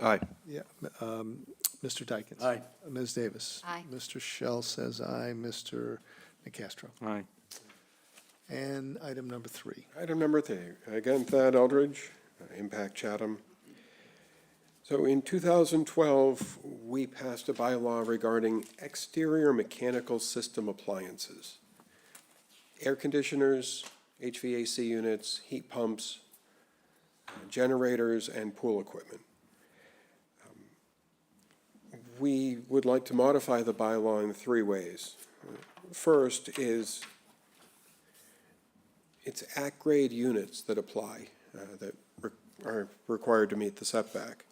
Aye. Yeah, Mr. Dykens? Aye. Ms. Davis? Aye. Mr. Shell says aye. Mr. Nacastro? Aye. And item number 3. Item number 3, again, Thad Eldridge, Impact Chatham. So in 2012, we passed a bylaw regarding exterior mechanical system appliances. Air conditioners, HVAC units, heat pumps, generators, and pool equipment. We would like to modify the bylaw in 3 ways. First is it's at-grade units that apply, are required to meet the setback.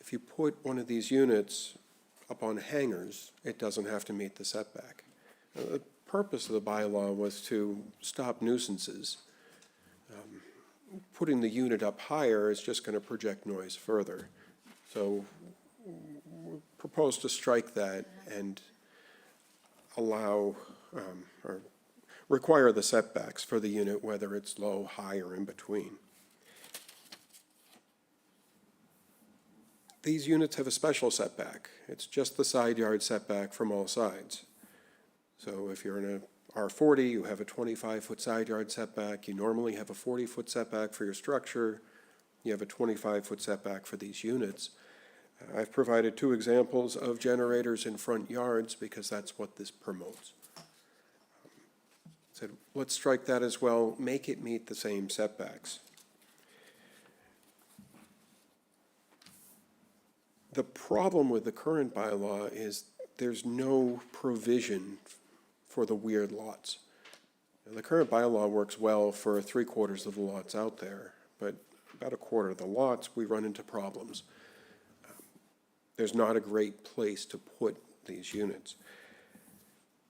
If you put one of these units up on hangers, it doesn't have to meet the setback. The purpose of the bylaw was to stop nuisances. Putting the unit up higher is just going to project noise further. So we propose to strike that and allow or require the setbacks for the unit, whether it's low, high, or in between. These units have a special setback. It's just the side yard setback from all sides. So if you're in a R40, you have a 25-foot side yard setback. You normally have a 40-foot setback for your structure. You have a 25-foot setback for these units. I've provided 2 examples of generators in front yards because that's what this promotes. So let's strike that as well, make it meet the same setbacks. The problem with the current bylaw is there's no provision for the weird lots. Now, the current bylaw works well for 3/4 of the lots out there, but about 1/4 of the lots, we run into problems. There's not a great place to put these units.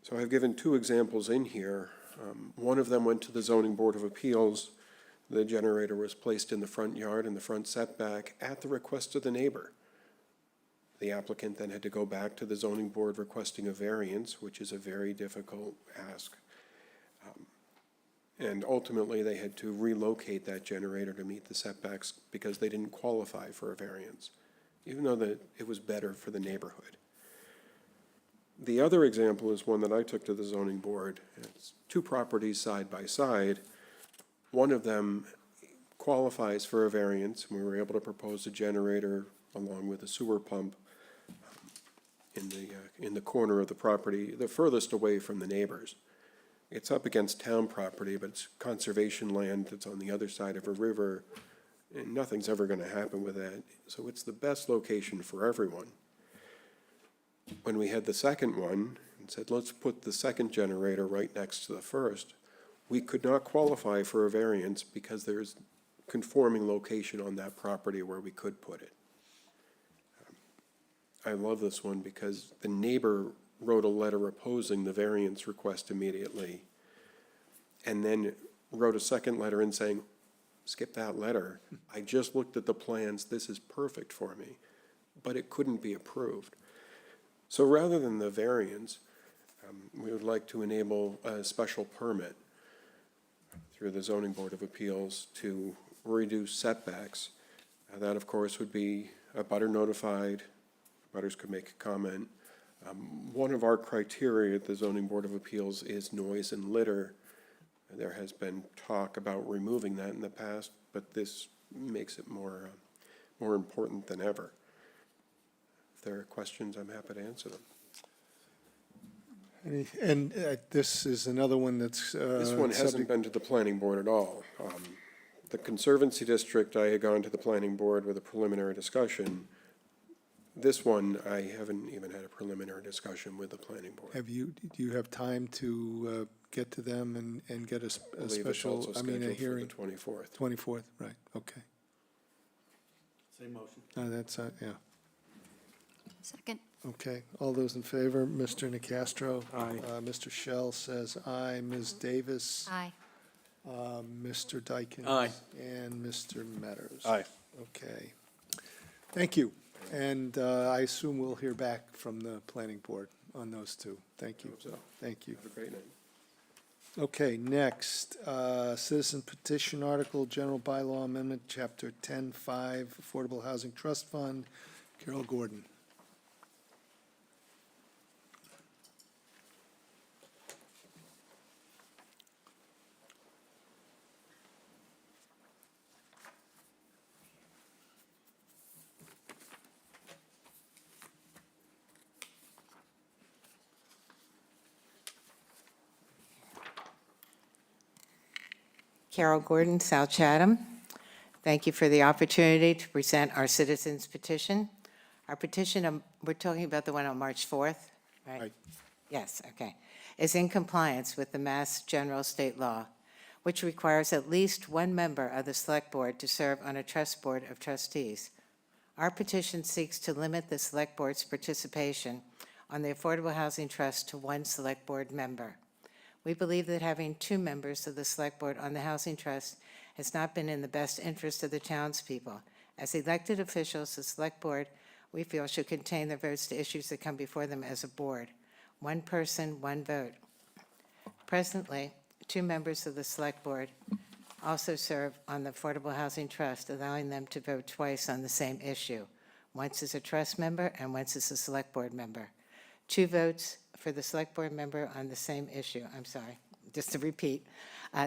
So I've given 2 examples in here. One of them went to the Zoning Board of Appeals. The generator was placed in the front yard in the front setback at the request of the neighbor. The applicant then had to go back to the zoning board requesting a variance, which is a very difficult ask. And ultimately, they had to relocate that generator to meet the setbacks because they didn't qualify for a variance, even though it was better for the neighborhood. The other example is one that I took to the zoning board. It's 2 properties side by side. One of them qualifies for a variance, and we were able to propose a generator along with a sewer pump in the corner of the property, the furthest away from the neighbors. It's up against town property, but it's conservation land that's on the other side of a river, and nothing's ever going to happen with that. So it's the best location for everyone. When we had the second one and said, let's put the second generator right next to the first, we could not qualify for a variance because there's conforming location on that property where we could put it. I love this one because the neighbor wrote a letter opposing the variance request immediately, and then wrote a second letter in saying, skip that letter. I just looked at the plans. This is perfect for me, but it couldn't be approved. So rather than the variance, we would like to enable a special permit through the Zoning Board of Appeals to reduce setbacks. That, of course, would be a butter notified. Butters could make a comment. One of our criteria at the Zoning Board of Appeals is noise and litter. There has been talk about removing that in the past, but this makes it more important than ever. If there are questions, I'm happy to answer them. And this is another one that's. This one hasn't been to the planning board at all. The Conservancy District, I had gone to the planning board with a preliminary discussion. This one, I haven't even had a preliminary discussion with the planning board. Do you have time to get to them and get a special, a hearing? For the 24th. 24th, right, okay. Same motion. That's, yeah. Second. Okay, all those in favor, Mr. Nacastro? Aye. Mr. Shell says aye. Ms. Davis? Aye. Mr. Dykens? Aye. And Mr. Metters? Aye. Okay. Thank you. And I assume we'll hear back from the planning board on those 2. Thank you. Hope so. Thank you. Have a great night. Okay, next, citizen petition article, general bylaw amendment, chapter 10-5, Affordable Housing Trust Fund. Carol Gordon. Carol Gordon, South Chatham. Thank you for the opportunity to present our citizens petition. Our petition, we're talking about the one on March 4th, right? Right. Yes, okay. Is in compliance with the Mass General State Law, which requires at least one member of the Select Board to serve on a trust board of trustees. Our petition seeks to limit the Select Board's participation on the Affordable Housing Trust to one Select Board member. We believe that having two members of the Select Board on the Housing Trust has not been in the best interest of the townspeople. As elected officials, the Select Board, we feel, should contain their votes to issues that come before them as a board. One person, one vote. Presently, two members of the Select Board also serve on the Affordable Housing Trust, allowing them to vote twice on the same issue. Once as a trust member and once as a Select Board member. 2 votes for the Select Board member on the same issue. I'm sorry, just to repeat.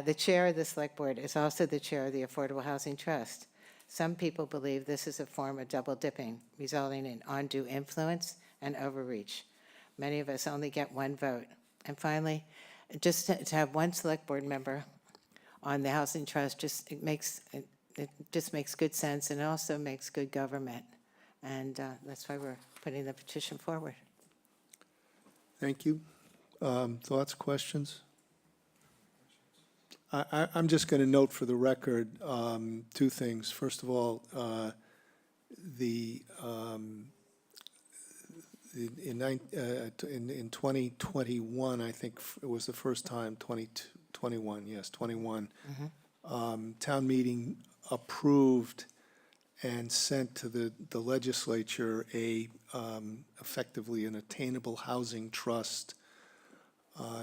The chair of the Select Board is also the chair of the Affordable Housing Trust. Some people believe this is a form of double dipping, resulting in undue influence and overreach. Many of us only get 1 vote. And finally, just to have 1 Select Board member on the Housing Trust, it just makes good sense, and it also makes good government. And that's why we're putting the petition forward. Thank you. Thoughts, questions? I'm just going to note for the record 2 things. First of all, in 2021, I think it was the first time, 21, yes, 21, town meeting approved and sent to the legislature effectively an attainable housing trust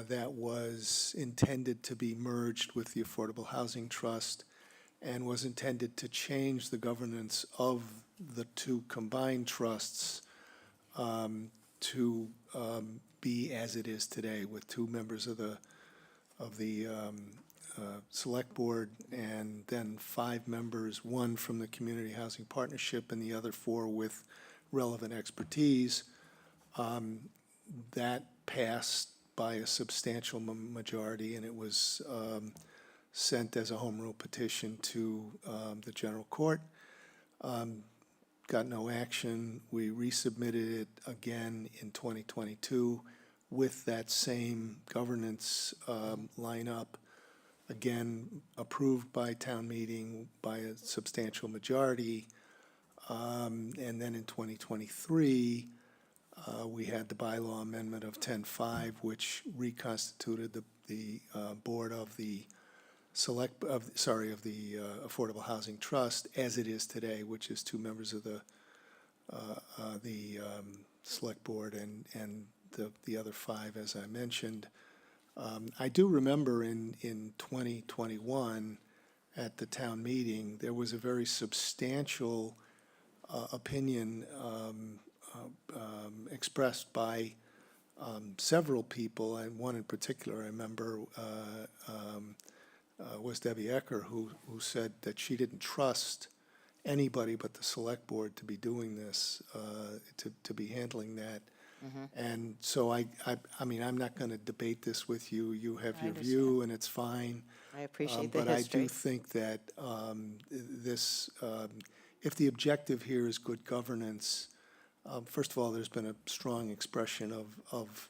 that was intended to be merged with the Affordable Housing Trust and was intended to change the governance of the 2 combined trusts to be as it is today, with 2 members of the Select Board and then 5 members, 1 from the Community Housing Partnership and the other 4 with relevant expertise. That passed by a substantial majority, and it was sent as a home rule petition to the General Court. Got no action. We resubmitted it again in 2022 with that same governance lineup, again approved by town meeting by a substantial majority. And then in 2023, we had the bylaw amendment of 10.5, which reconstituted the board of the Affordable Housing Trust as it is today, which is 2 members of the Select Board and the other 5, as I mentioned. I do remember in 2021 at the town meeting, there was a very substantial opinion expressed by several people, and one in particular I remember was Debbie Ecker, who said that she didn't trust anybody but the Select Board to be doing this, to be handling that. And so I mean, I'm not going to debate this with you. You have your view, and it's fine. I appreciate the But history. I do think that if the objective here is good governance, first of all, there's been a strong expression of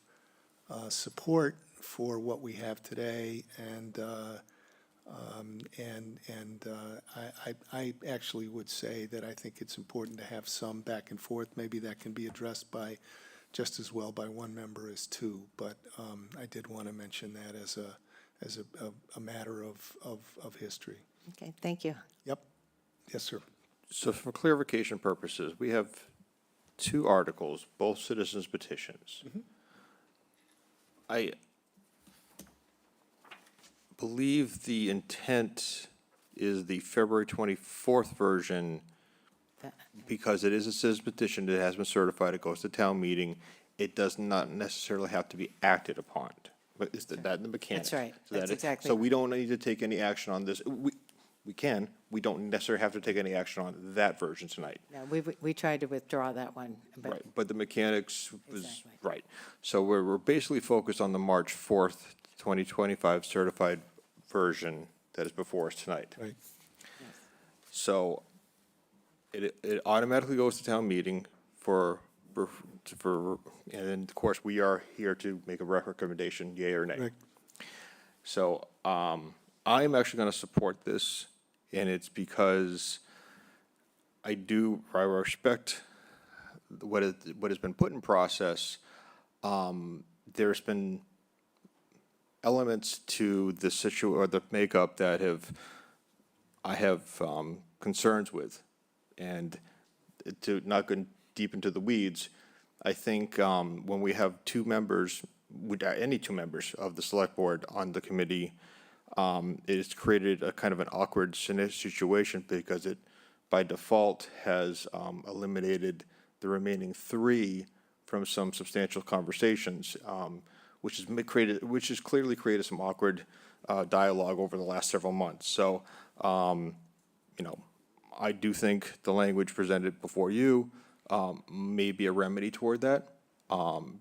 support for what we have today, and I actually would say that I think it's important to have some back and forth. Maybe that can be addressed by just as well by 1 member as 2. But I did want to mention that as a matter of history. Okay, thank you. Yep. Yes, sir. So for clarification purposes, we have 2 articles, both citizens petitions. I believe the intent is the February 24th version, because it is a citizen petition, it has been certified, it goes to town meeting, it does not necessarily have to be acted upon. But is that the mechanics? That's right. So that That's it- exactly So we right. don't need to take any action on this. We can, we don't necessarily have to take any action on that version tonight. No, we tried to withdraw that one, but Right, but the mechanics was, Exactly. right. So we're basically focused on the March 4th, 2025 certified version that is before us tonight. Right. So it automatically goes to town meeting and then, of course, we are here to make a recommendation, yea or nay. Rick? So, I am actually gonna support this, and it's because I respect what has been put in process. There's been elements to the or the makeup that I have concerns with. And to not go deep into the weeds, I think when we have any two members of the select board on the committee, it's created a kind of an awkward situation because it, by default, has eliminated the remaining three from some substantial conversations, which has clearly created some awkward dialogue over the last several months. So, I do think the language presented before you may be a remedy toward that.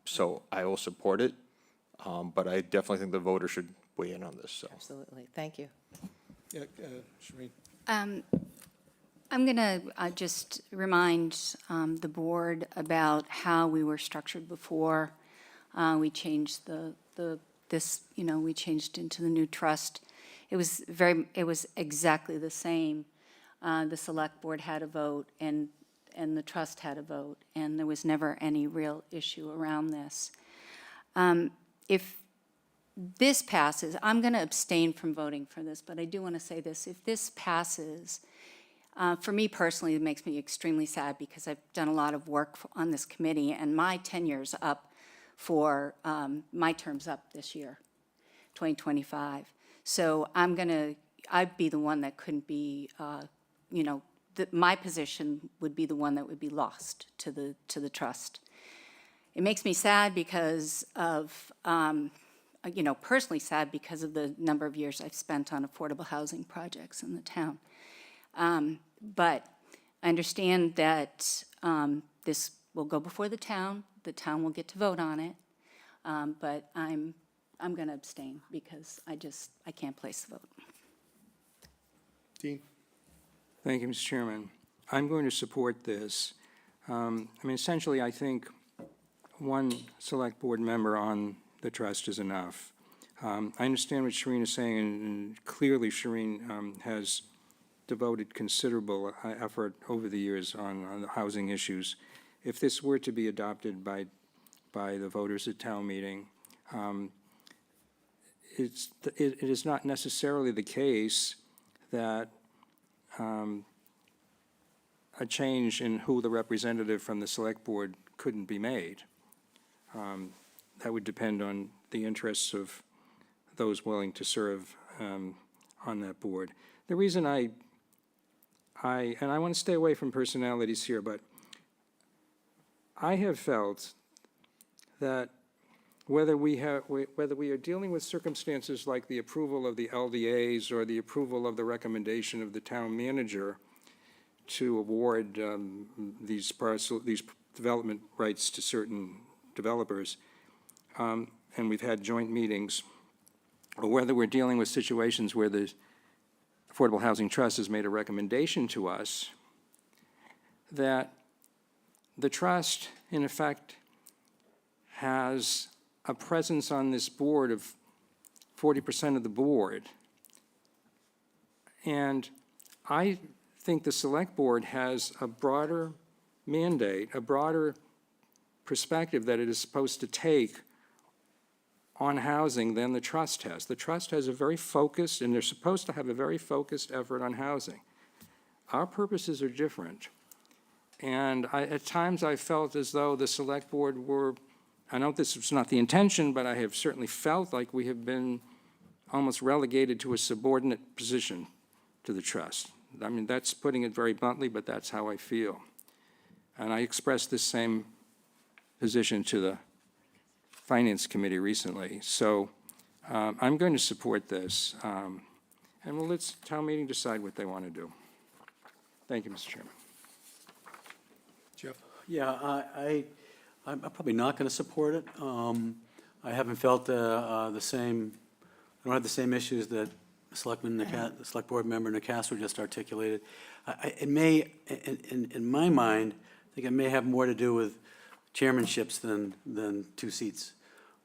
So I will support it, but I definitely think the voters should weigh in on this, so. Absolutely. Thank you. Yeah, Shereen? I'm going to just remind the board about how we were structured before. We changed we changed into the new trust. It was exactly the same. The select board had a vote and the trust had a vote, and there was never any real issue around this. If this passes, I'm going to abstain from voting for this, but I do want to say this. If this passes, for me personally, it makes me extremely sad because I've done a lot of work on this committee, and my tenure's up my term's up this year, 2025. So I'd be the one that couldn't be, my position would be the one that would be lost to the trust. It makes me sad because of, personally sad because of the number of years I've spent on affordable housing projects in the town. But I understand that this will go before the town will get to vote on it, but I'm going to abstain because I can't place the vote. Dean? Thank you, Mr. Chairman. I'm going to support this. Essentially, I think one select board member on the trust is enough. I understand what Shereen is saying, and clearly Shereen has devoted considerable effort over the years on the housing issues. If this were to be adopted by the voters at town meeting, it is not necessarily the case that a change in who the representative from the select board couldn't be made. That would depend on the interests of those willing to serve on that board. The reason and I want to stay away from personalities here, but I have felt that whether we are dealing with circumstances like the approval of the LDAs or the approval of the recommendation of the town manager to award these development rights to certain developers, and we've had joint meetings, or whether we're dealing with situations where the Affordable Housing Trust has made a recommendation to us, that the trust, in effect, has a presence on this board of 40% of the board. And I think the select board has a broader mandate, a broader perspective that it is supposed to take on housing than the trust has. The trust has a very focused, and they're supposed to have a very focused effort on housing. Our purposes are different. And at times I felt as though the select board I know this was not the intention, but I have certainly felt like we have been almost relegated to a subordinate position to the trust. That's putting it very bluntly, but that's how I feel. And I expressed this same position to the Finance Committee recently. So I'm going to support this. And we'll let town meeting decide what they want to do. Thank you, Mr. Chairman. Jeff? Yeah, I'm probably not going to support it. I haven't felt I don't have the same issues that Selectman the Select Board Member Nacastro just articulated. It may, in my mind, I think it may have more to do with chairmanships than two seats.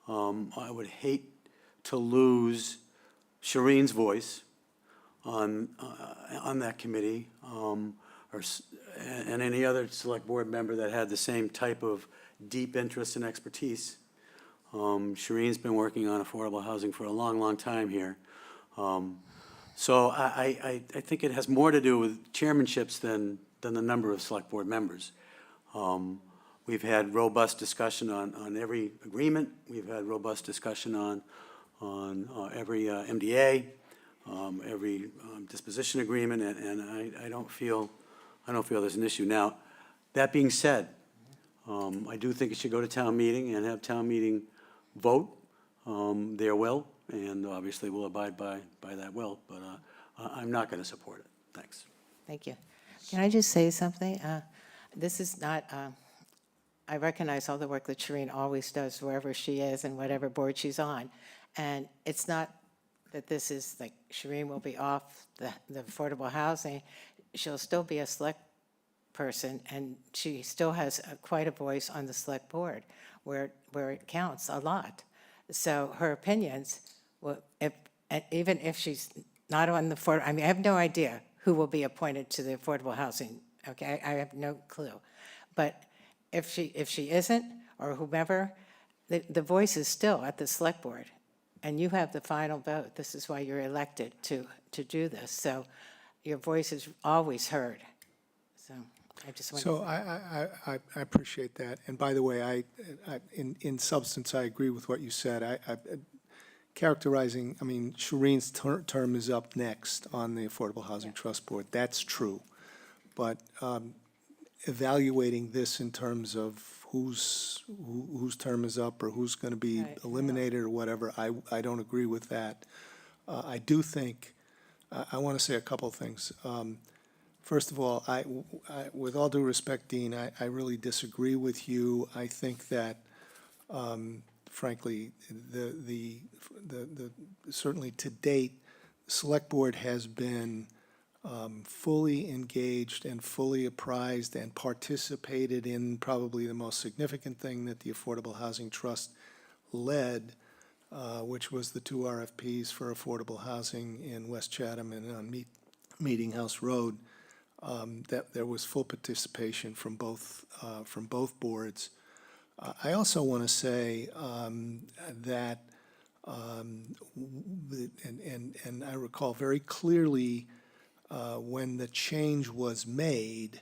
I would hate to lose Shireen's voice on that committee, and any other Select Board member that had the same type of deep interest and expertise. Shireen's been working on affordable housing for a long, long time here. So I think it has more to do with chairmanships than the number of Select Board members. We've had robust discussion on every agreement. We've had robust discussion on every MDA, every disposition agreement, and I don't feel there's an issue. Now, that being said, I do think it should go to town meeting and have town meeting vote their will, and obviously we'll abide by that will, but I'm not going to support it. Thanks. Thank you. Can I just say something? This is not, I recognize all the work that Shireen always does wherever she is and whatever board she's on. And it's not that this is like Shireen will be off the affordable housing. She'll still be a select person, and she still has quite a voice on the select board where it counts a lot. So her opinions, even if she's not on the I mean, I have no idea who will be appointed to the affordable housing. Okay, I have no clue. But if she isn't, or whomever, the voice is still at the select board, and you have the final vote. This is why you're elected to do this. So your voice is always heard. So I just want to. So I appreciate that. And by the way, in substance, I agree with what you said. Characterizing, I mean, Shireen's term is up next on the Affordable Housing Trust Board. That's true. But evaluating this in terms of whose term is up or who's going to be eliminated or whatever, I don't agree with that. I do think, I want to say a couple things. First of all, with all due respect, Dean, I really disagree with you. I think that, frankly, certainly to date, the Select Board has been fully engaged and fully apprised and participated in probably the most significant thing that the Affordable Housing Trust led, which was the 2 RFPs for affordable housing in West Chatham and on Meeting House Road. That there was full participation from both boards. I also want to say that, and I recall very clearly when the change was made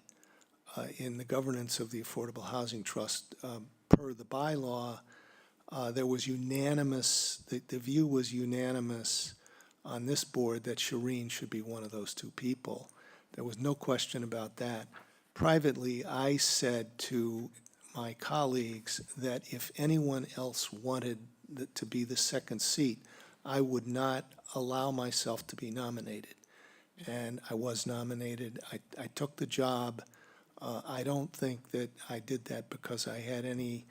in the governance of the Affordable Housing Trust per the bylaw, there was unanimous, the view was unanimous on this board that Shireen should be one of those two people. There was no question about that. Privately, I said to my colleagues that if anyone else wanted to be the second seat, I would not allow myself to be nominated. And I was nominated. I took the job. I don't think that I did that because I had any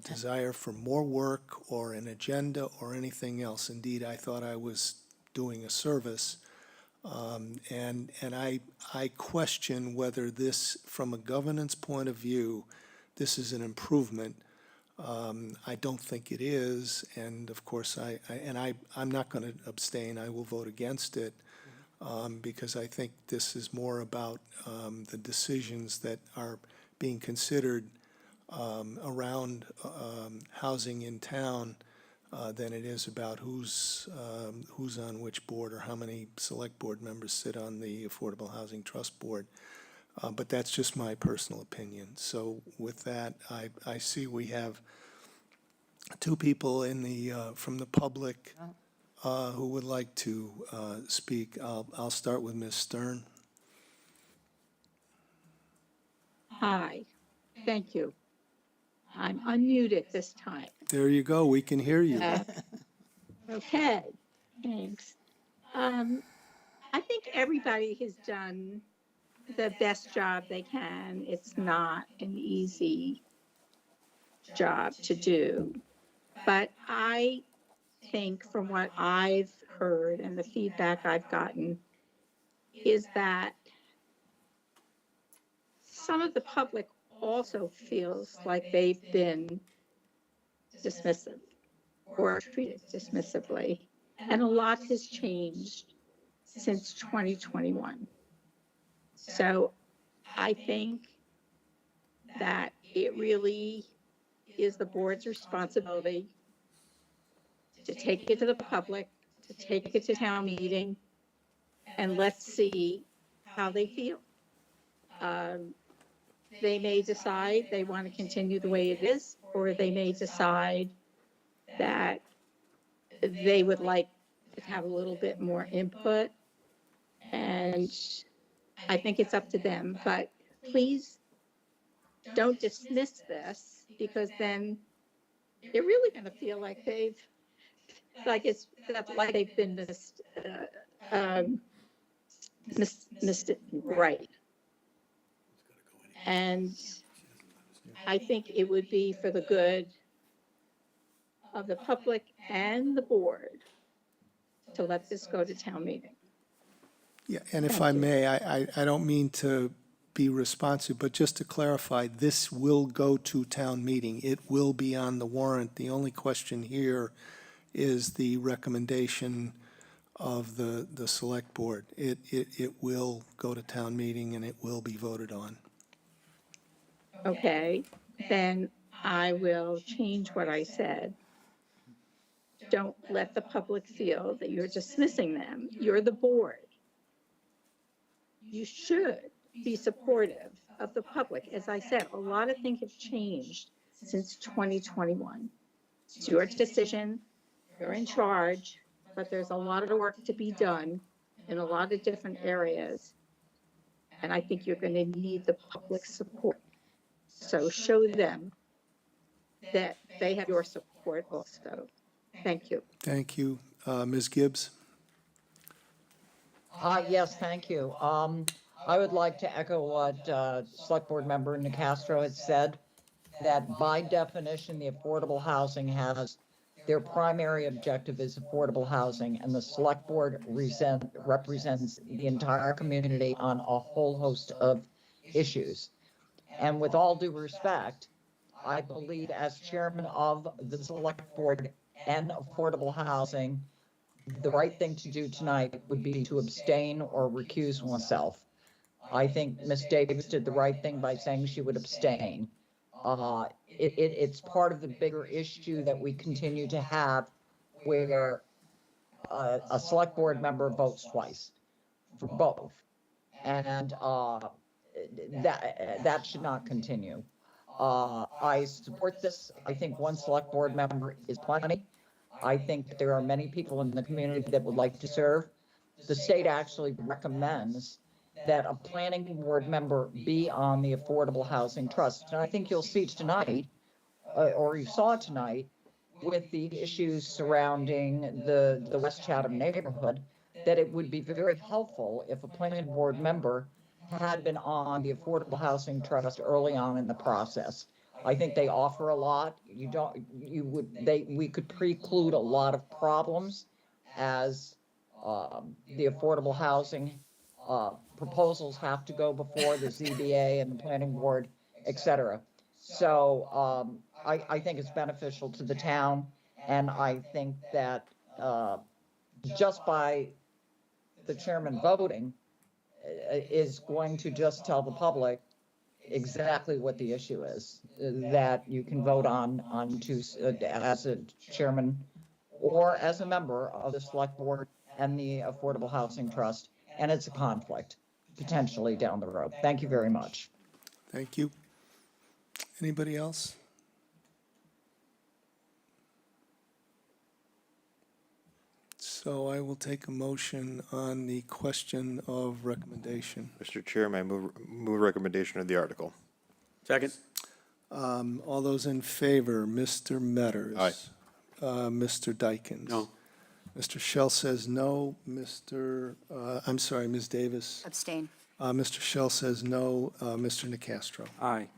desire for more work or an agenda or anything else. Indeed, I thought I was doing a service. And I question whether this, from a governance point of view, this is an improvement. I don't think it is, and of course, I'm not going to abstain. I will vote against it because I think this is more about the decisions that are being considered around housing in town than it is about who's on which board or how many select board members sit on the Affordable Housing Trust Board. But that's just my personal opinion. So with that, I see we have two people in from the public who would like to speak. I'll start with Ms. Stern. Hi, thank you. I'm unmuted this time. There you go. We can hear you. Okay, thanks. I think everybody has done the best job they can. It's not an easy job to do. But I think from what I've heard and the feedback I've gotten is that some of the public also feels like they've been dismissive or treated dismissively. And a lot has changed since 2021. So I think that it really is the board's responsibility to take it to the public, to take it to town meeting, and let's see how they feel. They may decide they want to continue the way it is, or they may decide that they would like to have a little bit more input. And I think it's up to them, but please don't dismiss this, because then they're really going to feel like they've been missed it right. And I think it would be for the good of the public and the board to let this go to town meeting. Yeah, and if Thank I you. may, I don't mean to be responsive, but just to clarify, this will go to town meeting. It will be on the warrant. The only question here is the recommendation of the select board. It will go to town meeting and it will be voted on. Okay, then I will change what I said. Don't let the public feel that you're dismissing them. You're the board. You should be supportive of the public. As I said, a lot of things have changed since 2021. It's your decision, you're in charge, but there's a lot of work to be done in a lot of different areas. And I think you're going to need the public support. So show them that they have your support also. Thank you. Thank you. Ms. Gibbs? Yes, thank you. I would like to echo what Select Board Member Nicastro had said, that by definition, the affordable housing has, their primary objective is affordable housing, and the Select Board represents the entire community on a whole host of issues. And with all due respect, I believe as chairman of the Select Board and Affordable Housing, the right thing to do tonight would be to abstain or recuse oneself. I think Ms. Davis did the right thing by saying she would abstain. It's part of the bigger issue that we continue to have, where a select board member votes twice for both. And that should not continue. I support this. I think one select board member is plenty. I think that there are many people in the community that would like to serve. The state actually recommends that a planning board member be on the Affordable Housing Trust. And I think you'll see tonight, or you saw tonight, with the issues surrounding the West Chatham neighborhood, that it would be very helpful if a planning board member had been on the Affordable Housing Trust early on in the process. I think they offer a lot. We could preclude a lot of problems as the affordable housing proposals have to go before the ZBA and the planning board, et cetera. So I think it's beneficial to the town, and I think that just by the chairman voting is going to just tell the public exactly what the issue is that you can vote on to as a chairman or as a member of the select board and the Affordable Housing Trust, and it's a conflict potentially down the road. Thank you very much. Thank you. Anybody else? So I will take a motion on the question of recommendation. Mr. Chairman, I move recommendation of the article. Second. All those in favor, Mr. Metters? Aye. Mr. Dykens? No. Mr. Shell says no. I'm sorry, Ms. Davis? Abstain. Mr. Shell says no. Mr. Nicastro? Aye.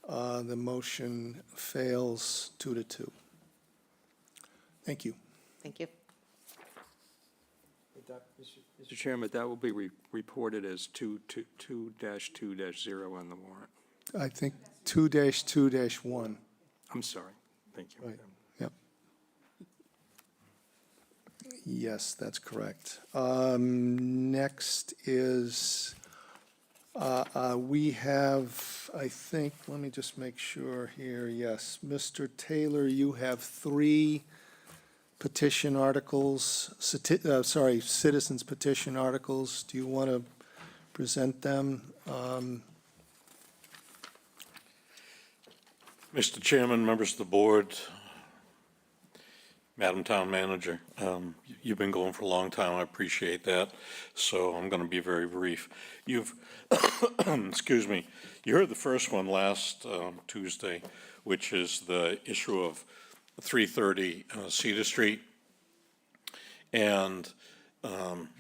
The motion fails 2-2. Thank you. Thank you. Mr. Chairman, that will be reported as 2-2-0 on the warrant. I think 2-2-1. I'm sorry. Thank you. Right. Yep. Yes, that's correct. Next is, we have, I think, let me just make sure here, yes. Mr. Taylor, you have 3 petition articles, citizens petition articles. Do you want to present them? Mr. Chairman, members of the board, Madam Town Manager, you've been going for a long time. I appreciate that. So I'm going to be very brief. Excuse me, you heard the first one last Tuesday, which is the issue of 330 Cedar Street. And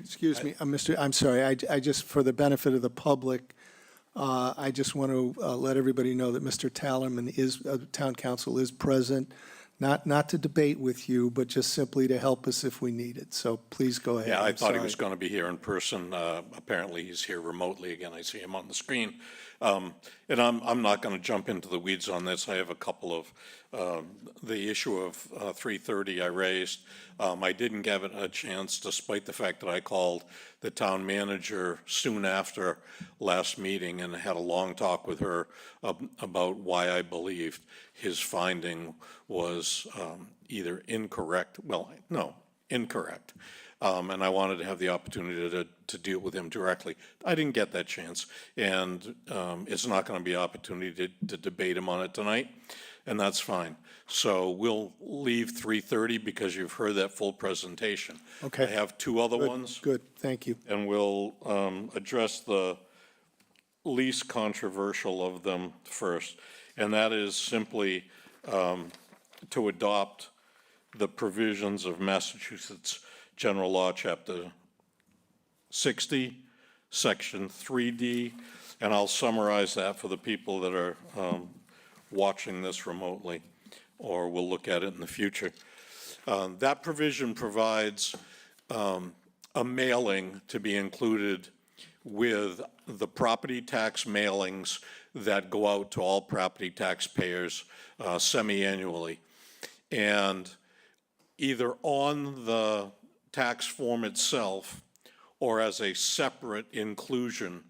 Excuse me, I'm sorry, I just, for the benefit of the public, I just want to let everybody know that Mr. Tallerman town council is present, not to debate with you, but just simply to help us if we need it. So please go ahead. yeah, I I'm thought he sorry. was going to be here in person. Apparently, he's here remotely. Again, I see him on the screen. And I'm not going to jump into the weeds on this. I have a couple of, the issue of 330 I raised. I didn't give it a chance, despite the fact that I called the town manager soon after last meeting and had a long talk with her about why I believed his finding was either incorrect, incorrect. And I wanted to have the opportunity to deal with him directly. I didn't get that chance, and it's not going to be an opportunity to debate him on it tonight, and that's fine. So we'll leave 330 because you've heard that full presentation. Okay. I have 2 other Good, ones. Good, thank you. And we'll address the least controversial of them first, and that is simply to adopt the provisions of Massachusetts General Law, Chapter 60, Section 3D, and I'll summarize that for the people that are watching this remotely, or will look at it in the future. That provision provides a mailing to be included with the property tax mailings that go out to all property taxpayers semi-annually. And either on the tax form itself or as a separate inclusion,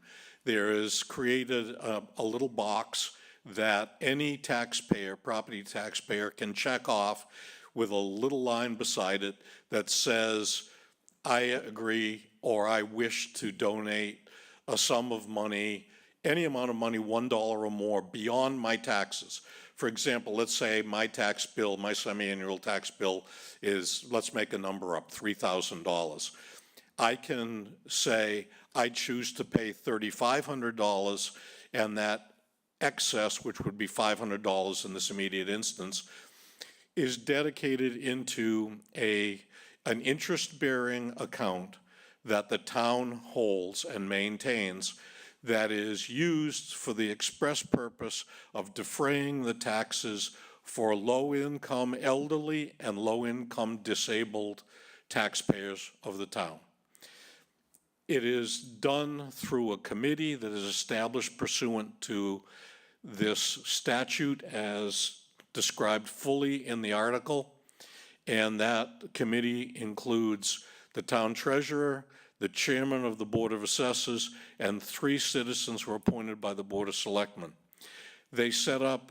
there is created a little box that any taxpayer, property taxpayer, can check off with a little line beside it that says, I agree or I wish to donate a sum of money, any amount of money, $1 or more, beyond my taxes. For example, let's say my tax bill, my semi-annual tax bill is, let's make a number up, $3,000. I can say I choose to pay $3,500, and that excess, which would be $500 in this immediate instance, is dedicated into an interest-bearing account that the town holds and maintains that is used for the express purpose of defraying the taxes for low-income elderly and low-income disabled taxpayers of the town. It is done through a committee that is established pursuant to this statute as described fully in the article, and that committee includes the town treasurer, the chairman of the Board of Assessors, and 3 citizens who are appointed by the Board of Selectmen. They set up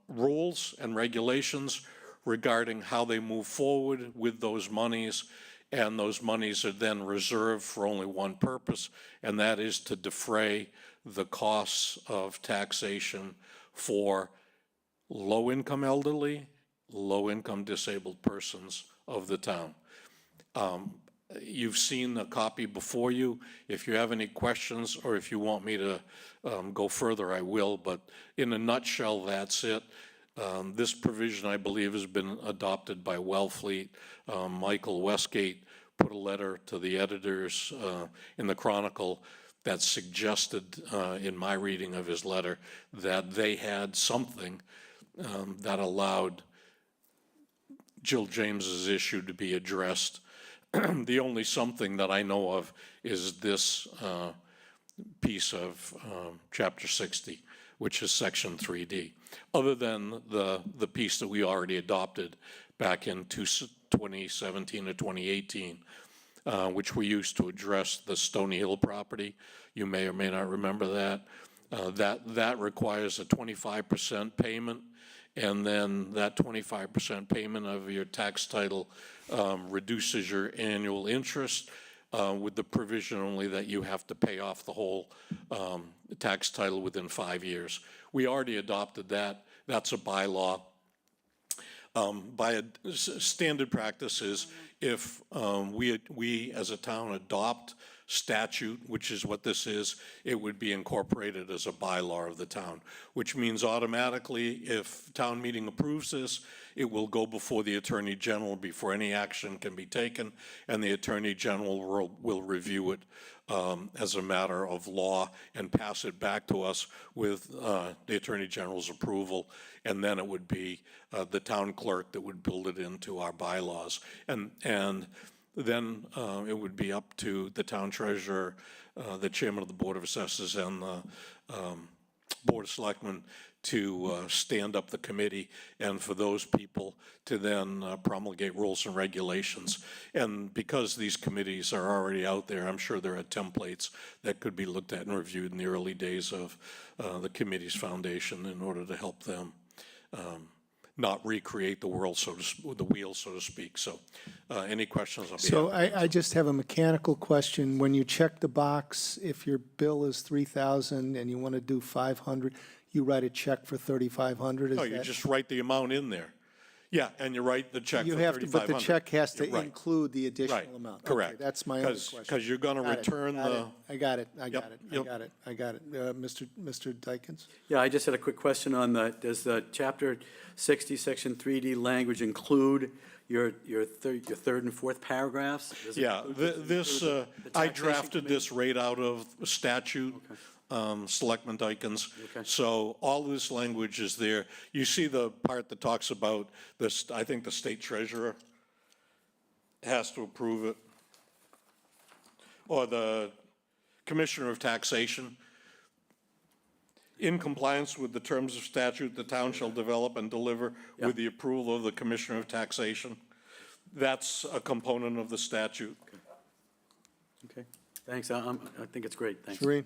rules and regulations regarding how they move forward with those monies, and those monies are then reserved for only one purpose, and that is to defray the costs of taxation for low-income elderly, low-income disabled persons of the town. You've seen the copy before you. If you have any questions or if you want me to go further, I will, but in a nutshell, that's it. This provision, I believe, has been adopted by Wellfleet. Michael Westgate put a letter to the editors in the Chronicle that suggested, in my reading of his letter, that they had something that allowed Jill James's issue to be addressed The only something that I know of is this piece of Chapter 60, which is Section 3D, other than the piece that we already adopted back in 2017 or 2018, which we used to address the Stony Hill property. You may or may not remember that. That requires a 25% payment, and then that 25% payment of your tax title reduces your annual interest with the provision only that you have to pay off the whole tax title within 5 years. We already adopted that. That's a bylaw. Standard practice is if we as a town adopt statute, which is what this is, it would be incorporated as a bylaw of the town, which means automatically if town meeting approves this, it will go before the Attorney General before any action can be taken, and the Attorney General will review it as a matter of law and pass it back to us with the Attorney General's approval, and then it would be the town clerk that would build it into our bylaws. And then it would be up to the town treasurer, the chairman of the Board of Assessors, and the Board of Selectmen to stand up the committee, and for those people to then promulgate rules and regulations. And because these committees are already out there, I'm sure there are templates that could be looked at and reviewed in the early days of the committee's foundation in order to help them not recreate the wheel, so to speak. So any questions? So I just have a mechanical question. When you check the box, if your bill is 3,000 and you want to do 500, you write a check for 3,500? No, you just write the amount in there. Yeah, and you write the check for 3,500. But the check has to Right. include the additional Right. amount. Correct. Okay, that's my other question. Because you're going to return the. I got it. Yep. Mr. Dykens? Yeah, I just had a quick question on does the Chapter 60, Section 3D language include your third and fourth paragraphs? Does it Yeah, include the I taxation drafted committee? this right out of statute, Selectman Dykens. Okay. So all this language is there. You see the part that talks about this, I think the state treasurer has to approve it, or the commissioner of taxation. In compliance with the terms of statute, the town shall develop and deliver with the approval of the commissioner of taxation. That's a component of the statute. Okay, thanks. I think it's great. Thanks. Shereen?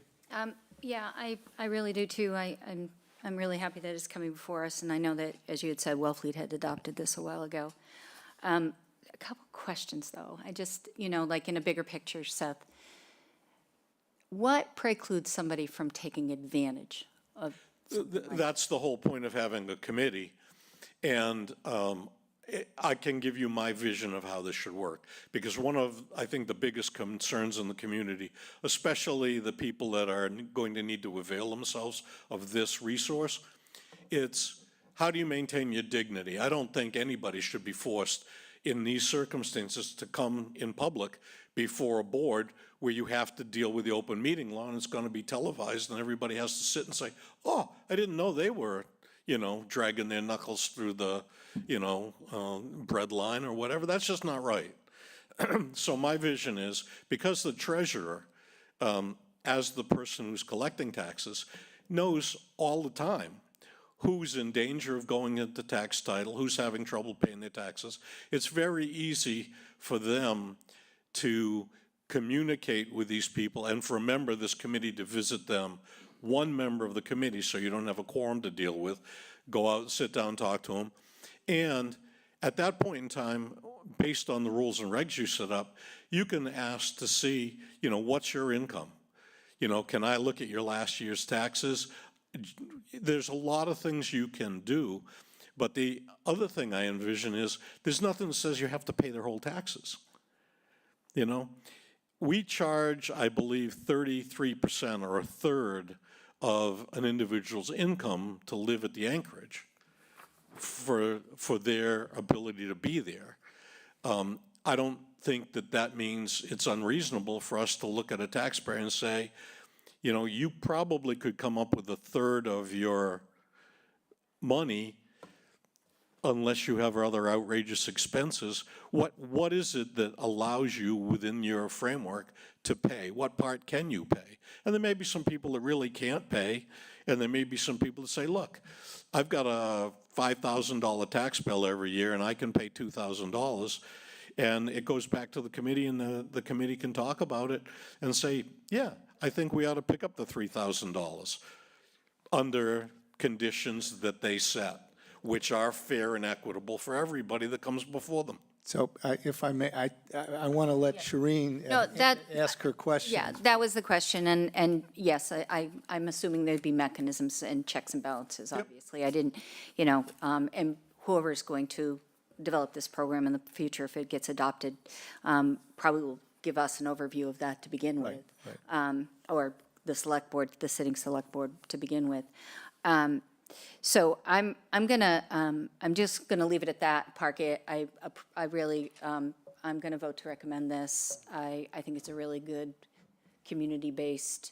Yeah, I really do too. I'm really happy that it's coming before us, and I know that, as you had said, Wellfleet had adopted this a while ago. A couple questions, though. I just, like in a bigger picture, Seth, what precludes somebody from taking advantage of? That's the whole point of having a committee. And I can give you my vision of how this should work. Because one of, I think, the biggest concerns in the community, especially the people that are going to need to avail themselves of this resource, it's how do you maintain your dignity? I don't think anybody should be forced in these circumstances to come in public before a board where you have to deal with the open meeting law, and it's going to be televised, and everybody has to sit and say, oh, I didn't know they were, dragging their knuckles through the, bread line or whatever. That's just not right. So my vision is, because the treasurer, as the person who's collecting taxes, knows all the time who's in danger of going into tax title, who's having trouble paying their taxes, it's very easy for them to communicate with these people, and for a member of this committee to visit them, one member of the committee, so you don't have a quorum to deal with, go out, sit down, talk to them. And at that point in time, based on the rules and regs you set up, you can ask to see, what's your income? Can I look at your last year's taxes? There's a lot of things you can do, but the other thing I envision is there's nothing that says you have to pay their whole taxes. We charge, I believe, 33% or a third of an individual's income to live at the anchorage for their ability to be there. I don't think that means it's unreasonable for us to look at a taxpayer and say, you probably could come up with a third of your money unless you have other outrageous expenses, what is it that allows you within your framework to pay? What part can you pay? And there may be some people that really can't pay, and there may be some people that say, look, I've got a $5,000 tax bill every year, and I can pay $2,000. And it goes back to the committee, and the committee can talk about it and say, yeah, I think we ought to pick up the $3,000 under conditions that they set, which are fair and equitable for everybody that comes before them. So if I may, I want to let Shireen No, that- ask her question. Yeah, that was the question, and yes, I'm assuming there'd be mechanisms and checks and balances, obviously. I didn't, and whoever's going to develop this program in the future, if it gets adopted, probably will give us an overview of that to begin with. Or the select board, the sitting select board to begin with. So I'm just gonna leave it at that, Park. I really, I'm gonna vote to recommend this. I think it's a really good community-based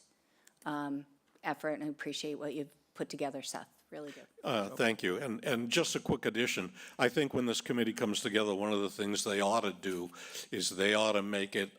effort, and I appreciate what you've put together, Seth. Really good. Thank you. And just a quick addition, I think when this committee comes together, one of the things they ought to do is they ought to make it,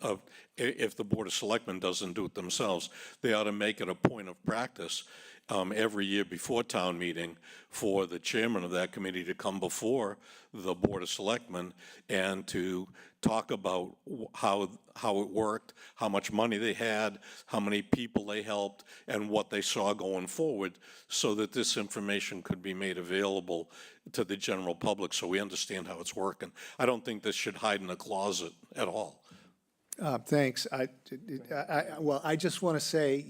if the Board of Selectmen doesn't do it themselves, they ought to make it a point of practice every year before town meeting for the chairman of that committee to come before the Board of Selectmen and to talk about how it worked, how much money they had, how many people they helped, and what they saw going forward, so that this information could be made available to the general public so we understand how it's working. I don't think this should hide in a closet at all. Thanks. Well, I just want to say,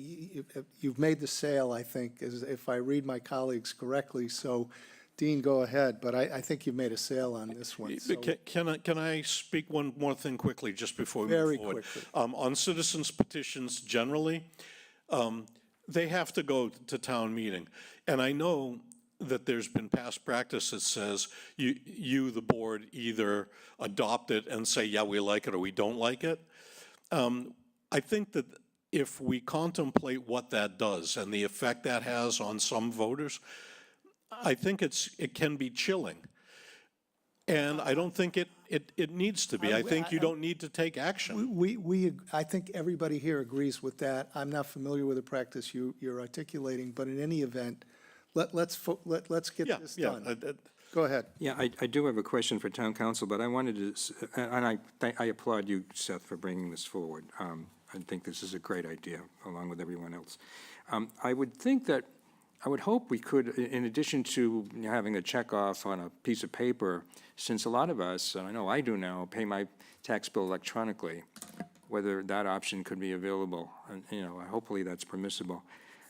you've made the sale, I think, if I read my colleagues correctly, so Dean, go ahead, but I think you've made a sale on this one. So Can I speak one more thing quickly just before we Very move forward? quickly. On citizens petitions generally, they have to go to town meeting. And I know that there's been past practice that says you, the board, either adopt it and say, yeah, we like it, or we don't like it. I think that if we contemplate what that does and the effect that has on some voters, I think it can be chilling. And I don't think it needs to be. I think you don't need to take action. I think everybody here agrees with that. I'm not familiar with the practice you're articulating, but in any event, let's get this done. Go ahead. Yeah, I do have a question for town council, but I wanted to, and I applaud you, Seth, for bringing this forward. I think this is a great idea, along with everyone else. I would hope we could, in addition to having a check off on a piece of paper, since a lot of us, and I know I do now, pay my tax bill electronically, whether that option could be available, and, hopefully that's permissible.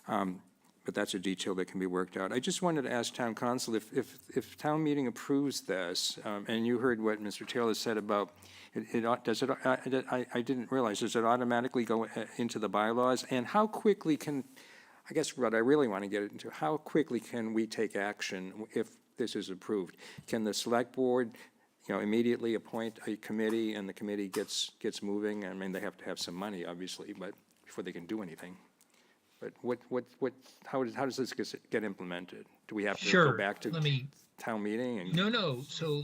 But that's a detail that can be worked out. I just wanted to ask town council if town meeting approves this, and you heard what Mr. Taylor said about I didn't realize, does it automatically go into the bylaws? And how quickly I guess what I really want to get into, how quickly can we take action if this is approved? Can the select board, immediately appoint a committee and the committee gets moving? I mean, they have to have some money, obviously, but before they can do anything. But how does this get implemented? Do we have to go back to town meeting? No. So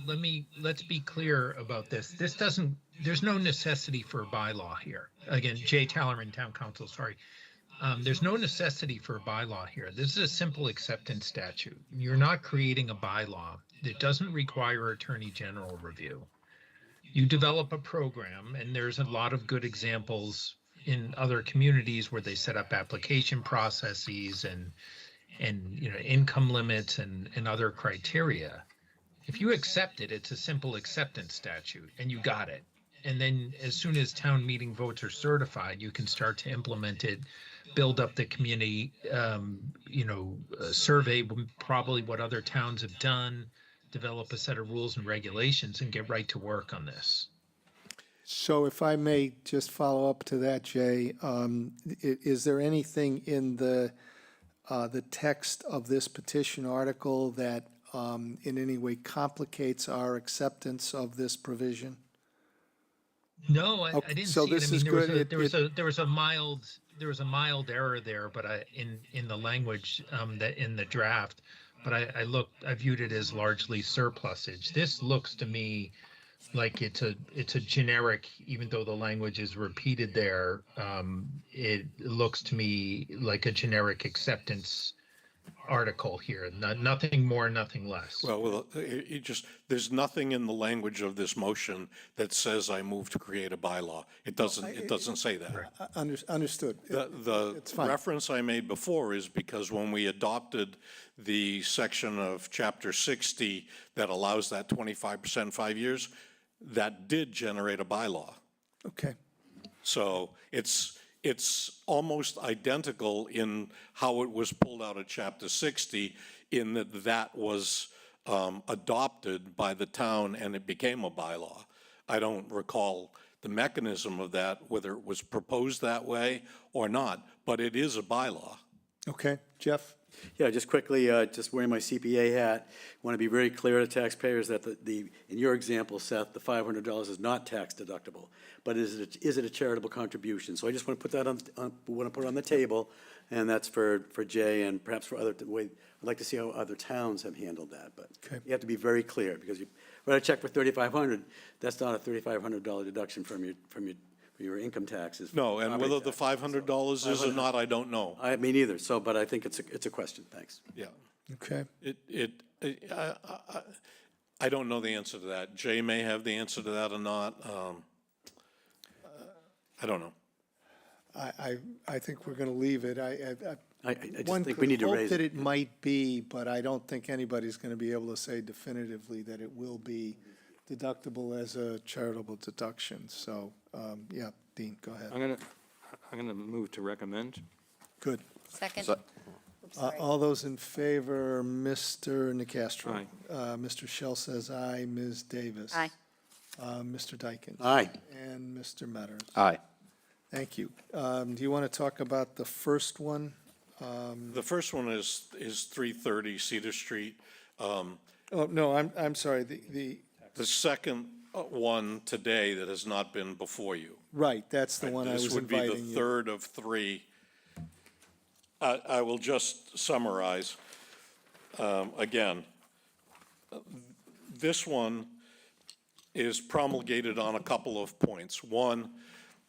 let's be clear about this. There's no necessity for a bylaw here. Again, Jay Tallerman, town council, sorry. There's no necessity for a bylaw here. This is a simple acceptance statute. You're not creating a bylaw. It doesn't require attorney general review. You develop a program, and there's a lot of good examples in other communities where they set up application processes and income limits and other criteria. If you accept it, it's a simple acceptance statute, and you got it. And then as soon as town meeting votes are certified, you can start to implement it, build up the community, survey probably what other towns have done, develop a set of rules and regulations, and get right to work on this. So if I may just follow up to that, Jay, is there anything in the text of this petition article that in any way complicates our acceptance of this provision? No, I didn't so see it. I this mean, is good. there was a mild error there, but in the language that in the draft. but I viewed it as largely surplusage. This looks to me like it's a generic, even though the language is repeated there, it looks to me like a generic acceptance article here, nothing more, nothing less. Well, there's nothing in the language of this motion that says I move to create a bylaw. It doesn't say that. Understood. The It's fine. reference I made before is because when we adopted the section of Chapter 60 that allows that 25% in 5 years, that did generate a bylaw. Okay. So it's almost identical in how it was pulled out of Chapter 60 in that was adopted by the town and it became a bylaw. I don't recall the mechanism of that, whether it was proposed that way or not, but it is a bylaw. Okay, Jeff? Yeah, just quickly, just wearing my CPA hat, want to be very clear to taxpayers that in your example, Seth, the $500 is not tax deductible, but is it a charitable contribution? So I just want to put that on the table, and that's for Jay and perhaps for other, I'd like to see how other towns have handled that, but Okay. you have to be very clear, because you write a check for $3,500, that's not a $3,500 deduction from your income taxes. No, and whether the $500 is or not, I don't know. I mean, neither, but I think it's a question, thanks. Yeah. Okay. I don't know the answer to that. Jay may have the answer to that or not. I don't know. I think we're going to leave it. I just One think we need to could raise hope that it. it might be, but I don't think anybody's going to be able to say definitively that it will be deductible as a charitable deduction. So, yeah, Dean, go ahead. I'm gonna move to recommend. Good. Second. All those in favor, Mr. Nacastro. Aye. Mr. Shell says aye. Ms. Davis. Aye. Mr. Dykens. Aye. And Mr. Metters. Aye. Thank you. Do you want to talk about the first one? The first one is 330 Cedar Street. Oh, no, I'm sorry, The second one today that has not been before you. right, that's the one I was This would be inviting the you. third of three. I will just summarize. Again, this one is promulgated on a couple of points. One,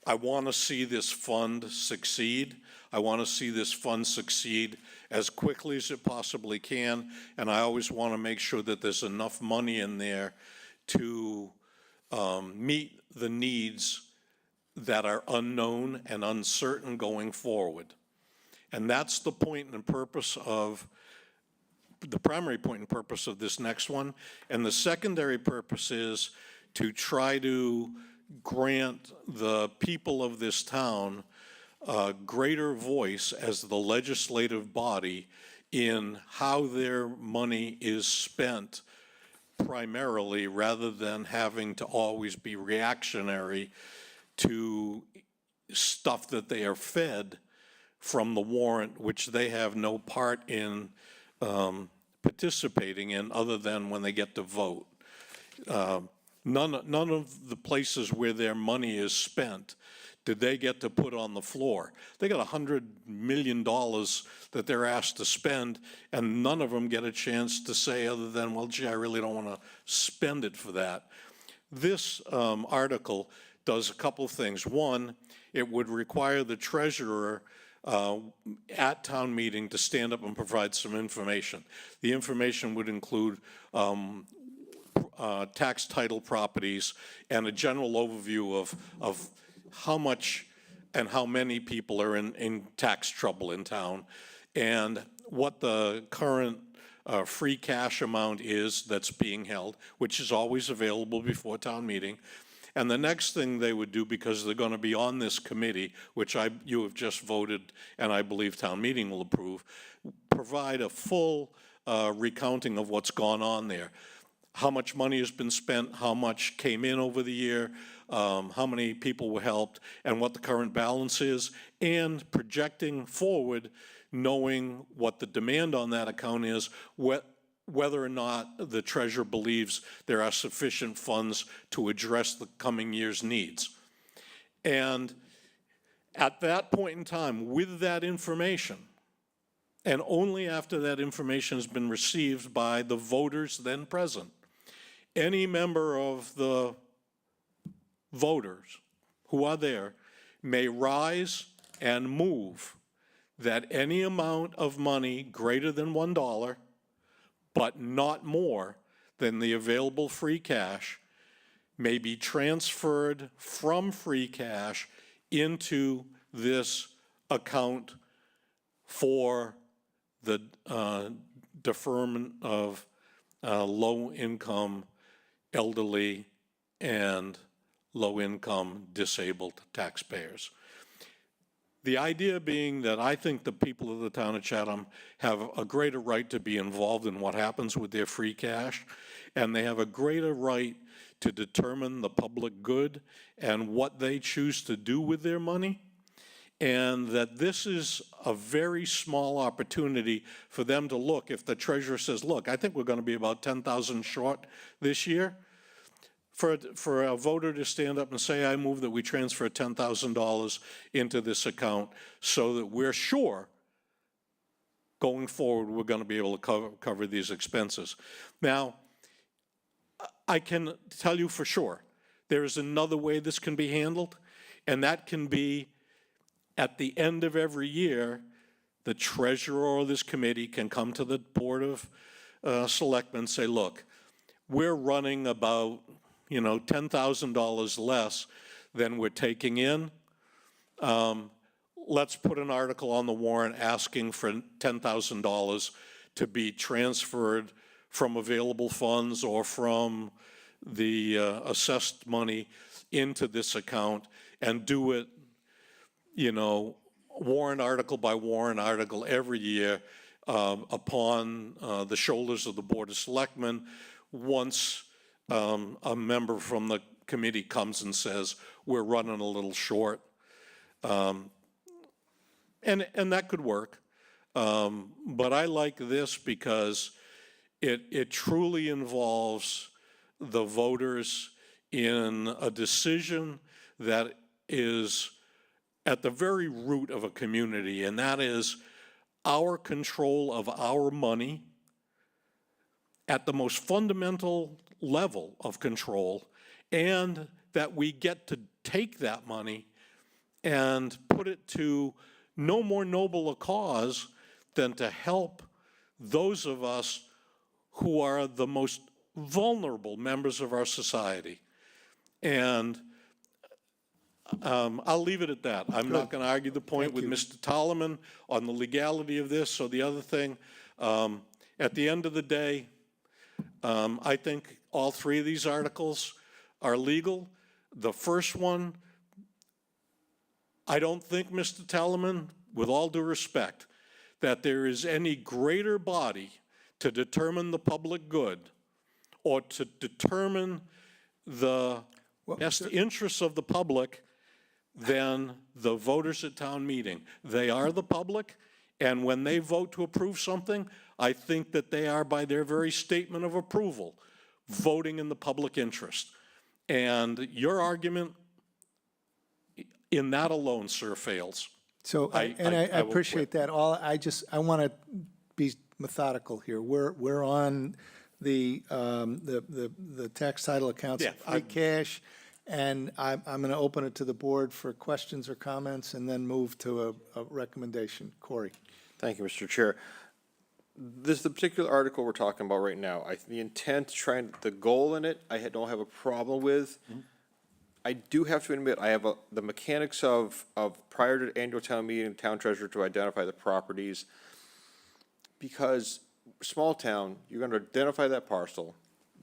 I want to see this fund succeed. I want to see this fund succeed as quickly as it possibly can, and I always want to make sure that there's enough money in there to meet the needs that are unknown and uncertain going forward. And that's the point and purpose of, the primary point and purpose of this next one. And the secondary purpose is to try to grant the people of this town a greater voice as the legislative body in how their money is spent primarily, rather than having to always be reactionary to stuff that they are fed from the warrant, which they have no part in participating in other than when they get to vote. None of the places where their money is spent did they get to put on the floor. They got $100 million that they're asked to spend, and none of them get a chance to say other than, well, gee, I really don't want to spend it for that. This article does a couple of things. One, it would require the treasurer at town meeting to stand up and provide some information. The information would include tax title properties and a general overview of how much and how many people are in tax trouble in town, and what the current free cash amount is that's being held, which is always available before town meeting. And the next thing they would do, because they're going to be on this committee, which you have just voted and I believe town meeting will approve, provide a full recounting of what's gone on there. How much money has been spent, how much came in over the year, how many people were helped, and what the current balance is, and projecting forward, knowing what the demand on that account is, whether or not the treasurer believes there are sufficient funds to address the coming year's needs. And at that point in time, with that information, and only after that information has been received by the voters then present, any member of the voters who are there may rise and move that any amount of money greater than $1, but not more than the available free cash, may be transferred from free cash into this account for the deferment of low-income, elderly, and low-income disabled taxpayers. The idea being that I think the people of the town of Chatham have a greater right to be involved in what happens with their free cash, and they have a greater right to determine the public good and what they choose to do with their money, and that this is a very small opportunity for them to look. If the treasurer says, look, I think we're going to be about 10,000 short this year, for a voter to stand up and say, I move that we transfer $10,000 into this account so that we're sure going forward we're going to be able to cover these expenses. Now, I can tell you for sure, there is another way this can be handled, and that can be at the end of every year, the treasurer of this committee can come to the Board of Selectmen and say, look, we're running about $10,000 less than we're taking in. Let's put an article on the warrant asking for $10,000 to be transferred from available funds or from the assessed money into this account, and do it, warrant article by warrant article every year upon the shoulders of the Board of Selectmen. Once a member from the committee comes and says, we're running a little short. And that could work. But I like this because it truly involves the voters in a decision that is at the very root of a community, and that is our control of our money at the most fundamental level of control, and that we get to take that money and put it to no more noble a cause than to help those of us who are the most vulnerable members of our society. And I'll leave it at that. I'm not going to argue the point with Mr. Tolman on the legality of this or the other thing. At the end of the day, I think all three of these articles are legal. The first one, I don't think, Mr. Tolman, with all due respect, that there is any greater body to determine the public good or to determine the best interests of the public than the voters at town meeting. They are the public, and when they vote to approve something, I think that they are, by their very statement of approval, voting in the public interest. And your argument in that alone, sir, fails. So, I appreciate that. I want to be methodical here. We're on the tax title accounts, free cash, and I'm going to open it to the board for questions or comments, and then move to a recommendation. Corey. Thank you, Mr. Chair. This is the particular article we're talking about right now. The intent, the goal in it, I don't have a problem with. I do have to admit, I have the mechanics of prior to annual town meeting, town treasurer to identify the properties. Because small town, you're going to identify that parcel.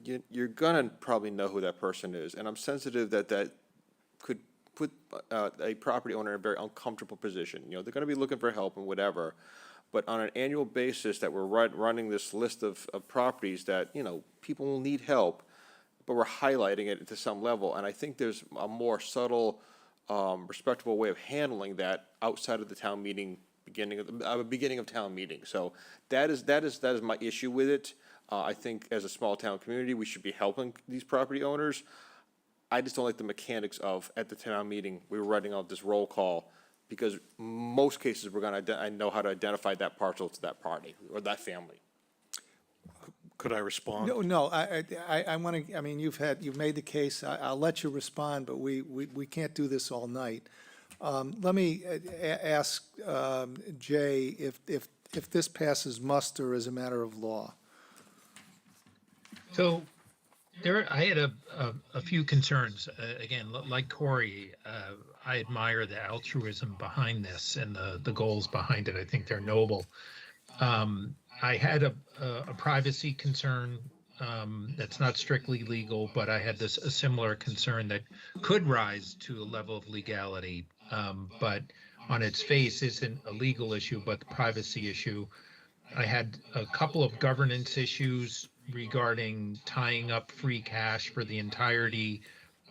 You're going to probably know who that person is. And I'm sensitive that could put a property owner in a very uncomfortable position. They're going to be looking for help and whatever. But on an annual basis that we're running this list of properties that, people will need help, but we're highlighting it to some level. And I think there's a more subtle, respectable way of handling that outside of the town meeting, beginning of town meeting. So that is my issue with it. I think as a small town community, we should be helping these property owners. I just don't like the mechanics of, at the town meeting, we were writing out this roll call. Because most cases, I know how to identify that parcel to that party or that family. Could I respond? No, I want to, I mean, you've made the case. I'll let you respond, but we can't do this all night. Let me ask Jay if this passes muster as a matter of law. So I had a few concerns. Again, like Corey, I admire the altruism behind this and the goals behind it. I think they're noble. I had a privacy concern that's not strictly legal, but I had a similar concern that could rise to a level of legality, but on its face isn't a legal issue, but the privacy issue. I had a couple of governance issues regarding tying up free cash for the entirety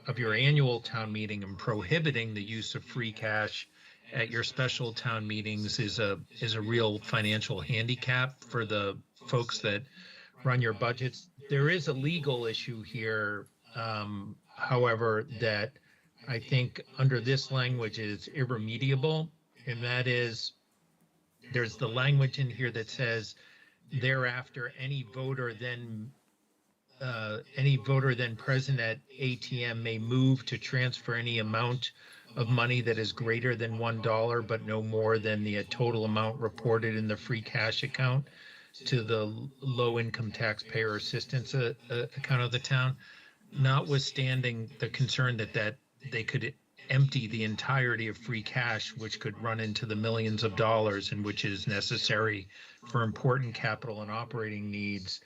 of your annual town meeting and prohibiting the use of free cash at your special town meetings is a real financial handicap for the folks that run your budgets. There is a legal issue here, however, that I think under this language is irremediable, and that is there's the language in here that says thereafter any voter then present at ATM may move to transfer any amount of money that is greater than $1, but no more than the total amount reported in the free cash account to the low income taxpayer assistance account of the town, notwithstanding the concern that they could empty the entirety of free cash, which could run into the millions of dollars and which is necessary for important capital and operating needs.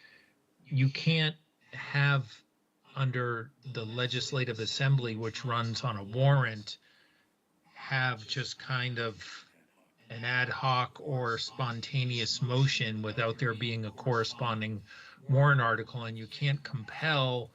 You can't have under the legislative assembly, which runs on a warrant, have just kind of an ad hoc or spontaneous motion without there being a corresponding warrant article, and you can't compel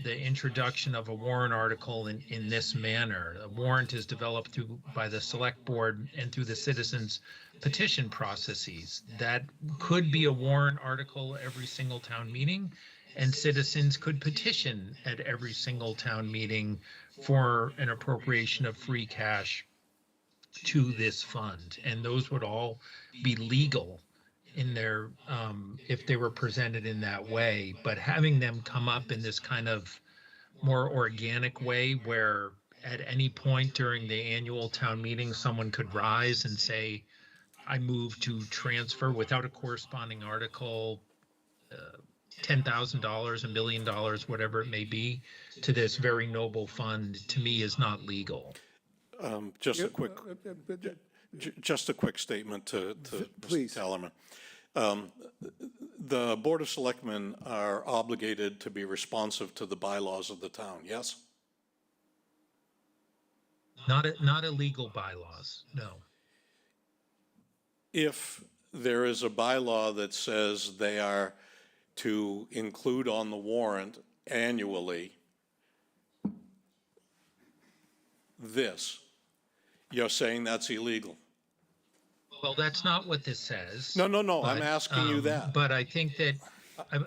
the introduction of a warrant article in this manner. A warrant is developed by the select board and through the citizens petition processes. That could be a warrant article every single town meeting, and citizens could petition at every single town meeting for an appropriation of free cash to this fund. And those would all be legal in their, if they were presented in that way. But having them come up in this kind of more organic way where at any point during the annual town meeting, someone could rise and say, I move to transfer without a corresponding article, $10,000, $1 million, whatever it may be, to this very noble fund, to me is not legal. Just a quick, just a quick statement to Please. Mr. Tellerman. The Board of Selectmen are obligated to be responsive to the bylaws of the town, yes? Not illegal bylaws, no. If there is a bylaw that says they are to include on the warrant annually this, you're saying that's illegal? Well, that's not what this says. No, I'm but, asking you that. But I think that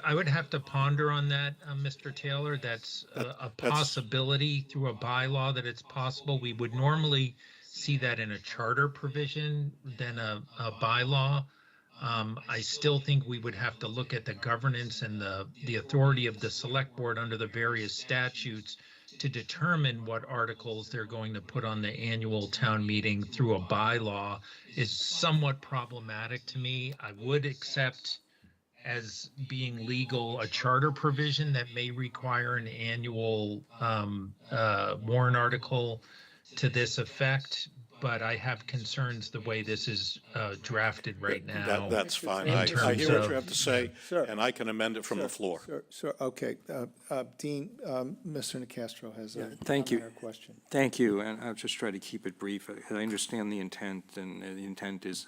I would have to ponder on that, Mr. Taylor. That's a possibility through a bylaw that it's possible. We would normally see that in a charter provision than a bylaw. I still think we would have to look at the governance and the authority of the select board under the various statutes to determine what articles they're going to put on the annual town meeting through a bylaw is somewhat problematic to me. I would accept as being legal a charter provision that may require an annual warrant article to this effect, but I have concerns the way this is drafted right now. That's fine. in I terms hear what of- you have to say, Sure. and I can amend it from the floor. Sir, okay. Dean, Mr. Nacastro has a Thank you. comment or question. Thank you, and I'll just try to keep it brief. I understand the intent, and the intent is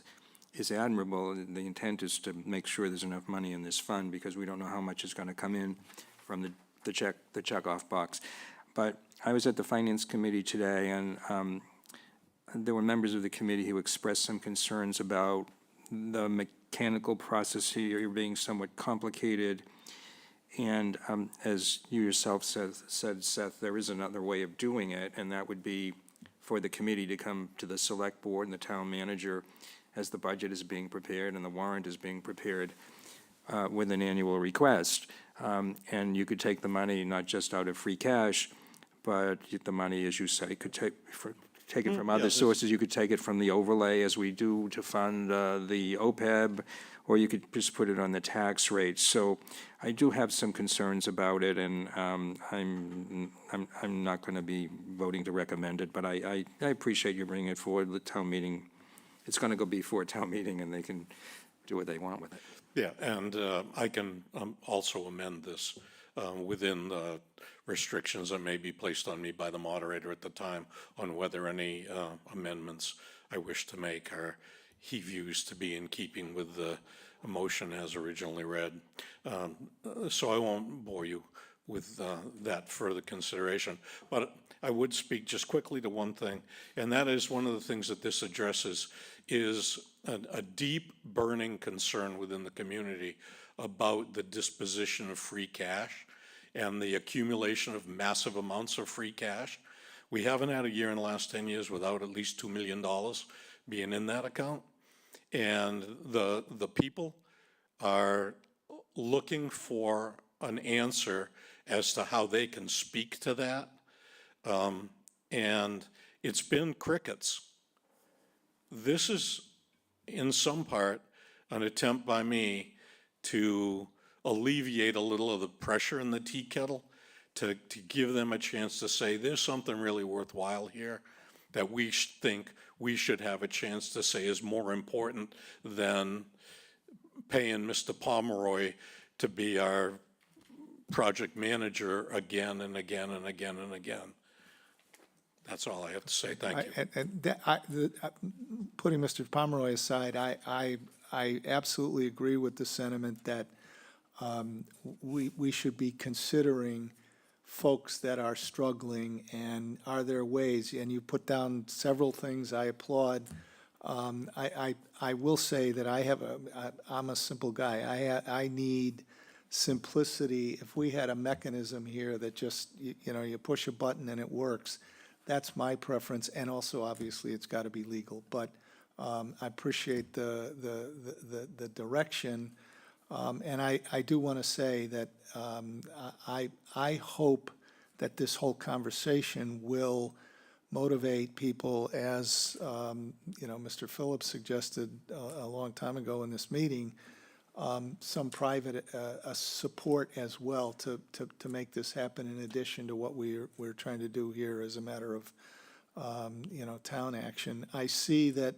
admirable. The intent is to make sure there's enough money in this fund, because we don't know how much is going to come in from the checkoff box. But I was at the Finance Committee today, and there were members of the committee who expressed some concerns about the mechanical process here being somewhat complicated. And as you yourself said, Seth, there is another way of doing it, and that would be for the committee to come to the select board and the town manager as the budget is being prepared and the warrant is being prepared with an annual request. And you could take the money not just out of free cash, but the money, as you say, could take it from other sources. You could take it from the overlay, as we do to fund the OPEB, or you could just put it on the tax rate. So I do have some concerns about it, and I'm not going to be voting to recommend it, but I appreciate you bringing it forward. The town meeting, it's going to go before town meeting, and they can do what they want with it. Yeah, and I can also amend this within the restrictions that may be placed on me by the moderator at the time on whether any amendments I wish to make he views to be in keeping with the motion as originally read. So I won't bore you with that further consideration. But I would speak just quickly to one thing, and that is one of the things that this addresses is a deep burning concern within the community about the disposition of free cash and the accumulation of massive amounts of free cash. We haven't had a year in the last 10 years without at least $2 million being in that account. And the people are looking for an answer as to how they can speak to that. And it's been crickets. This is, in some part, an attempt by me to alleviate a little of the pressure in the tea kettle, to give them a chance to say, there's something really worthwhile here that we think we should have a chance to say is more important than paying Mr. Pomeroy to be our project manager again and again and again and again. That's all I have to say. Thank you. Putting Mr. Pomeroy aside, I absolutely agree with the sentiment that we should be considering folks that are struggling, and are there ways, and you put down several things I applaud. I will say that I'm a simple guy. I need simplicity. If we had a mechanism here that just, you push a button and it works, that's my preference, and also, obviously, it's got to be legal. But I appreciate the direction, and I do want to say that I hope that this whole conversation will motivate people, as Mr. Phillips suggested a long time ago in this meeting, some private support as well to make this happen, in addition to what we're trying to do here as a matter of town action. I see that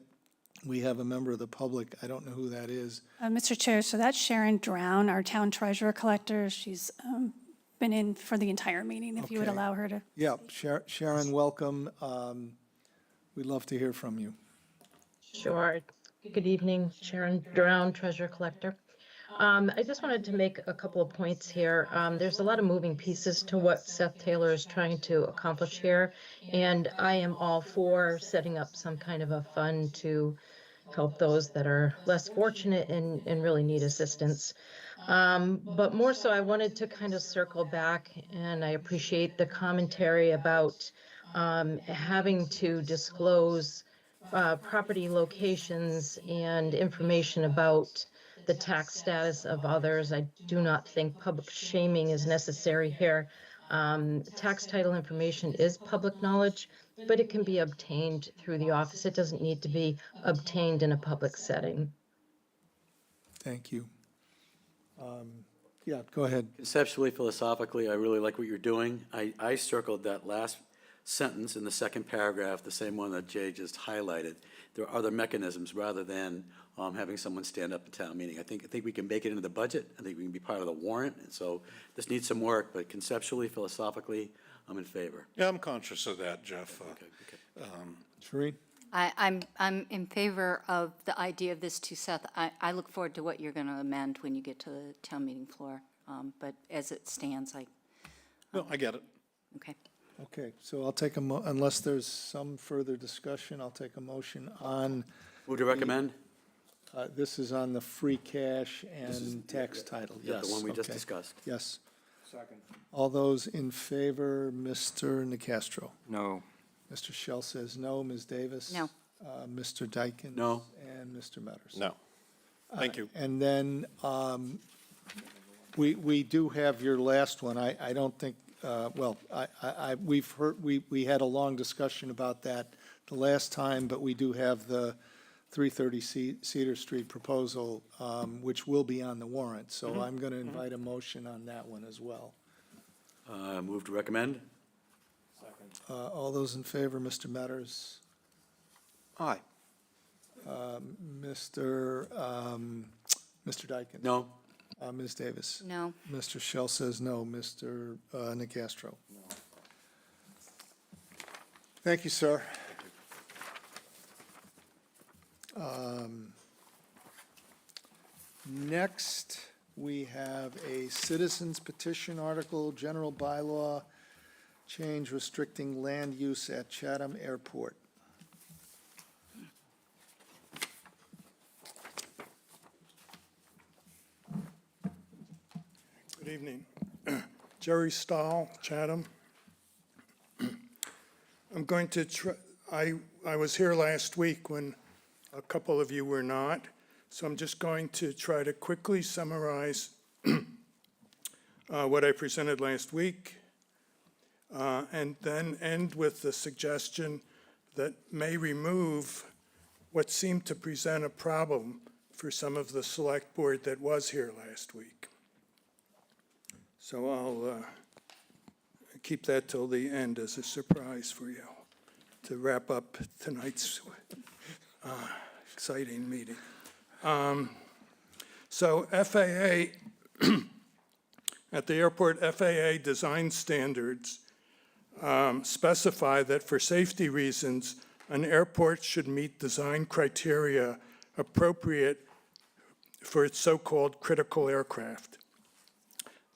we have a member of the public. I don't know who that is. Mr. Chair, so that's Sharon Drown, our town treasurer collector. She's been in for the entire meeting, if you would Okay. allow her to. Yeah, Sharon, welcome. We'd love to hear from you. Sure. Good evening, Sharon Drown, Treasurer Collector. I just wanted to make a couple of points here. There's a lot of moving pieces to what Seth Taylor is trying to accomplish here, and I am all for setting up some kind of a fund to help those that are less fortunate and really need assistance. But more so, I wanted to kind of circle back, and I appreciate the commentary about having to disclose property locations and information about the tax status of others. I do not think public shaming is necessary here. Tax title information is public knowledge, but it can be obtained through the office. It doesn't need to be obtained in a public setting. Thank you. Yeah, go ahead. Conceptually, philosophically, I really like what you're doing. I circled that last sentence in the second paragraph, the same one that Jay just highlighted. There are other mechanisms rather than having someone stand up at town meeting. I think we can make it into the budget. I think we can be part of the warrant. And so this needs some work, but conceptually, philosophically, I'm in favor. Yeah, I'm conscious of that, Jeff. Shereen? I'm in favor of the idea of this too, Seth. I look forward to what you're going to amend when you get to the town meeting floor. But as it stands, No, I get it. okay. Okay, so I'll take unless there's some further discussion, I'll take a motion on. Who to recommend? This is on the free cash and tax title. Yeah, Yes, the one we just okay. discussed. Yes. Second. All those in favor, Mr. Nacastro? No. Mr. Shell says no. Ms. Davis? No. Mr. Dykens? No. And Mr. Metters? No. Thank you. And then we do have your last one. I don't think, we've heard, we had a long discussion about that the last time, but we do have the 330 Cedar Street proposal, which will be on the warrant. So I'm going to invite a motion on that one as well. Move to recommend? All those in favor, Mr. Metters? Aye. Mr. Dykens? No. Ms. Davis? No. Mr. Shell says no. Mr. Nacastro? No. Thank you, sir. Next, we have a citizens petition article, general bylaw, change restricting land use at Chatham Airport. Good evening. Jerry Stahl, Chatham. I'm going to try, I was here last week when a couple of you were not, so I'm just going to try to quickly summarize what I presented last week, and then end with the suggestion that may remove what seemed to present a problem for some of the select board that was here last week. So I'll keep that till the end as a surprise for you to wrap up tonight's exciting meeting. So FAA, at the airport, FAA design standards specify that for safety reasons, an airport should meet design criteria appropriate for its so-called critical aircraft.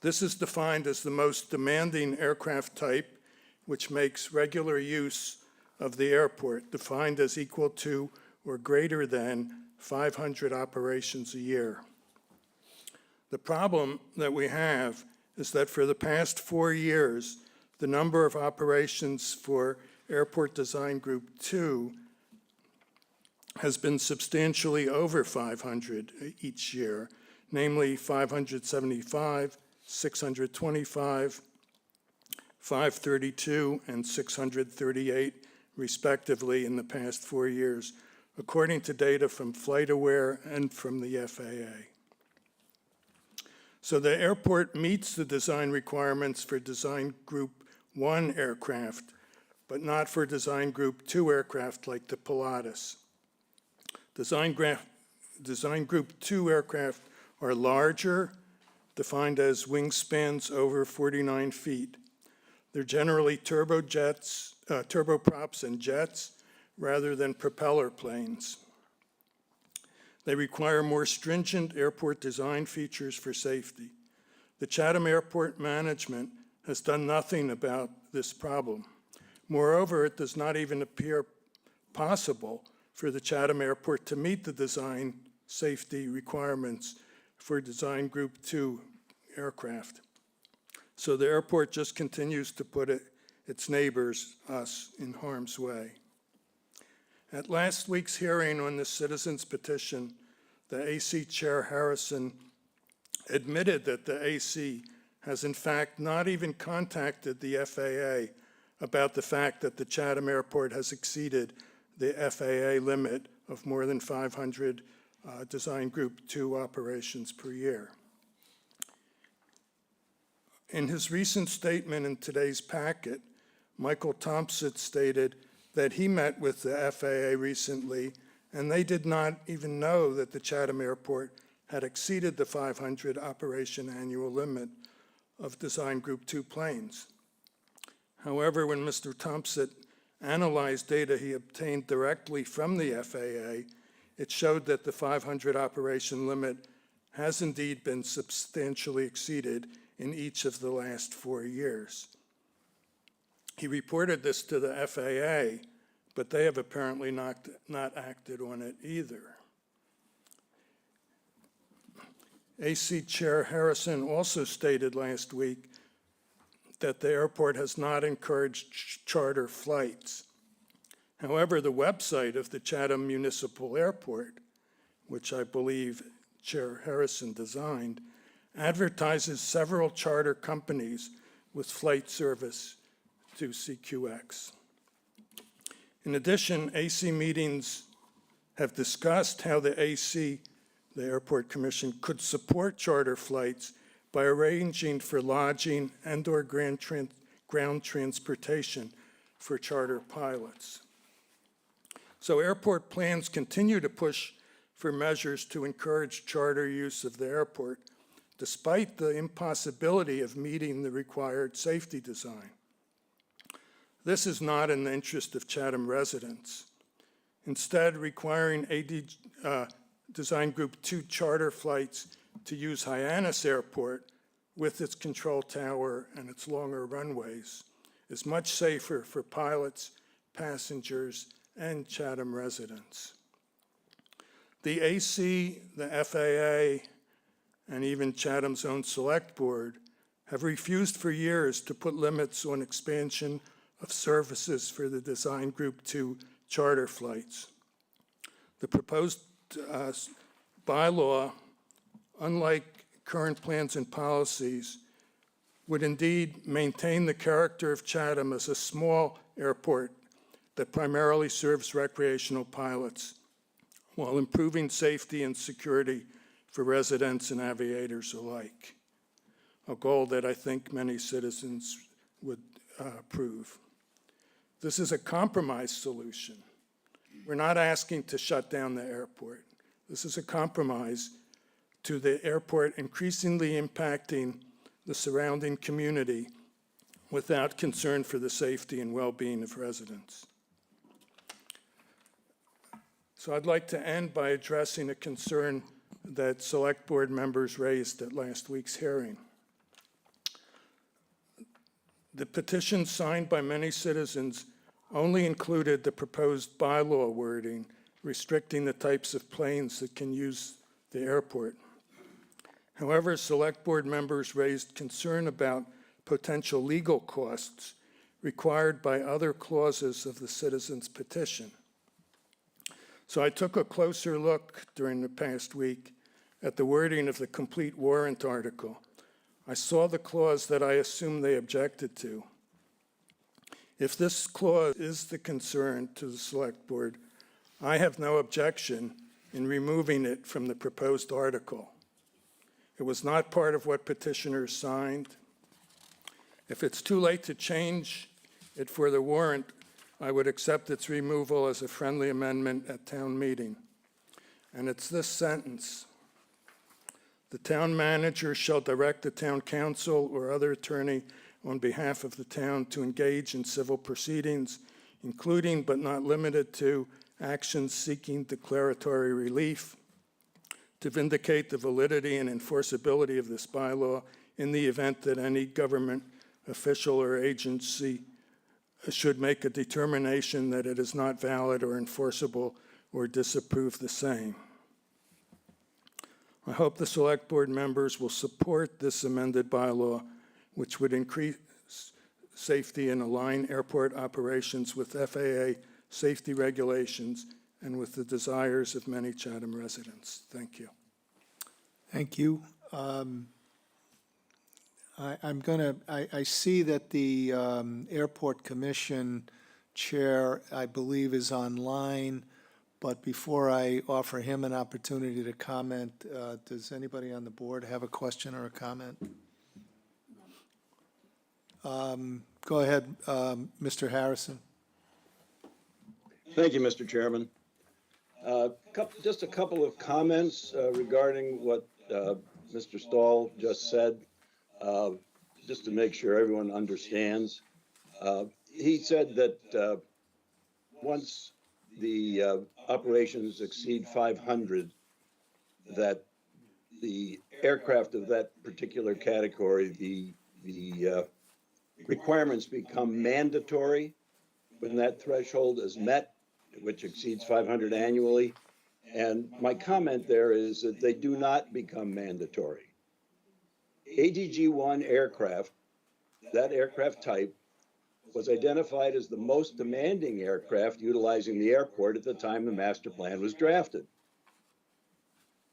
This is defined as the most demanding aircraft type, which makes regular use of the airport, defined as equal to or greater than 500 operations a year. The problem that we have is that for the past 4 years, the number of operations for Airport Design Group 2 has been substantially over 500 each year, namely 575, 625, 532, and 638, respectively, in the past 4 years, according to data from FlightAware and from the FAA. So the airport meets the design requirements for Design Group 1 aircraft, but not for Design Group 2 aircraft like the Pilatus. Design Group 2 aircraft are larger, defined as wingspans over 49 feet. They're generally turboprops and jets rather than propeller planes. They require more stringent airport design features for safety. The Chatham Airport management has done nothing about this problem. Moreover, it does not even appear possible for the Chatham Airport to meet the design safety requirements for Design Group 2 aircraft. So the airport just continues to put its neighbors, us, in harm's way. At last week's hearing on the citizens petition, the AC Chair Harrison admitted that the AC has in fact not even contacted the FAA about the fact that the Chatham Airport has exceeded the FAA limit of more than 500 Design Group 2 operations per year. In his recent statement in today's packet, Michael Thompson stated that he met with the FAA recently and they did not even know that the Chatham Airport had exceeded the 500 operation annual limit of Design Group 2 planes. However, when Mr. Thompson analyzed data he obtained directly from the FAA, it showed that the 500 operation limit has indeed been substantially exceeded in each of the last 4 years. He reported this to the FAA, but they have apparently not acted on it either. AC Chair Harrison also stated last week that the airport has not encouraged charter flights. However, the website of the Chatham Municipal Airport, which I believe Chair Harrison designed, advertises several charter companies with flight service to CQX. In addition, AC meetings have discussed how the Airport Commission, could support charter flights by arranging for lodging and/or ground transportation for charter pilots. So airport plans continue to push for measures to encourage charter use of the airport, despite the impossibility of meeting the required safety design. This is not in the interest of Chatham residents. Instead, requiring Design Group 2 charter flights to use Hyannis Airport with its control tower and its longer runways is much safer for pilots, passengers, and Chatham residents. The AC, the FAA, and even Chatham's own Select Board have refused for years to put limits on expansion of services for the Design Group 2 charter flights. The proposed bylaw, unlike current plans and policies, would indeed maintain the character of Chatham as a small airport that primarily serves recreational pilots, while improving safety and security for residents and aviators alike, a goal that I think many citizens would approve. This is a compromise solution. We're not asking to shut down the airport. This is a compromise to the airport increasingly impacting the surrounding community without concern for the safety and well-being of residents. So I'd like to end by addressing a concern that Select Board members raised at last week's hearing. The petition signed by many citizens only included the proposed bylaw wording restricting the types of planes that can use the airport. However, Select Board members raised concern about potential legal costs required by other clauses of the citizens' petition. So I took a closer look during the past week at the wording of the complete warrant article. I saw the clause that I assumed they objected to. If this clause is the concern to the Select Board, I have no objection in removing it from the proposed article. It was not part of what petitioners signed. If it's too late to change it for the warrant, I would accept its removal as a friendly amendment at town meeting. And it's this sentence: the town manager shall direct the town council or other attorney on behalf of the town to engage in civil proceedings, including but not limited to actions seeking declaratory relief, to vindicate the validity and enforceability of this bylaw in the event that any government official or agency should make a determination that it is not valid or enforceable or disapprove the same. I hope the Select Board members will support this amended bylaw, which would increase safety and align airport operations with FAA safety regulations and with the desires of many Chatham residents. Thank you. Thank you. I see that the Airport Commission Chair, I believe, is online, but before I offer him an opportunity to comment, does anybody on the board have a question or a comment? Go ahead, Mr. Harrison. Thank you, Mr. Chairman. Just a couple of comments regarding what Mr. Stahl just said, just to make sure everyone understands. He said that once the operations exceed 500, that the aircraft of that particular category, the requirements become mandatory when that threshold is met, which exceeds 500 annually. And my comment there is that they do not become mandatory. ADG-1 aircraft, that aircraft type, was identified as the most demanding aircraft utilizing the airport at the time the master plan was drafted.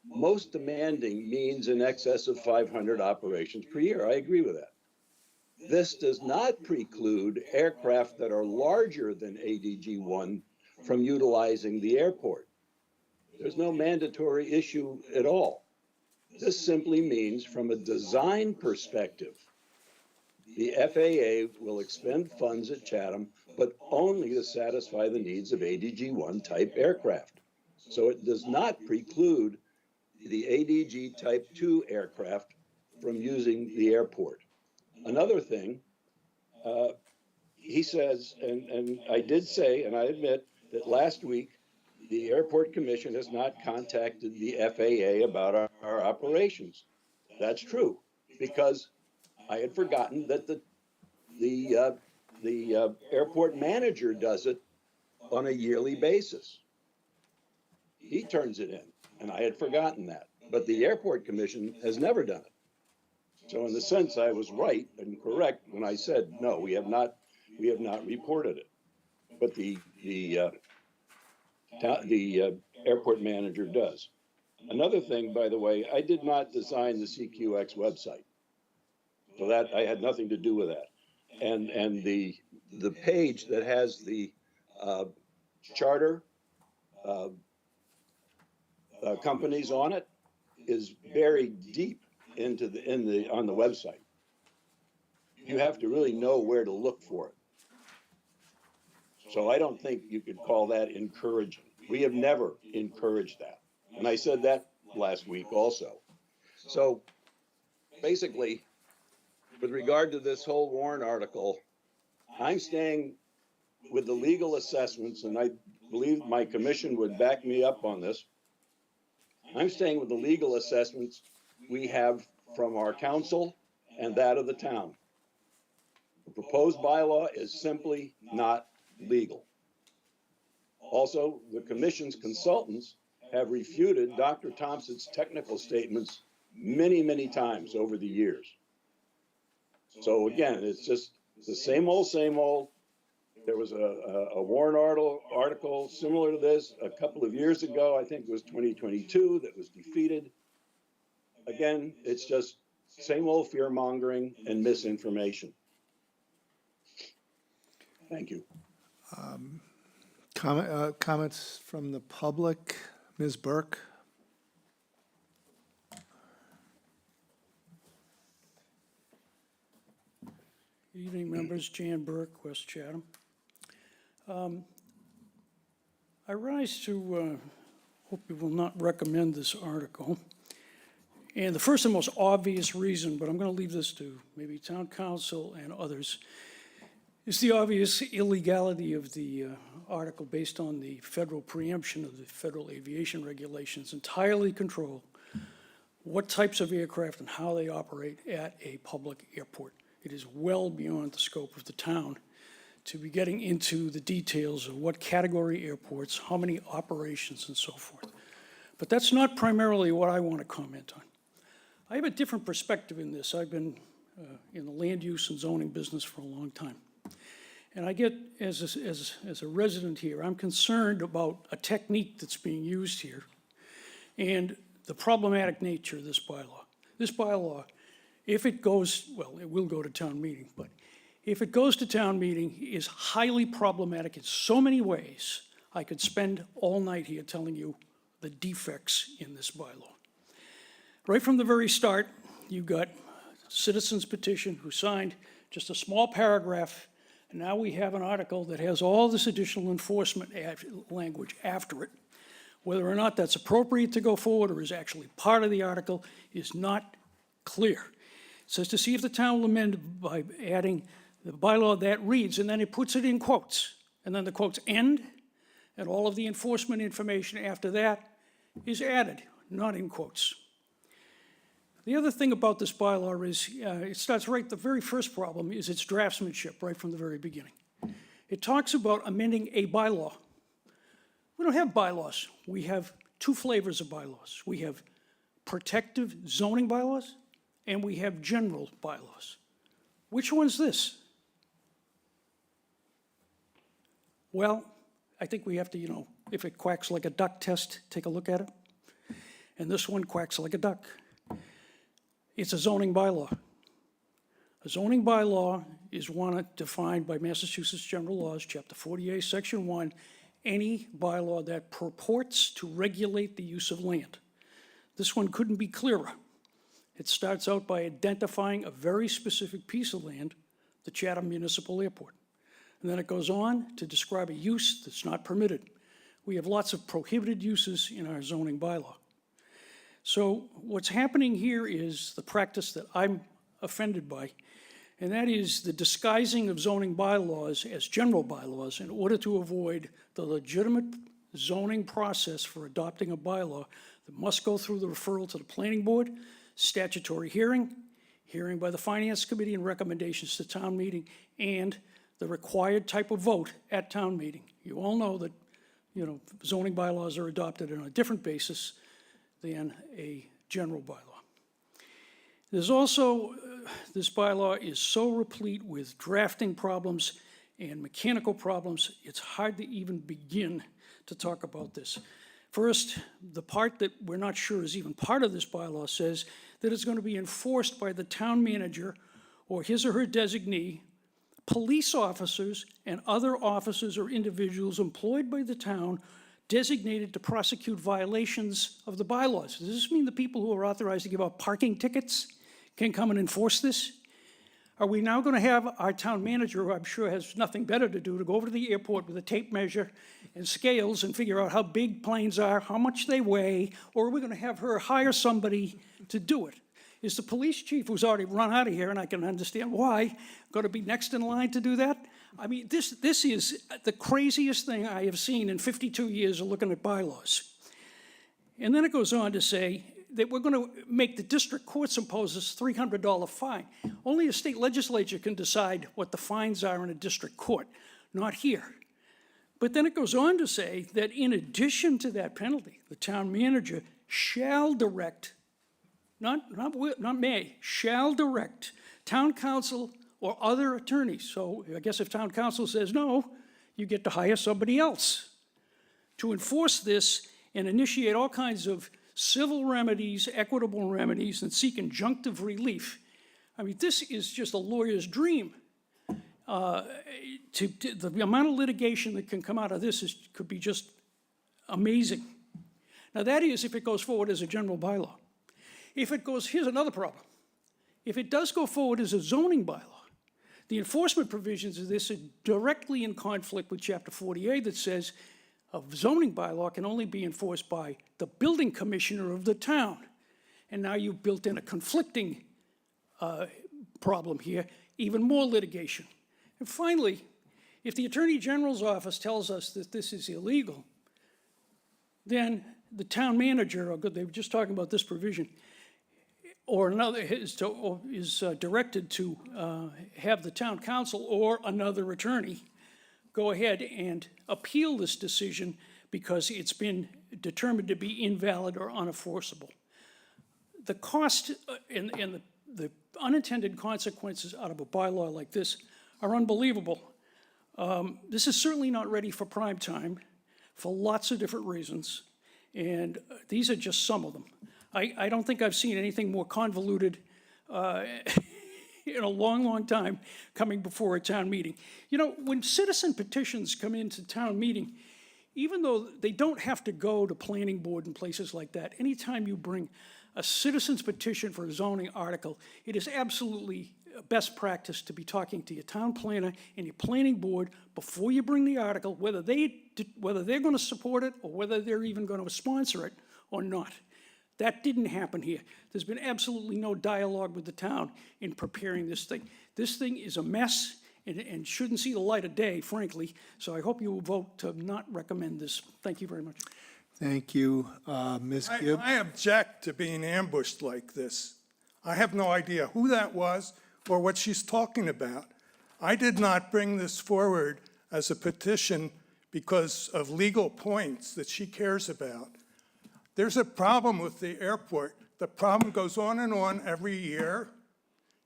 Most demanding means in excess of 500 operations per year. I agree with that. This does not preclude aircraft that are larger than ADG-1 from utilizing the airport. There's no mandatory issue at all. This simply means from a design perspective, the FAA will expend funds at Chatham, but only to satisfy the needs of ADG-1 type aircraft. So it does not preclude the ADG Type 2 aircraft from using the airport. Another thing, he says, and I did say, and I admit, that last week, the Airport Commission has not contacted the FAA about our operations. That's true, because I had forgotten that the airport manager does it on a yearly basis. He turns it in, and I had forgotten that. But the Airport Commission has never done it. So in the sense, I was right and correct when I said, no, we have not reported it. But the airport manager does. Another thing, by the way, I did not design the CQX website. So that I had nothing to do with that. And the page that has the charter companies on it is buried deep into on the website. You have to really know where to look for it. So I don't think you could call that encouraging. We have never encouraged that. And I said that last week also. So basically, with regard to this whole Warren article, I'm staying with the legal assessments, and I believe my commission would back me up on this. I'm staying with the legal assessments we have from our council and that of the town. The proposed bylaw is simply not legal. Also, the commission's consultants have refuted Dr. Thompson's technical statements many, many times over the years. So again, it's just the same old, same old. There was a Warren article similar to this a couple of years ago, I think it was 2022, that was defeated. Again, it's just same old fear mongering and misinformation. Thank you. Comments from the public? Ms. Burke? Good evening, members. Jan Burke, West Chatham. I rise to hope you will not recommend this article. And the first and most obvious reason, but I'm going to leave this to maybe town council and others, is the obvious illegality of the article based on the federal preemption of the federal aviation regulations entirely control what types of aircraft and how they operate at a public airport. It is well beyond the scope of the town to be getting into the details of what category airports, how many operations, and so forth. But that's not primarily what I want to comment on. I have a different perspective in this. I've been in the land use and zoning business for a long time. And I get, as a resident here, I'm concerned about a technique that's being used here and the problematic nature of this bylaw. This bylaw, if it goes, well, it will go to town meeting, but if it goes to town meeting, is highly problematic in so many ways. I could spend all night here telling you the defects in this bylaw. Right from the very start, you got citizens petition who signed just a small paragraph, and now we have an article that has all this additional enforcement language after it. Whether or not that's appropriate to go forward or is actually part of the article is not clear. It says to see if the town will amend by adding the bylaw that reads, and then it puts it in quotes, and then the quotes end, and all of the enforcement information after that is added, not in quotes. The other thing about this bylaw is it starts right, the very first problem is its draftsmanship right from the very beginning. It talks about amending a bylaw. We don't have bylaws. We have two flavors of bylaws. We have protective zoning bylaws, and we have general bylaws. Which one's this? Well, I think we have to, if it quacks like a duck test, take a look at it. And this one quacks like a duck. It's a zoning bylaw. A zoning bylaw is one defined by Massachusetts General Laws, Chapter 48, Section 1, any bylaw that purports to regulate the use of land. This one couldn't be clearer. It starts out by identifying a very specific piece of land, the Chatham Municipal Airport. And then it goes on to describe a use that's not permitted. We have lots of prohibited uses in our zoning bylaw. So what's happening here is the practice that I'm offended by, and that is the disguising of zoning bylaws as general bylaws in order to avoid the legitimate zoning process for adopting a bylaw that must go through the referral to the planning board, statutory hearing, hearing by the finance committee and recommendations to town meeting, and the required type of vote at town meeting. You all know that, zoning bylaws are adopted on a different basis than a general bylaw. There's also, this bylaw is so replete with drafting problems and mechanical problems, it's hard to even begin to talk about this. First, the part that we're not sure is even part of this bylaw says that it's going to be enforced by the town manager or his or her designee, police officers, and other officers or individuals employed by the town designated to prosecute violations of the bylaws. Does this mean the people who are authorized to give out parking tickets can come and enforce this? Are we now going to have our town manager, who I'm sure has nothing better to do, to go over to the airport with a tape measure and scales and figure out how big planes are, how much they weigh, or are we going to have her hire somebody to do it? Is the police chief, who's already run out of here, and I can understand why, going to be next in line to do that? I mean, this is the craziest thing I have seen in 52 years of looking at bylaws. And then it goes on to say that we're going to make the district courts impose this $300 fine. Only a state legislature can decide what the fines are in a district court, not here. But then it goes on to say that in addition to that penalty, the town manager shall direct, not may, shall direct town council or other attorneys. So I guess if town council says no, you get to hire somebody else to enforce this and initiate all kinds of civil remedies, equitable remedies, and seek injunctive relief. I mean, this is just a lawyer's dream. The amount of litigation that can come out of this could be just amazing. Now that is if it goes forward as a general bylaw. If it goes, here's another problem. If it does go forward as a zoning bylaw, the enforcement provisions of this are directly in conflict with Chapter 48 that says a zoning bylaw can only be enforced by the building commissioner of the town. And now you've built in a conflicting problem here, even more litigation. And finally, if the Attorney General's office tells us that this is illegal, then the town manager, or they were just talking about this provision, or another is directed to have the town council or another attorney go ahead and appeal this decision because it's been determined to be invalid or unenforceable. The cost and the unintended consequences out of a bylaw like this are unbelievable. This is certainly not ready for prime time for lots of different reasons, and these are just some of them. I don't think I've seen anything more convoluted in a long, long time coming before a town meeting. When citizen petitions come into town meeting, even though they don't have to go to planning board and places like that, anytime you bring a citizen's petition for a zoning article, it is absolutely best practice to be talking to your town planner and your planning board before you bring the article, whether they're going to support it or whether they're even going to sponsor it or not. That didn't happen here. There's been absolutely no dialogue with the town in preparing this thing. This thing is a mess and shouldn't see the light of day, frankly. So I hope you will vote to not recommend this. Thank you very much. Thank you, Ms. Gibb. I object to being ambushed like this. I have no idea who that was or what she's talking about. I did not bring this forward as a petition because of legal points that she cares about. There's a problem with the airport. The problem goes on and on every year,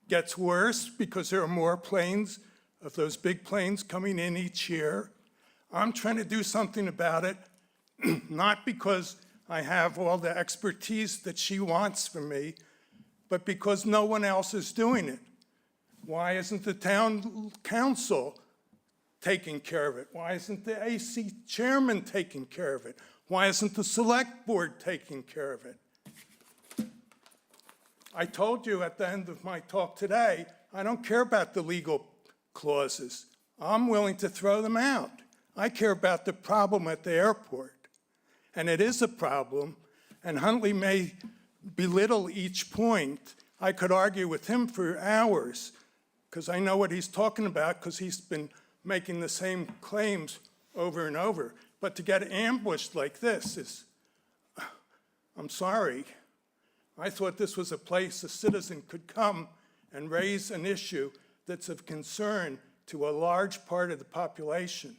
gets worse because there are more planes of those big planes coming in each year. I'm trying to do something about it, not because I have all the expertise that she wants from me, but because no one else is doing it. Why isn't the town council taking care of it? Why isn't the AC chairman taking care of it? Why isn't the select board taking care of it? I told you at the end of my talk today, I don't care about the legal clauses. I'm willing to throw them out. I care about the problem at the airport. And it is a problem, and Huntley may belittle each point. I could argue with him for hours, because I know what he's talking about, because he's been making the same claims over and over. But to get ambushed like this is, I'm sorry. I thought this was a place a citizen could come and raise an issue that's of concern to a large part of the population,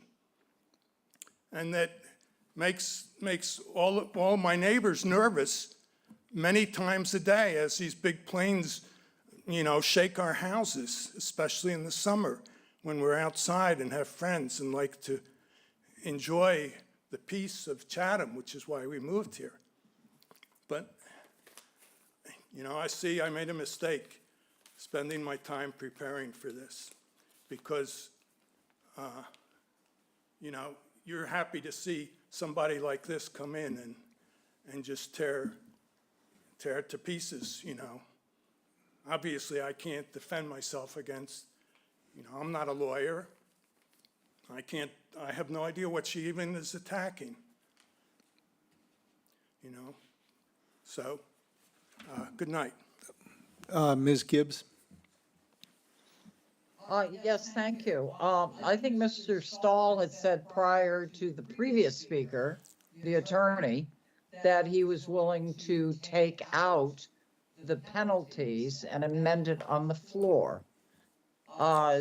and that makes all my neighbors nervous many times a day as these big planes, shake our houses, especially in the summer when we're outside and have friends and like to enjoy the peace of Chatham, which is why we moved here. But, I see I made a mistake spending my time preparing for this because, you're happy to see somebody like this come in and just tear it to pieces, Obviously, I can't defend myself against, I'm not a lawyer. I have no idea what she even is attacking, So, good night. Ms. Gibbs? Yes, thank you. I think Mr. Stahl had said prior to the previous speaker, the attorney, that he was willing to take out the penalties and amend it on the floor.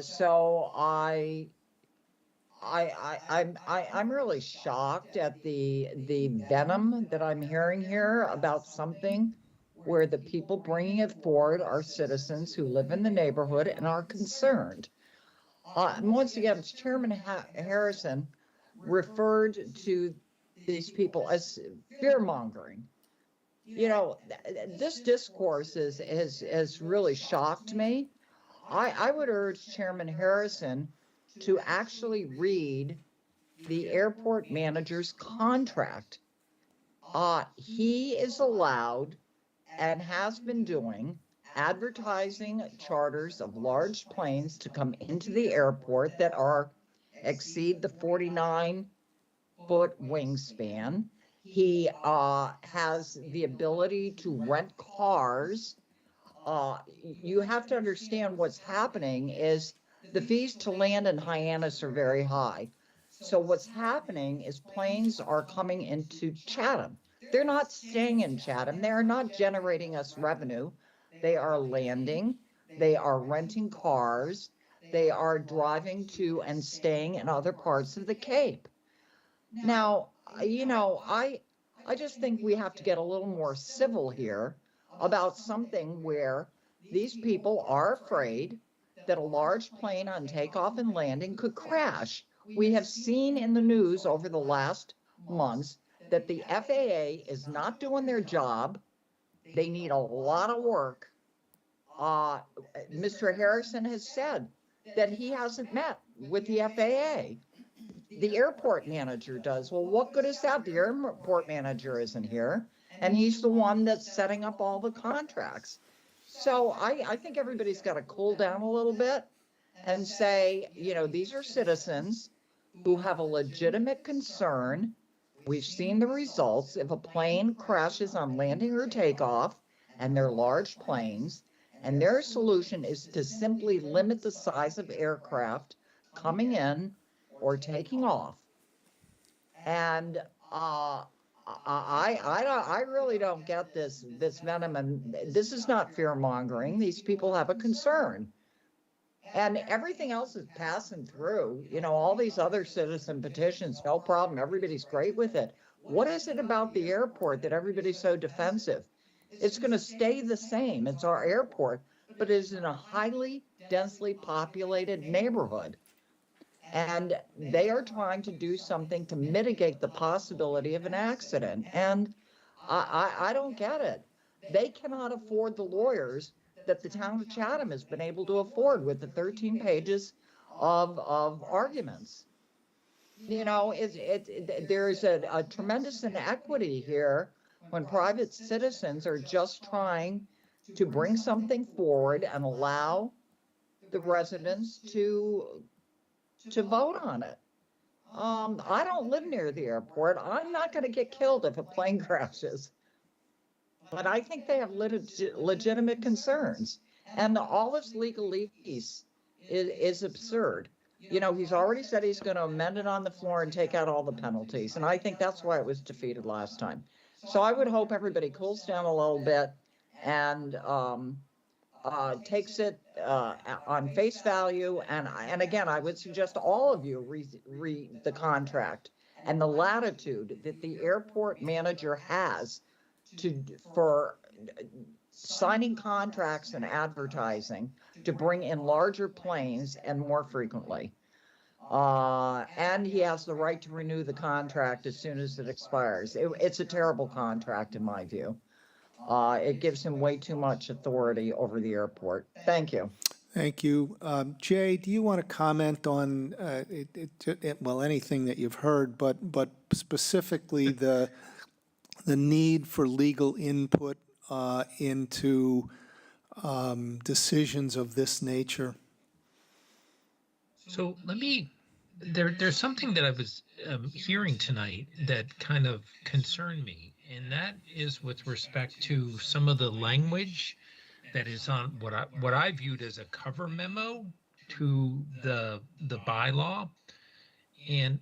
So I'm really shocked at the venom that I'm hearing here about something where the people bringing it forward are citizens who live in the neighborhood and are concerned. And once again, Chairman Harrison referred to these people as fear-mongering. This discourse has really shocked me. I would urge Chairman Harrison to actually read the airport manager's contract. He is allowed and has been doing advertising charters of large planes to come into the airport that exceed the 49-foot wingspan. He has the ability to rent cars. You have to understand what's happening is the fees to land in Hyannis are very high. So what's happening is planes are coming into Chatham. They're not staying in Chatham. They are not generating us revenue. They are landing. They are renting cars. They are driving to and staying in other parts of the Cape. Now, I just think we have to get a little more civil here about something where these people are afraid that a large plane on takeoff and landing could crash. We have seen in the news over the last months that the FAA is not doing their job. They need a lot of work. Mr. Harrison has said that he hasn't met with the FAA. The airport manager does. Well, what good is that? The airport manager isn't here, and he's the one that's setting up all the contracts. So I think everybody's got to cool down a little bit and say, these are citizens who have a legitimate concern. We've seen the results. If a plane crashes on landing or takeoff, and they're large planes, and their solution is to simply limit the size of aircraft coming in or taking off. And I really don't get this venom, and this is not fear mongering. These people have a concern. And everything else is passing through, all these other citizen petitions, no problem. Everybody's great with it. What is it about the airport that everybody's so defensive? It's going to stay the same. It's our airport, but it is in a highly densely populated neighborhood. And they are trying to do something to mitigate the possibility of an accident. And I don't get it. They cannot afford the lawyers that the town of Chatham has been able to afford with the 13 pages of arguments. You know, there's a tremendous inequity here when private citizens are just trying to bring something forward and allow the residents to vote on it. I don't live near the airport. I'm not going to get killed if a plane crashes. But I think they have legitimate concerns. And all this legalese is absurd. You know, he's already said he's going to amend it on the floor and take out all the penalties. And I think that's why it was defeated last time. So I would hope everybody cools down a little bit and takes it on face value. And again, I would suggest all of you read the contract and the latitude that the airport manager has for signing contracts and advertising to bring in larger planes and more frequently. And he has the right to renew the contract as soon as it expires. It's a terrible contract in my view. It gives him way too much authority over the airport. Thank you. Thank you. Jay, do you want to comment on, well, anything that you've heard, but specifically the need for legal input into decisions of this nature? So there's something that I was hearing tonight that kind of concerned me, and that is with respect to some of the language that is on what I viewed as a cover memo to the bylaw. And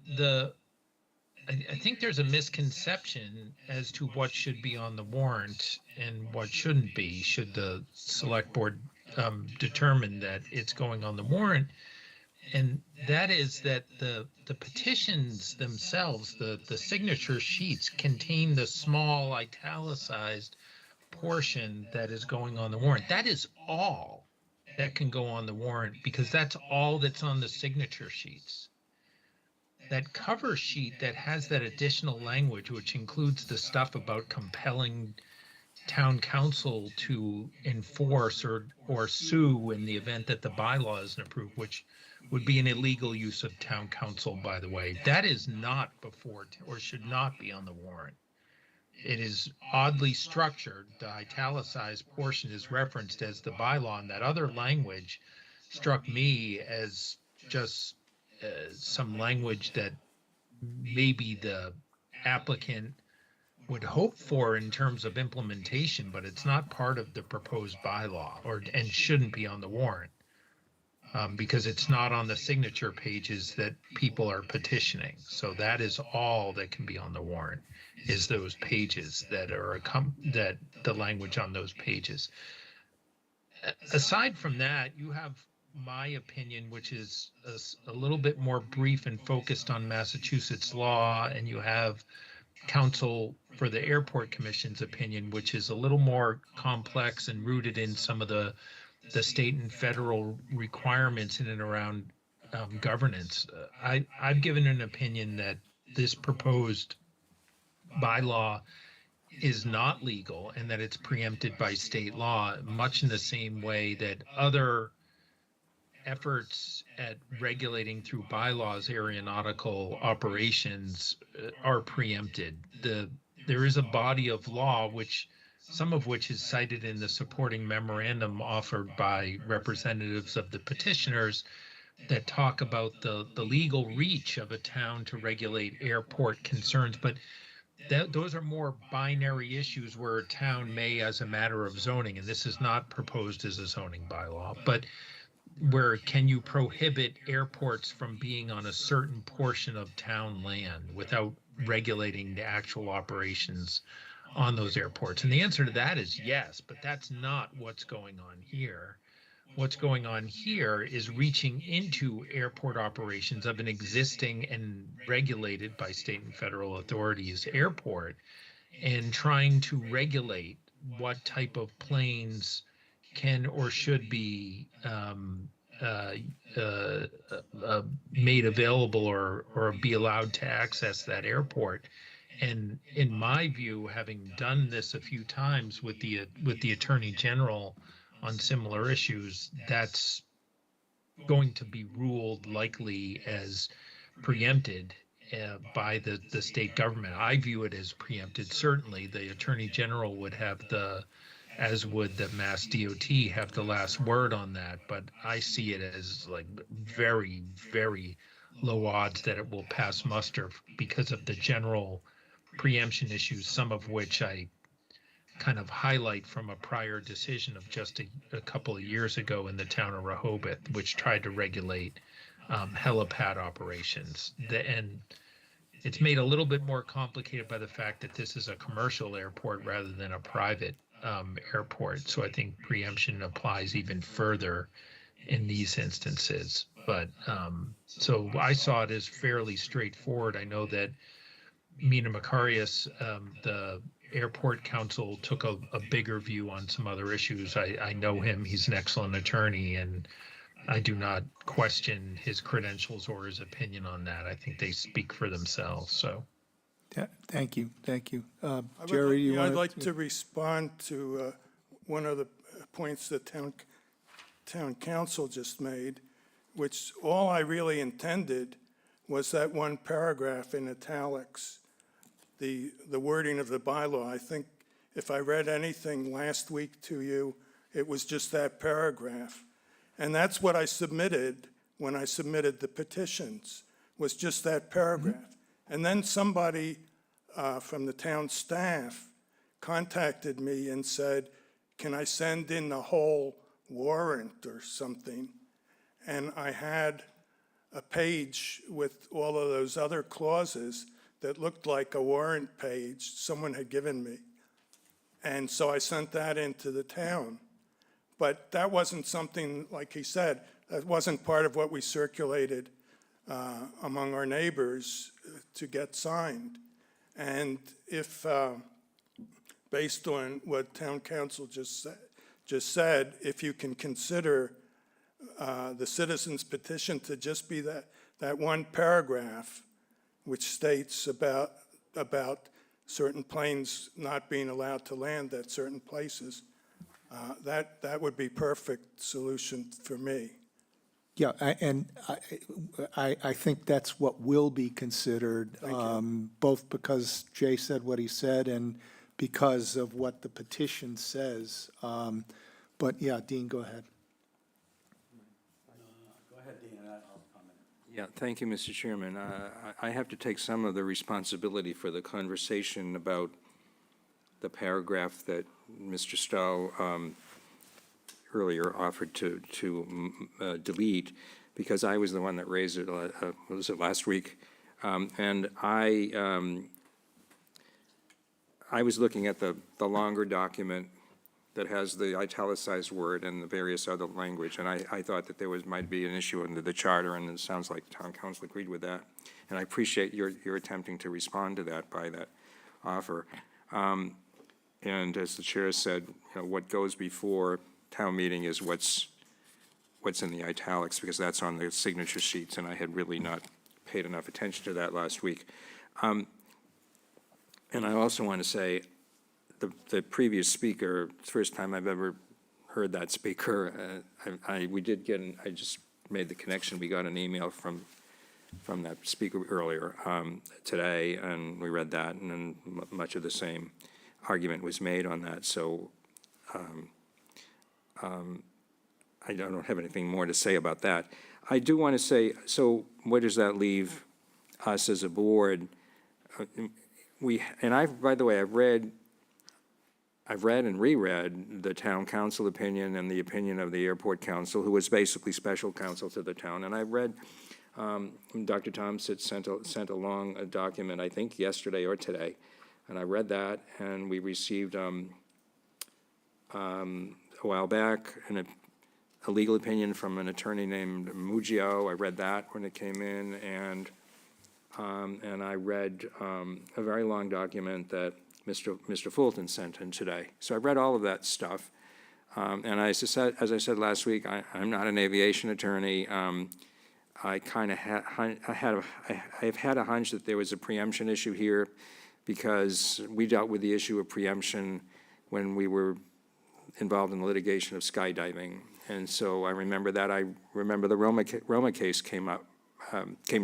I think there's a misconception as to what should be on the warrant and what shouldn't be, should the select board determine that it's going on the warrant. And that is that the petitions themselves, the signature sheets, contain the small italicized portion that is going on the warrant. That is all that can go on the warrant, because that's all that's on the signature sheets. That cover sheet that has that additional language, which includes the stuff about compelling town council to enforce or sue in the event that the bylaw isn't approved, which would be an illegal use of town council, by the way. That is not before or should not be on the warrant. It is oddly structured. The italicized portion is referenced as the bylaw, and that other language struck me as just some language that maybe the applicant would hope for in terms of implementation, but it's not part of the proposed bylaw and shouldn't be on the warrant. Because it's not on the signature pages that people are petitioning. So that is all that can be on the warrant, is those pages that are that the language on those pages. Aside from that, you have my opinion, which is a little bit more brief and focused on Massachusetts law, and you have Counsel for the Airport Commission's opinion, which is a little more complex and rooted in some of the state and federal requirements in and around governance. I've given an opinion that this proposed bylaw is not legal and that it's preempted by state law, much in the same way that other efforts at regulating through bylaws aeronautical operations are preempted. There is a body of law some of which is cited in the supporting memorandum offered by representatives of the petitioners that talk about the legal reach of a town to regulate airport concerns. But those are more binary issues where a town may, as a matter of zoning, and this is not proposed as a zoning bylaw, but where can you prohibit airports from being on a certain portion of town land without regulating the actual operations on those airports? And the answer to that is yes, but that's not what's going on here. What's going on here is reaching into airport operations of an existing and regulated by state and federal authorities airport and trying to regulate what type of planes can or should be made available or be allowed to access that airport. And in my view, having done this a few times with the Attorney General on similar issues, that's going to be ruled likely as preempted by the state government. I view it as preempted. Certainly, the Attorney General would have as would the Mass DOT, have the last word on that. But I see it as like very, very low odds that it will pass muster because of the general preemption issues, some of which I kind of highlight from a prior decision of just a couple of years ago in the town of Rehoboth, which tried to regulate helipad operations. And it's made a little bit more complicated by the fact that this is a commercial airport rather than a private airport. So I think preemption applies even further in these instances. But so I saw it as fairly straightforward. I know that Mina Makarios, the airport council, took a bigger view on some other issues. I know him, he's an excellent attorney, and I do not question his credentials or his opinion on that. I think they speak for themselves, so. Thank you, thank you. I'd Jerry, you want I'd like to respond to one of the points that town council just made, which all I really intended was that one paragraph in italics, the wording of the bylaw. I think if I read anything last week to you, it was just that paragraph. And that's what I submitted when I submitted the petitions, was just that paragraph. And then somebody from the town staff contacted me and said, can I send in the whole warrant or something? And I had a page with all of those other clauses that looked like a warrant page someone had given me. And so I sent that into the town. But that wasn't something, like he said, that wasn't part of what we circulated among our neighbors to get signed. And if, based on what town council just said, if you can consider the citizens petition to just be that one paragraph, which states about certain planes not being allowed to land at certain places, that would be perfect solution for me. Yeah, I think that's what will be considered, both because Jay said what he said and because of what the petition says. But yeah, Dean, go ahead. Go ahead, Dean, and I'll comment. Yeah, thank you, Mr. Chairman. I have to take some of the responsibility for the conversation about the paragraph that Mr. Stowe earlier offered to delete, because I was the one that raised it, was it last week? And I was looking at the longer document that has the italicized word and the various other language, and I thought that there might be an issue under the charter, and it sounds like town council agreed with that. And I appreciate your attempting to respond to that by that offer. And as the chair said, you know, what goes before town meeting is what's in the italics, because that's on the signature sheets, and I had really not paid enough attention to that last week. And I also want to say, the previous speaker, first time I've ever heard that speaker, I just made the connection. We got an email from that speaker earlier today, and we read that, and then much of the same argument was made on that. So I don't have anything more to say about that. I do want to say, so where does that leave us as a board? By the way, I've read and reread the town council opinion and the opinion of the airport council, who was basically special counsel to the town. And I read, Dr. Thompson sent along a document, I think yesterday or today, and I read that, and we received a while back a legal opinion from an attorney named Muggio. I read that when it came in, and I read a very long document that Mr. Fulton sent in today. So I read all of that stuff. And as I said last week, I'm not an aviation attorney. I kind of I've had a hunch that there was a preemption issue here because we dealt with the issue of preemption when we were involved in the litigation of skydiving. And so I remember that. I remember the Roma case came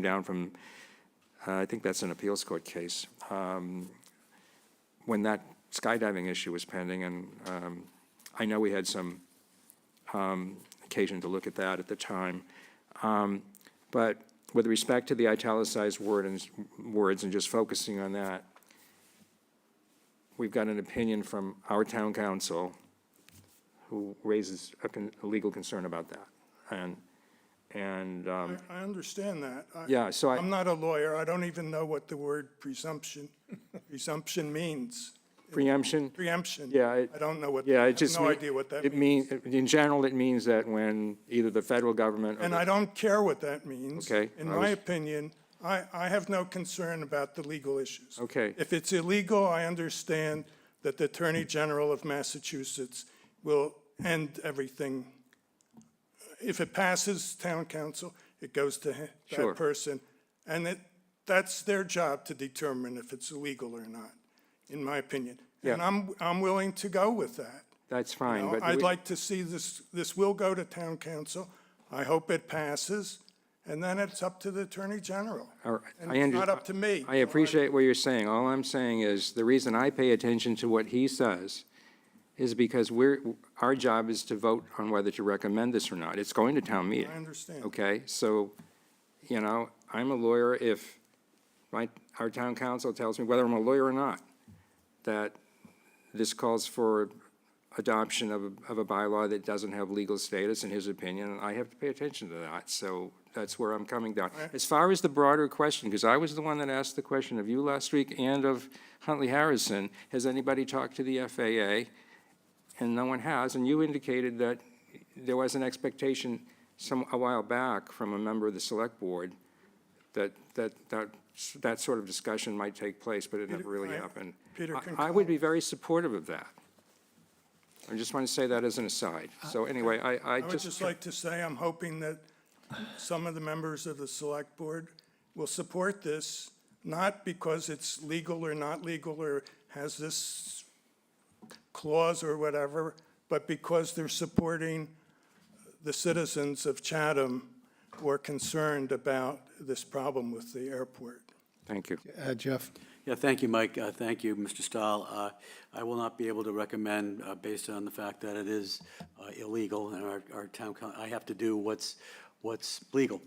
down from, I think that's an appeals court case, when that skydiving issue was pending. And I know we had some occasion to look at that at the time. But with respect to the italicized words and just focusing on that, we've got an opinion from our town council who raises a legal concern about that. I understand that. Yeah, so I'm not a lawyer. I don't even know what the word presumption means. preemption? Preemption. Yeah. I don't know what, Yeah, I it have just no idea what that means. in general, it means that when either the federal government or And I don't care what that means. Okay, In I my was- opinion, I have no concern about the legal issues. Okay. If it's illegal, I understand that the Attorney General of Massachusetts will end everything. If it passes town council, it goes to Sure. that person. And that's their job to determine if it's illegal or not, in my opinion. And Yeah. I'm willing to go with that. That's You fine, know, but I'd like to see this will go to town council. I hope it passes, and then it's up to the Attorney General. All right. And it's not up to me. I appreciate what you're saying. All I'm saying is, the reason I pay attention to what he says is because our job is to vote on whether to recommend this or not. It's going to town meeting. I understand. Okay, so, you know, I'm a lawyer. If our town council tells me, whether I'm a lawyer or not, that this calls for adoption of a bylaw that doesn't have legal status, in his opinion, I have to pay attention to that. So that's where I'm coming down. As far as the broader question, because I was the one that asked the question of you last week and of Huntley Harrison, has anybody talked to the FAA? And no one has, and you indicated that there was an expectation a while back from a member of the select board that sort of discussion might take place, but it never really happened. Peter, I would be very supportive of that. I just want to say that as an aside. So anyway, I would just like to say, I'm hoping that some of the members of the select board will support this, not because it's legal or not legal or has this clause or whatever, but because they're supporting the citizens of Chatham who are concerned about this problem with the airport. Thank you. Jeff? Yeah, thank you, Mike. Thank you, Mr. Stahl. I will not be able to recommend, based on the fact that it is illegal and our town, I have to do what's legal.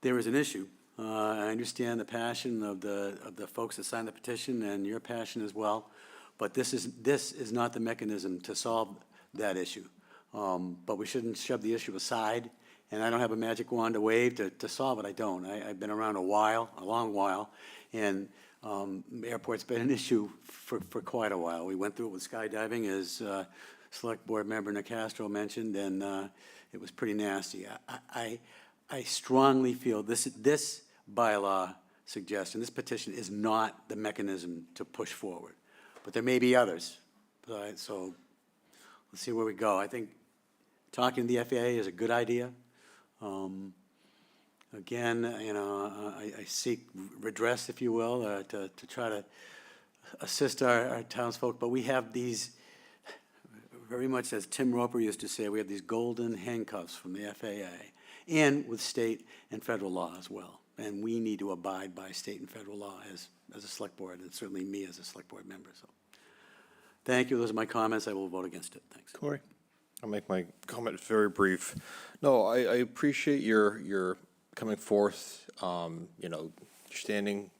There is an issue. I understand the passion of the folks that signed the petition and your passion as well, but this is not the mechanism to solve that issue. But we shouldn't shove the issue aside, and I don't have a magic wand to wave to solve it. I don't. I've been around a long while, and the airport's been an issue for quite a while. We went through it with skydiving, as Select Board Member Nicastro mentioned, and it was pretty nasty. I strongly feel this bylaw suggestion, this petition is not the mechanism to push forward. But there may be others. So let's see where we go. I think talking to the FAA is a good idea. Again, you know, I seek redress, if you will, to try to assist our townsfolk, but we have these, very much as Tim Roper used to say, we have these golden handcuffs from the FAA, and with state and federal law as well. And we need to abide by state and federal law as a select board, and certainly me as a select board member. So thank you. Those are my comments. I will vote against it. Thanks. Corey? I'll make my comment very brief. No, I appreciate your coming forth, you know, standing,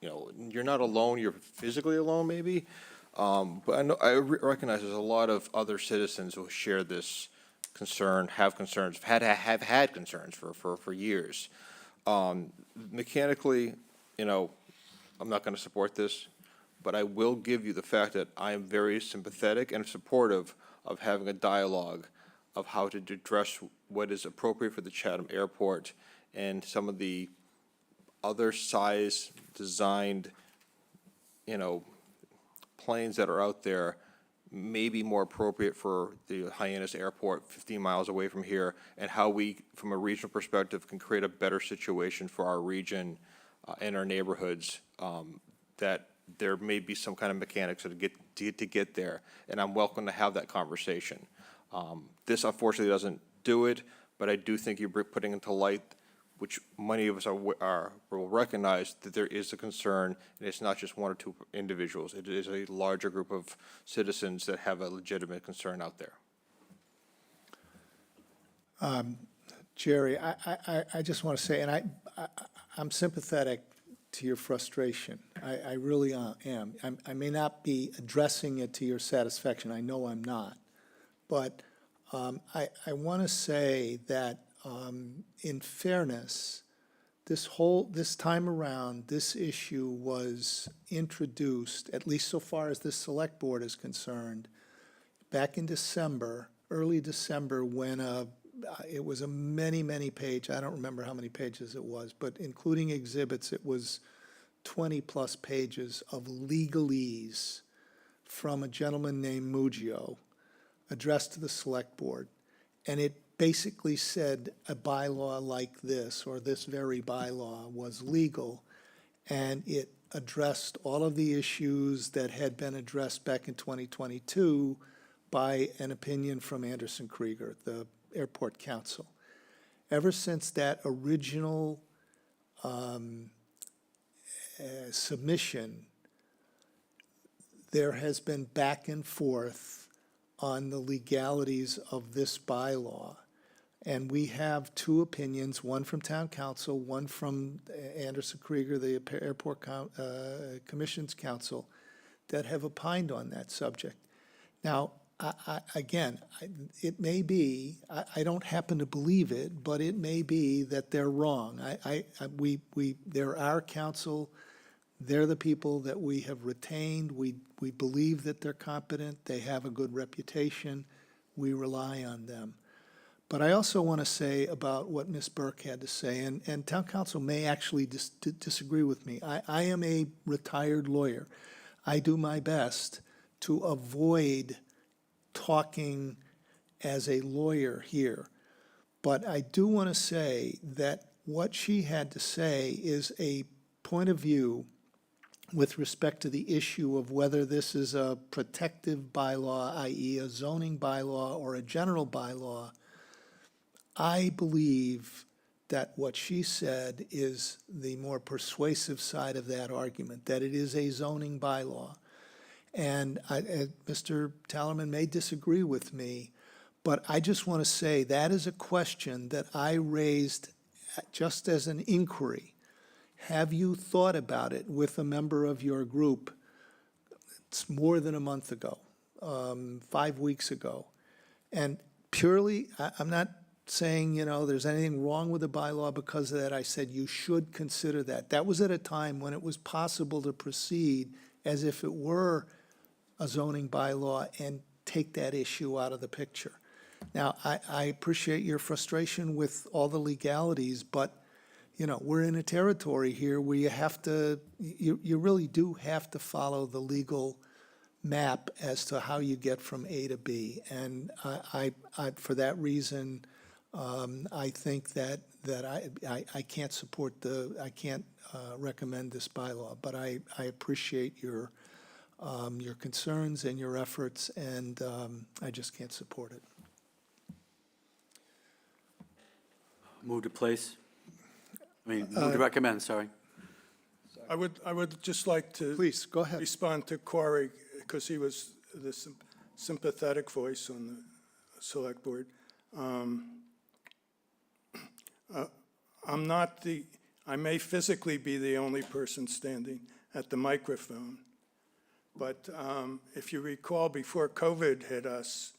you know, you're not alone, you're physically alone maybe, but I know, I recognize there's a lot of other citizens who share this concern, have concerns, have had concerns for years. Mechanically, you know, I'm not going to support this, but I will give you the fact that I am very sympathetic and supportive of having a dialogue of how to address what is appropriate for the Chatham Airport and some of the other size designed, you know, planes that are out there may be more appropriate for the Hyannis Airport 15 miles away from here, and how we, from a regional perspective, can create a better situation for our region and our neighborhoods, that there may be some kind of mechanics to get there, and I'm welcome to have that conversation. This unfortunately doesn't do it, but I do think you're putting into light, which many of us will recognize, that there is a concern, and it's not just one or two individuals. It is a larger group of citizens that have a legitimate concern out there. Jerry, I just want to say, and I'm sympathetic to your frustration. I really am. I may not be addressing it to your satisfaction. I know I'm not. But I want to say that in fairness, this time around, this issue was introduced, at least so far as this select board is concerned, back in December, early December, when it was a many page, I don't remember how many pages it was, but including exhibits, it was 20-plus pages of legalese from a gentleman named Muggio addressed to the select board. And it basically said a bylaw like this, or this very bylaw, was legal, and it addressed all of the issues that had been addressed back in 2022 by an opinion from Anderson Krieger, the airport council. Ever since that original submission, there has been back and forth on the legalities of this bylaw. And we have two opinions, one from town council, one from Anderson Krieger, the airport commission's council, that have opined on that subject. Now, again, it may be, I don't happen to believe it, but it may be that they're wrong. They're our council. They're the people that we have retained. We believe that they're competent. They have a good reputation. We rely on them. But I also want to say about what Ms. Burke had to say, and town council may actually disagree with me. I am a retired lawyer. I do my best to avoid talking as a lawyer here. But I do want to say that what she had to say is a point of view with respect to the issue of whether this is a protective bylaw, i.e. a zoning bylaw or a general bylaw. I believe that what she said is the more persuasive side of that argument, that it is a zoning bylaw. And Mr. Tallerman may disagree with me, but I just want to say that is a question that I raised just as an inquiry. Have you thought about it with a member of your group? It's more than a month ago, 5 weeks ago. And purely, I'm not saying, there's anything wrong with the bylaw because of that. I said you should consider that. That was at a time when it was possible to proceed as if it were a zoning bylaw and take that issue out of the picture. Now, I appreciate your frustration with all the legalities, but, we're in a territory here where you have to, you really do have to follow the legal map as to how you get from A to B. And I for that reason, I think that I can't support I can't recommend this bylaw, but I appreciate your concerns and your efforts, and I just can't support it. Move to place? Move to recommend, sorry. I would just like to. Please, go ahead. Respond to Corey, because he was the sympathetic voice on the select board. I may physically be the only person standing at the microphone, but if you recall, before COVID hit us,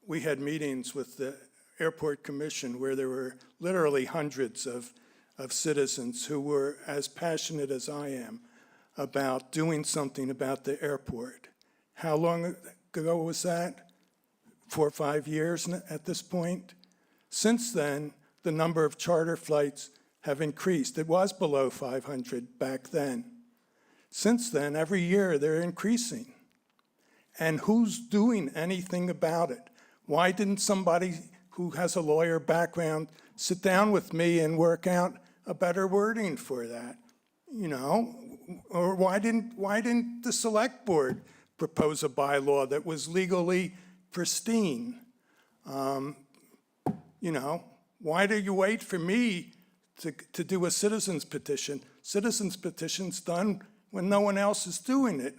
we had meetings with the Airport Commission where there were literally hundreds of citizens who were as passionate as I am about doing something about the airport. How long ago was that? 4 or 5 years at this point? Since then, the number of charter flights have increased. It was below 500 back then. Since then, every year they're increasing. And who's doing anything about it? Why didn't somebody who has a lawyer background sit down with me and work out a better wording for that? You know, or why didn't the select board propose a bylaw that was legally pristine? You know, why do you wait for me to do a citizen's petition? Citizen's petition's done when no one else is doing it.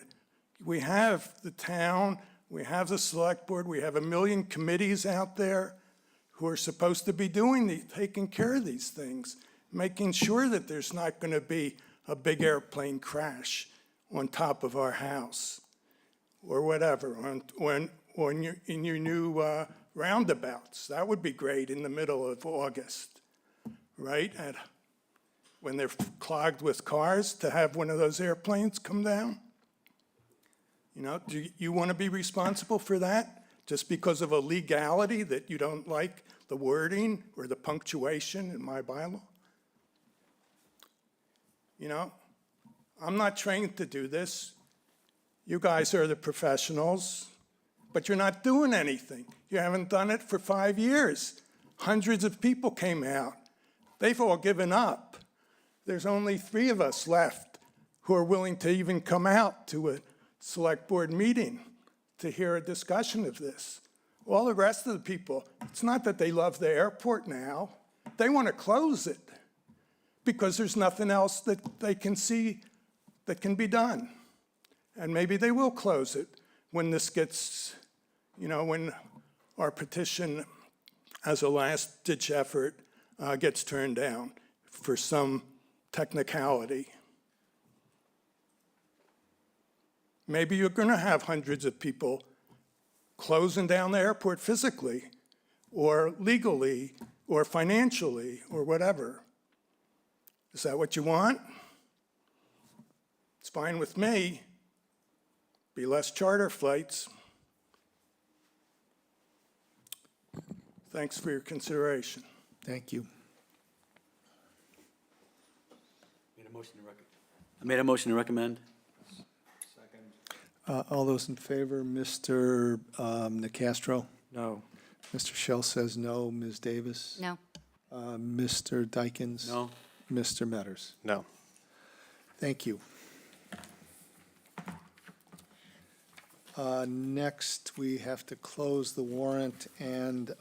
We have the town, we have the select board, we have a million committees out there who are supposed to be taking care of these things, making sure that there's not going to be a big airplane crash on top of our house or whatever, in your new roundabouts. That would be great in the middle of August, right? When they're clogged with cars, to have one of those airplanes come down. You know, do you want to be responsible for that? Just because of a legality that you don't like the wording or the punctuation in my bylaw? You know, I'm not trained to do this. You guys are the professionals, but you're not doing anything. You haven't done it for 5 years. Hundreds of people came out. They've all given up. There's only 3 of us left who are willing to even come out to a select board meeting to hear a discussion of this. All the rest of the people, it's not that they love the airport now. They want to close it because there's nothing else that they can see that can be done. And maybe they will close it when this gets, you know, when our petition as a last-ditch effort gets turned down for some technicality. Maybe you're going to have hundreds of people closing down the airport physically or legally or financially or whatever. Is that what you want? It's fine with me. Be less charter flights. Thanks for your consideration. Thank you. I made a motion to recommend. All those in favor, Mr. Nacastro? No. Mr. Shell says no. Ms. Davis? No. Mr. Dykens? No. Mr. Metters? No. Thank you. Next, we have to close the warrant and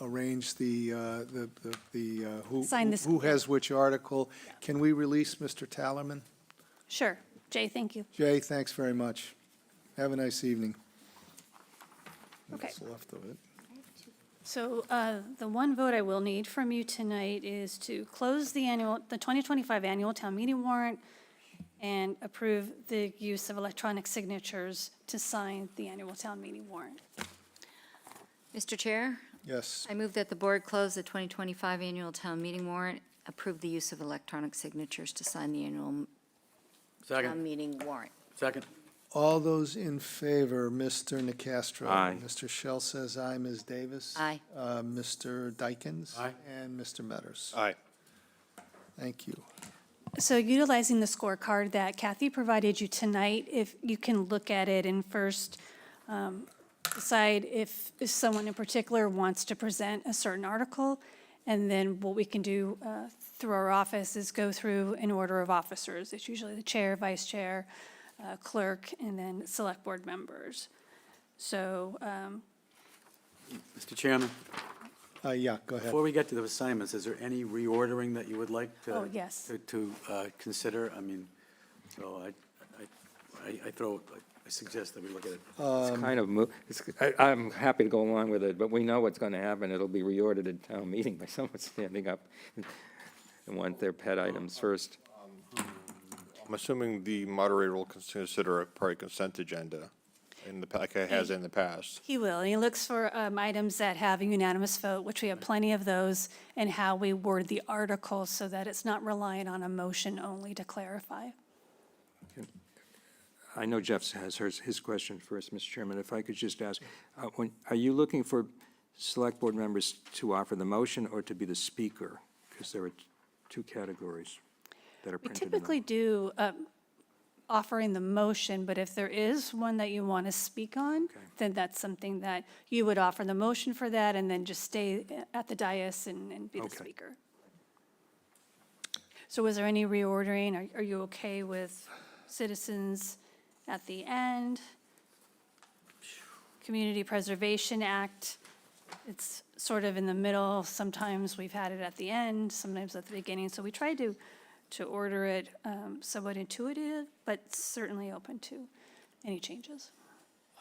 arrange Sign this. who has which article. Can we release Mr. Tallerman? Sure. Jay, thank you. Jay, thanks very much. Have a nice evening. Okay. What's left of it? So the one vote I will need from you tonight is to close the 2025 annual town meeting warrant and approve the use of electronic signatures to sign the annual town meeting warrant. Mr. Chair, Yes. I move that the board close the 2025 annual town meeting warrant, approve the use of electronic signatures to sign the annual town Second. meeting warrant. Second. All those in favor, Mr. Nacastro? Aye. Mr. Shell says aye. Ms. Davis? Aye. Mr. Dykens? Aye. And Mr. Metters? Aye. Thank you. So utilizing the scorecard that Kathy provided you tonight, if you can look at it and first decide if someone in particular wants to present a certain article, and then what we can do through our office is go through an order of officers. It's usually the chair, vice chair, clerk, and then select board members. So, Mr. Chairman, Yeah, go ahead. before we get to the assignments, is there any reordering that you would like to? Oh, yes. To consider? I mean, so I suggest that we look at it. It's kind of, I'm happy to go along with it, but we know what's going to happen. It'll be reordered at town meeting by someone standing up and want their pet items first. I'm assuming the moderator will consider a part of consent agenda in the, like it has in the past. he will, and he looks for items that have a unanimous vote, which we have plenty of those, and how we word the article so that it's not reliant on a motion only to clarify. I know Jeff has his question first, Mr. Chairman. If I could just ask, are you looking for select board members to offer the motion or to be the speaker? Because there are two categories that are We printed in the. typically do offering the motion, but if there is one that you want to speak on, then that's something that you would offer the motion for that and then just stay at the dais and be the Okay. speaker. So was there any reordering? Are you okay with citizens at the end? Community Preservation Act, it's sort of in the middle. Sometimes we've had it at the end, sometimes at the beginning. So we tried to order it somewhat intuitive, but certainly open to any changes.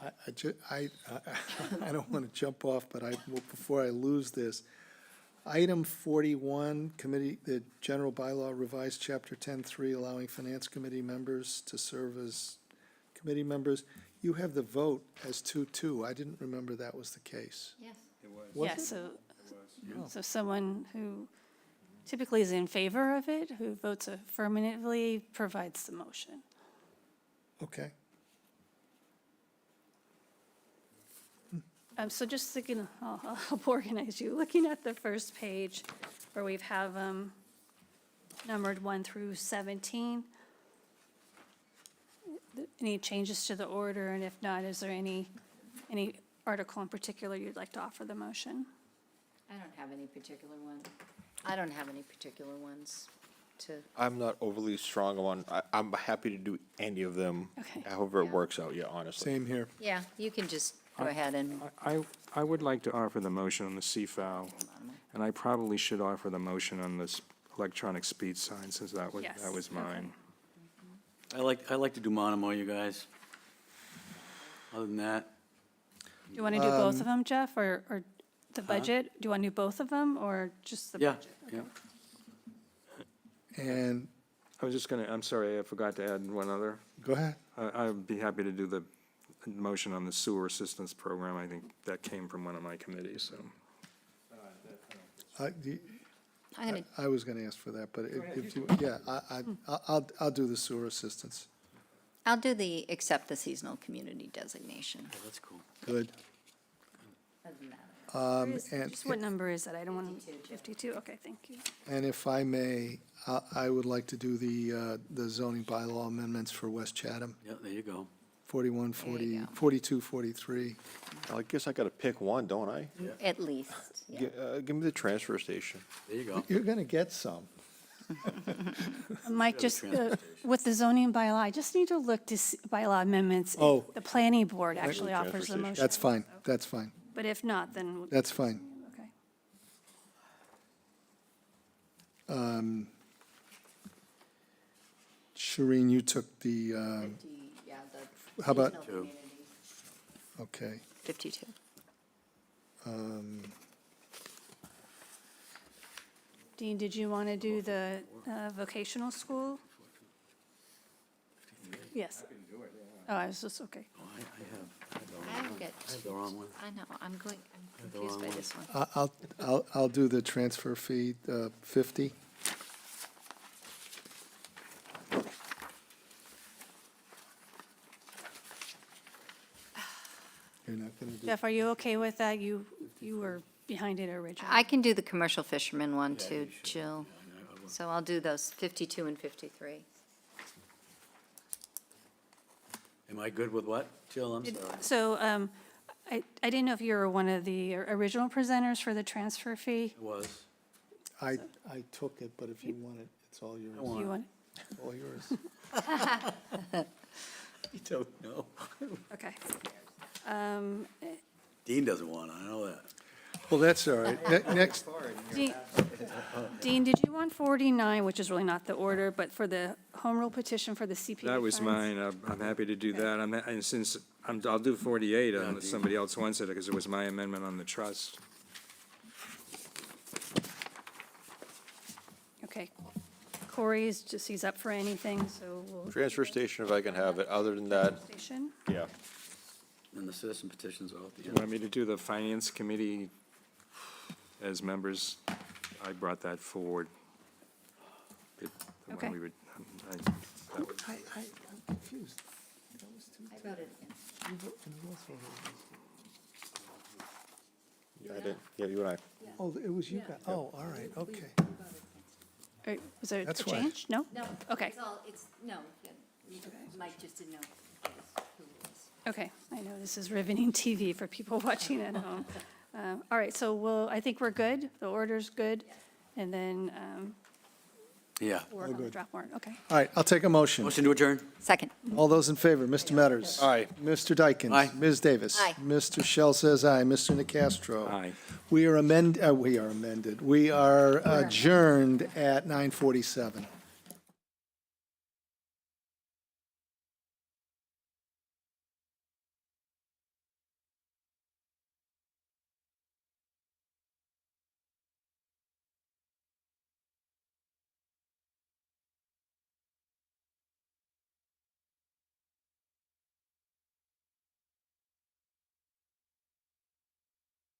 I don't want to jump off, but before I lose this, item 41, committee, the general bylaw revised chapter 10.3, allowing finance committee members to serve as committee members. You have the vote as 2-2. I didn't remember that was the case. Yes. Was Yeah, it? so someone who typically is in favor of it, who votes affirmatively, provides the motion. Okay. So just thinking, I'll help organize you. Looking at the first page where we have numbered 1 through 17. Any changes to the order, and if not, is there any article in particular you'd like to offer the motion? I don't have any particular one. I don't have any particular ones to, I'm not overly strong on, I'm happy to do any of them, Okay. however it works out, yeah, honestly. Same here. yeah, you can just go ahead and, I would like to offer the motion on the CFAL, and I probably should offer the motion on this electronic speed sign, since that was Yes, mine. I like to do Monomo, you guys. Other than that, Do you want to do both of them, Jeff, or the budget? Do you want to do both of them, or just the yeah, budget? yeah. And, I was just gonna, I'm sorry, I forgot to add one other. go ahead. I'd be happy to do the motion on the sewer assistance program. I think that came from one of my committees, so. I'm going to, I was going to ask for that, but if you, yeah, I'll do the sewer assistance. I'll do the accept the seasonal community designation. Yeah, that's cool. Good. And, Just what number is that? I don't want to, 52, okay, thank you. and if I may, I would like to do the zoning bylaw amendments for West Chatham, Yeah, there you go. 41, There you 40, go. 42, 43. I guess I gotta pick one, don't I? At least, yeah. Give me the transfer station. There you go. You're going to get some. Mike, just with the zoning bylaw, I just need to look to bylaw amendments. if Oh. The planning board actually offers the motion. That's fine, that's fine, But if not, then, that's fine. okay. Shireen, you took the, Yeah, the how about, seasonal communities, okay. 52. Dean, did you want to do the vocational school? Yes. Oh, I was just, okay. Oh, I have I get, I have the wrong one. I know, I'm the confused wrong by one. this one. I'll do the transfer fee, 50. You're not going to do, Jeff, are you okay with that? You were behind it originally. I can do the commercial fisherman one too, Jill. So I'll do those 52 and 53. Am I good with what? Jill, I'm sorry. So I didn't know if you were one of the original presenters for the transfer fee. It was. I took it, but if you want it, it's all yours. You want, It's all yours. You don't know. okay. Dean doesn't want it, I know that. Well, that's all right. Next, Dean, did you want 49, which is really not the order, but for the home rule petition for the CPA That was funds? mine. I'm happy to do that. And since, I'll do 48 unless somebody else wants it, because it was my amendment on the trust. Okay. Corey's just, he's up for anything, so we'll. Transfer station if I can have it, other than that, Station. yeah. And the citizen petitions all at the Do you end. want me to do the finance committee as members? I brought that forward. The one Okay. we would- that would- I'm confused. That was two. I voted against. Yeah, I did. Yeah, you and I. Oh, it was you guys. Oh, all right, okay. Was there a That's why. change? No? No. Okay. It's all, it's, no, yeah, Mike just didn't know who it was. Okay, I know this is riveting TV for people watching at home. All right, so I think we're good. The order's good. And then Yeah. we'll work on the draft warrant. Okay. All right, I'll take a motion. Motion to adjourn? Second. All those in favor, Mr. Metters. Aye. Mr. Dykens. Aye. Ms. Davis. Aye. Mr. Shell says aye. Mr. Nacastro. Aye. We are amended. We are adjourned at 9:47.